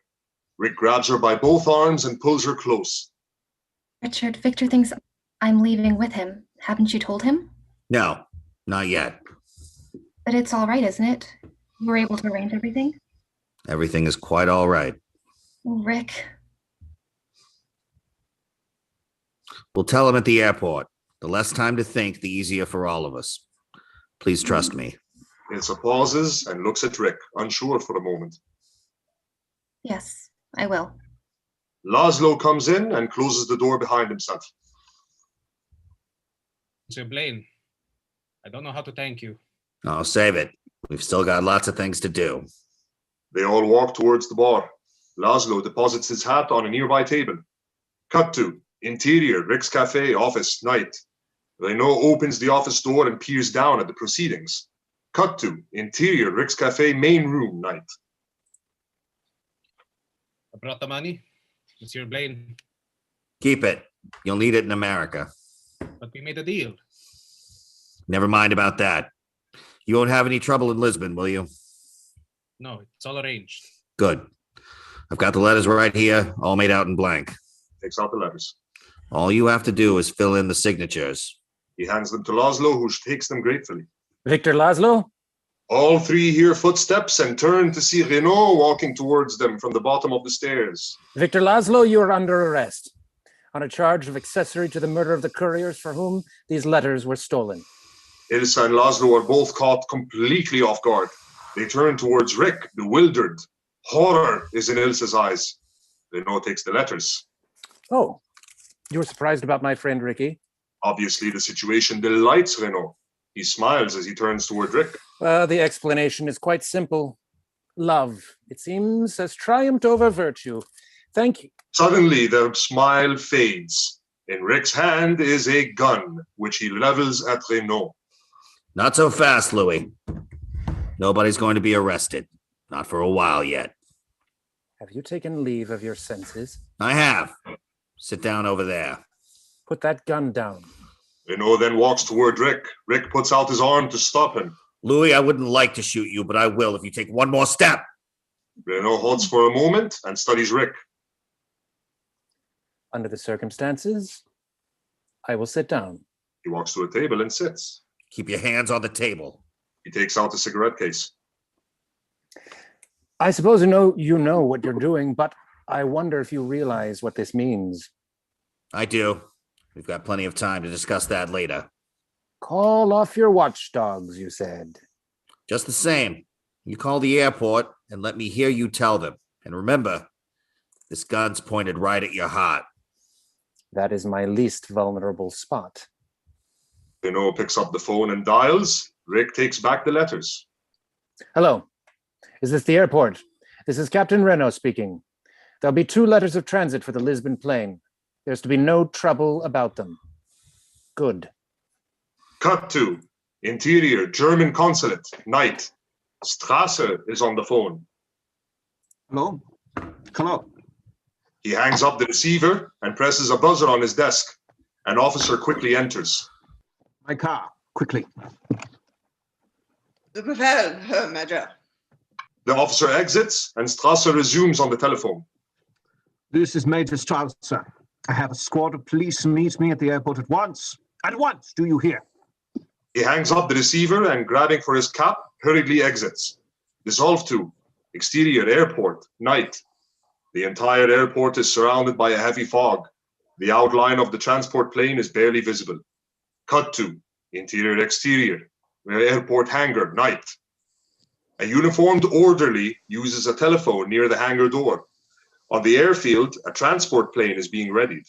Rick grabs her by both arms and pulls her close. Richard, Victor thinks I'm leaving with him. Haven't you told him? No, not yet. But it's all right, isn't it? You were able to arrange everything? Everything is quite all right. Oh, Rick. We'll tell him at the airport. The less time to think, the easier for all of us. Please trust me. Ilsa pauses and looks at Rick, unsure for a moment. Yes, I will. Laszlo comes in and closes the door behind himself. Sir Blaine, I don't know how to thank you. Oh, save it. We've still got lots of things to do. They all walk towards the bar. Laszlo deposits his hat on a nearby table. Cut to interior Rick's Cafe, office, night. Renault opens the office door and peers down at the proceedings. Cut to interior Rick's Cafe, main room, night. I brought the money, Monsieur Blaine. Keep it. You'll need it in America. But we made a deal. Never mind about that. You won't have any trouble in Lisbon, will you? No, it's all arranged. Good. I've got the letters right here, all made out in blank. Takes out the letters. All you have to do is fill in the signatures. He hands them to Laszlo, who takes them gratefully. Victor Laszlo? All three hear footsteps and turn to see Renault walking towards them from the bottom of the stairs. Victor Laszlo, you are under arrest on a charge of accessory to the murder of the couriers for whom these letters were stolen. Ilsa and Laszlo are both caught completely off guard. They turn towards Rick, bewildered. Horror is in Ilsa's eyes. Renault takes the letters. Oh, you were surprised about my friend Ricky? Obviously, the situation delights Renault. He smiles as he turns toward Rick. The explanation is quite simple. Love, it seems, has triumphed over virtue. Thank you. Suddenly, the smile fades. In Rick's hand is a gun, which he levels at Renault. Not so fast, Louis. Nobody's going to be arrested. Not for a while yet. Have you taken leave of your senses? I have. Sit down over there. Put that gun down. Renault then walks toward Rick. Rick puts out his arm to stop him. Louis, I wouldn't like to shoot you, but I will if you take one more step. Renault halts for a moment and studies Rick. Under the circumstances, I will sit down. He walks to a table and sits. Keep your hands on the table. He takes out a cigarette case. I suppose you know what you're doing, but I wonder if you realize what this means. I do. We've got plenty of time to discuss that later. Call off your watchdogs, you said. Just the same, you call the airport and let me hear you tell them. And remember, this gun's pointed right at your heart. That is my least vulnerable spot. Renault picks up the phone and dials. Rick takes back the letters. Hello. Is this the airport? This is Captain Renault speaking. There'll be 2 letters of transit for the Lisbon plane. There's to be no trouble about them. Good. Cut to interior German consulate, night. Strasser is on the phone. Hello? Hello? He hangs up the receiver and presses a buzzer on his desk. An officer quickly enters. My car, quickly. The Befehl, Herr Major. The officer exits and Strasser resumes on the telephone. This is Major Strasser. I have a squad of police meet me at the airport at once. At once, do you hear? He hangs up the receiver and, grabbing for his cap, hurriedly exits. Dissolve to exterior airport, night. The entire airport is surrounded by a heavy fog. The outline of the transport plane is barely visible. Cut to interior exterior, airport hangar, night. A uniformed orderly uses a telephone near the hangar door. On the airfield, a transport plane is being readied.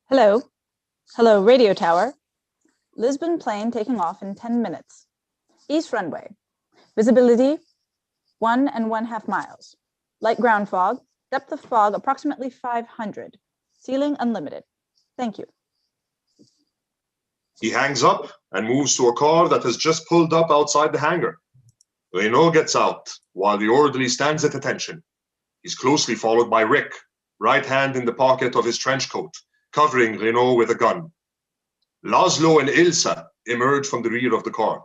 Hello. Hello, radio tower. Lisbon plane taking off in 10 minutes. East runway. Visibility 1.5 miles. Light ground fog. Depth of fog approximately 500. Ceiling unlimited. Thank you. He hangs up and moves to a car that has just pulled up outside the hangar. Renault gets out while the orderly stands at attention. He's closely followed by Rick, right hand in the pocket of his trench coat, covering Renault with a gun. Laszlo and Ilsa emerge from the rear of the car.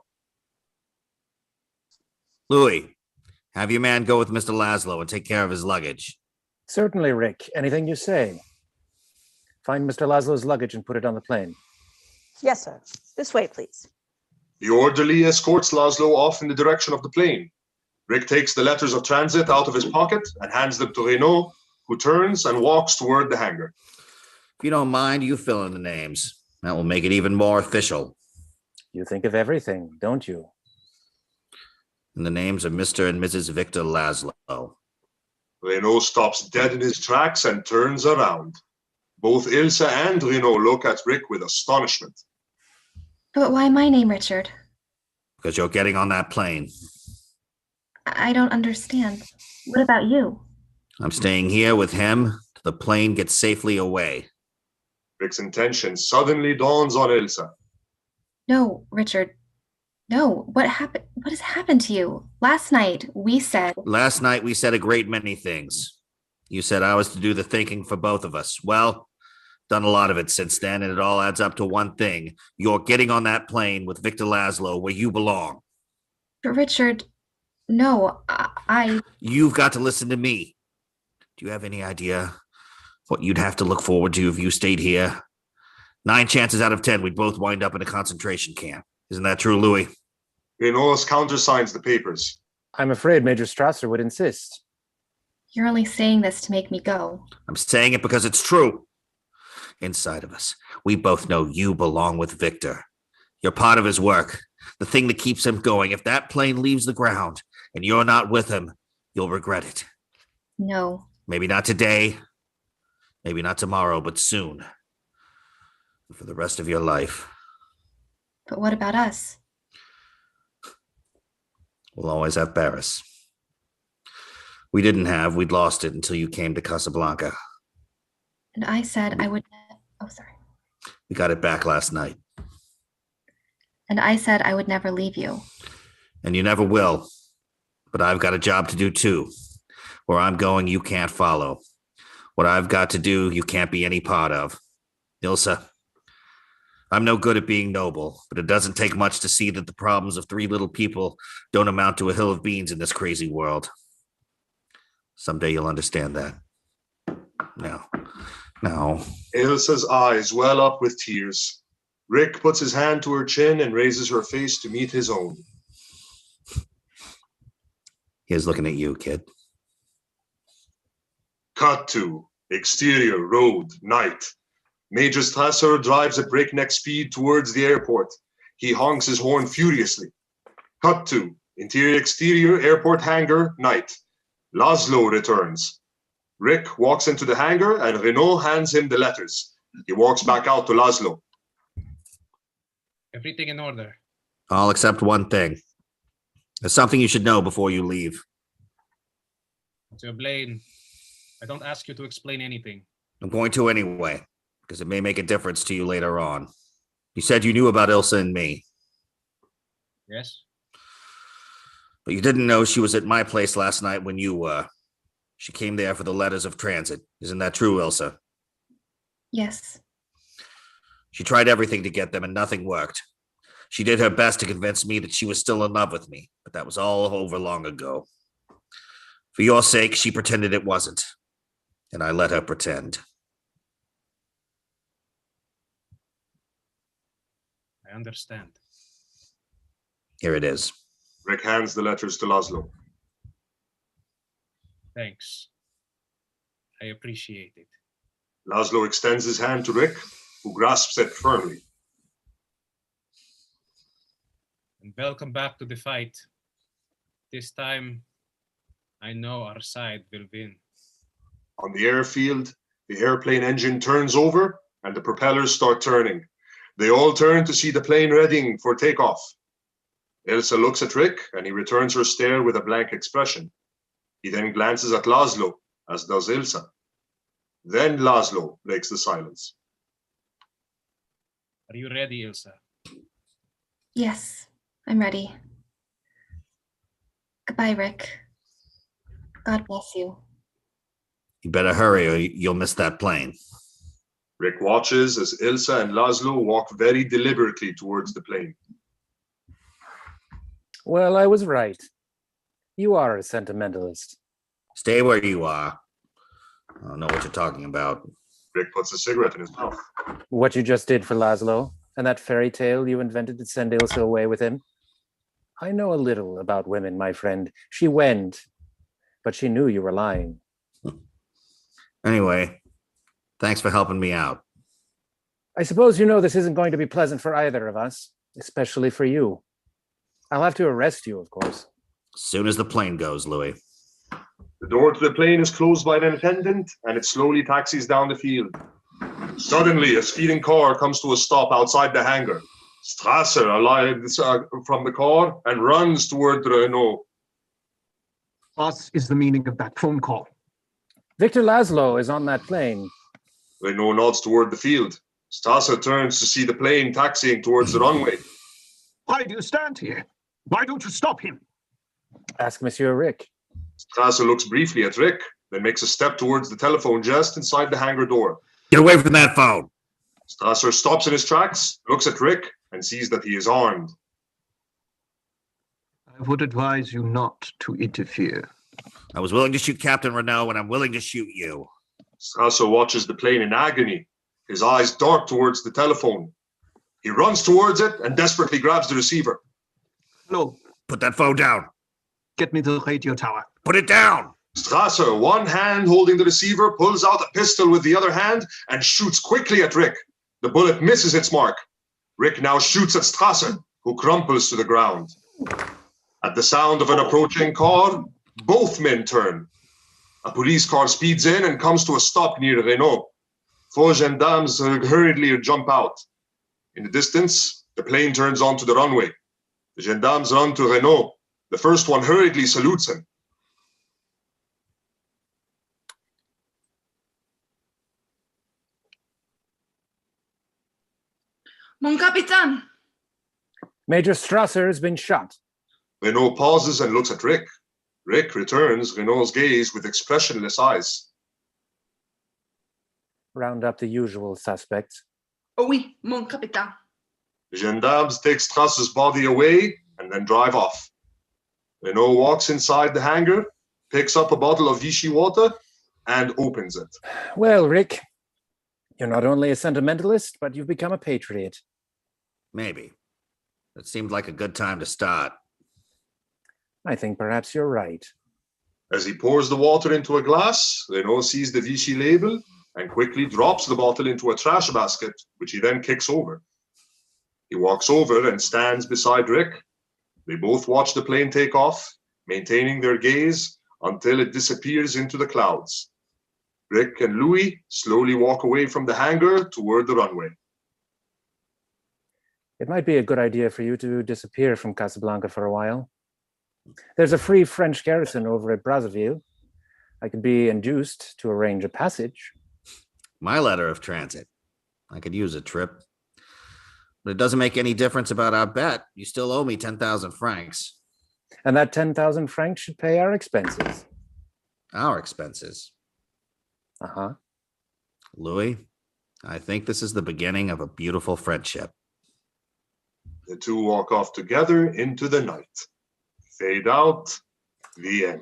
Louis, have your man go with Mr. Laszlo and take care of his luggage. Certainly, Rick. Anything you say. Find Mr. Laszlo's luggage and put it on the plane. Yes, sir. This way, please. The orderly escorts Laszlo off in the direction of the plane. Rick takes the letters of transit out of his pocket and hands them to Renault, who turns and walks toward the hangar. If you don't mind, you fill in the names. That will make it even more official. You think of everything, don't you? And the names of Mr. and Mrs. Victor Laszlo. Renault stops dead in his tracks and turns around. Both Ilsa and Renault look at Rick with astonishment. But why my name, Richard? Because you're getting on that plane. I don't understand. What about you? I'm staying here with him till the plane gets safely away. Rick's intention suddenly dawns on Ilsa. No, Richard. No, what happened? What has happened to you? Last night we said a great many things. You said I was to do the thinking for both of us. Well, done a lot of it since then, and it all adds up to one thing. You're getting on that plane with Victor Laszlo where you belong. But Richard, no, I... You've got to listen to me. Do you have any idea what you'd have to look forward to if you stayed here? 9 chances out of 10 we'd both wind up in a concentration camp. Isn't that true, Louis? Renault countersigns the papers. I'm afraid Major Strasser would insist. You're only saying this to make me go. I'm saying it because it's true. Inside of us, we both know you belong with Victor. You're part of his work, the thing that keeps him going. If that plane leaves the ground and you're not with him, you'll regret it. No. Maybe not today, maybe not tomorrow, but soon. For the rest of your life. But what about us? We'll always have Paris. We'd lost it until you came to Casablanca. And I said I would... Oh, sorry. We got it back last night. And I said I would never leave you. And you never will. But I've got a job to do too. Where I'm going, you can't follow. What I've got to do, you can't be any part of. Ilsa, I'm no good at being noble, but it doesn't take much to see that the problems of 3 little people don't amount to a hill of beans in this crazy world. Someday you'll understand that. No. Ilsa's eyes well up with tears. Rick puts his hand to her chin and raises her face to meet his own. Here's looking at you, kid. Cut to exterior road, night. Major Strasser drives at breakneck speed towards the airport. He honks his horn furiously. Cut to interior-exterior airport hangar, night. Laszlo returns. Rick walks into the hangar and Renault hands him the letters. He walks back out to Laszlo. Everything in order. All except one thing. There's something you should know before you leave. Sir Blaine, I don't ask you to explain anything. I'm going to anyway, because it may make a difference to you later on. You said you knew about Ilsa and me, Yes? but you didn't know she was at my place last night when you were. She came there for the letters of transit. Isn't that true, Ilsa? Yes. She tried everything to get them and nothing worked. She did her best to convince me that she was still in love with me, but that was all over long ago. For your sake, she pretended it wasn't, and I let her pretend. I understand. Here it is. Rick hands the letters to Laszlo. Thanks. I appreciate it. Laszlo extends his hand to Rick, who grasps it firmly. And welcome back to the fight. This time, I know our side will win. On the airfield, the airplane engine turns over and the propellers start turning. They all turn to see the plane readying for takeoff. Ilsa looks at Rick and he returns her stare with a blank expression. He then glances at Laszlo, as does Ilsa. Then Laszlo breaks the silence. Are you ready, Ilsa? Yes, I'm ready. Goodbye, Rick. God bless you. You better hurry or you'll miss that plane. Rick watches as Ilsa and Laszlo walk very deliberately towards the plane. Well, I was right. You are a sentimentalist. Stay where you are. I don't know what you're talking about. Rick puts a cigarette in his mouth. What you just did for Laszlo, and that fairy tale you invented to send Ilsa away with him. I know a little about women, my friend. She went, but she knew you were lying. Anyway, thanks for helping me out. I suppose you know this isn't going to be pleasant for either of us, especially for you. I'll have to arrest you, of course. As soon as the plane goes, Louis. The door to the plane is closed by an attendant and it slowly taxis down the field. Suddenly, a speeding car comes to a stop outside the hangar. Strasser alights from the car and runs toward Renault. What is the meaning of that phone call? Victor Laszlo is on that plane. Renault nods toward the field. Strasser turns to see the plane taxiing towards the runway. Why do you stand here? Why don't you stop him? Ask Monsieur Rick. Strasser looks briefly at Rick, then makes a step towards the telephone just inside the hangar door. Get away from that phone! Strasser stops in his tracks, looks at Rick, and sees that he is armed. I would advise you not to interfere. I was willing to shoot Captain Renault, and I'm willing to shoot you. Strasser watches the plane in agony, his eyes dart towards the telephone. He runs towards it and desperately grabs the receiver. Hello. Put that phone down. Get me to the radio tower. Put it down. Strasser, one hand holding the receiver, pulls out a pistol with the other hand and shoots quickly at Rick. The bullet misses its mark. Rick now shoots at Strasser, who crumples to the ground. At the sound of an approaching car, both men turn. A police car speeds in and comes to a stop near Renault. 4 gendarmes hurriedly jump out. In the distance, the plane turns onto the runway. The gendarmes run to Renault. The first one hurriedly salutes him. Mon capitaine. Major Strasser has been shot. Renault pauses and looks at Rick. Rick returns Renault's gaze with expressionless eyes. Round up the usual suspects. Oui, mon capitaine. The gendarmes take Strasser's body away and then drive off. Renault walks inside the hangar, picks up a bottle of Vichy water, and opens it. Well, Rick, you're not only a sentimentalist, but you've become a patriot. Maybe. It seemed like a good time to start. I think perhaps you're right. As he pours the water into a glass, Renault sees the Vichy label and quickly drops the bottle into a trash basket, which he then kicks over. He walks over and stands beside Rick. They both watch the plane take off, maintaining their gaze until it disappears into the clouds. Rick and Louis slowly walk away from the hangar toward the runway. It might be a good idea for you to disappear from Casablanca for a while. There's a free French garrison over at Brazzaville. I could be induced to arrange a passage. My letter of transit. I could use a trip. But it doesn't make any difference about our bet. You still owe me 10,000 francs. And that 10,000 francs should pay our expenses. Our expenses. Uh-huh. Louis, I think this is the beginning of a beautiful friendship. The two walk off together into the night. Fade out. The end.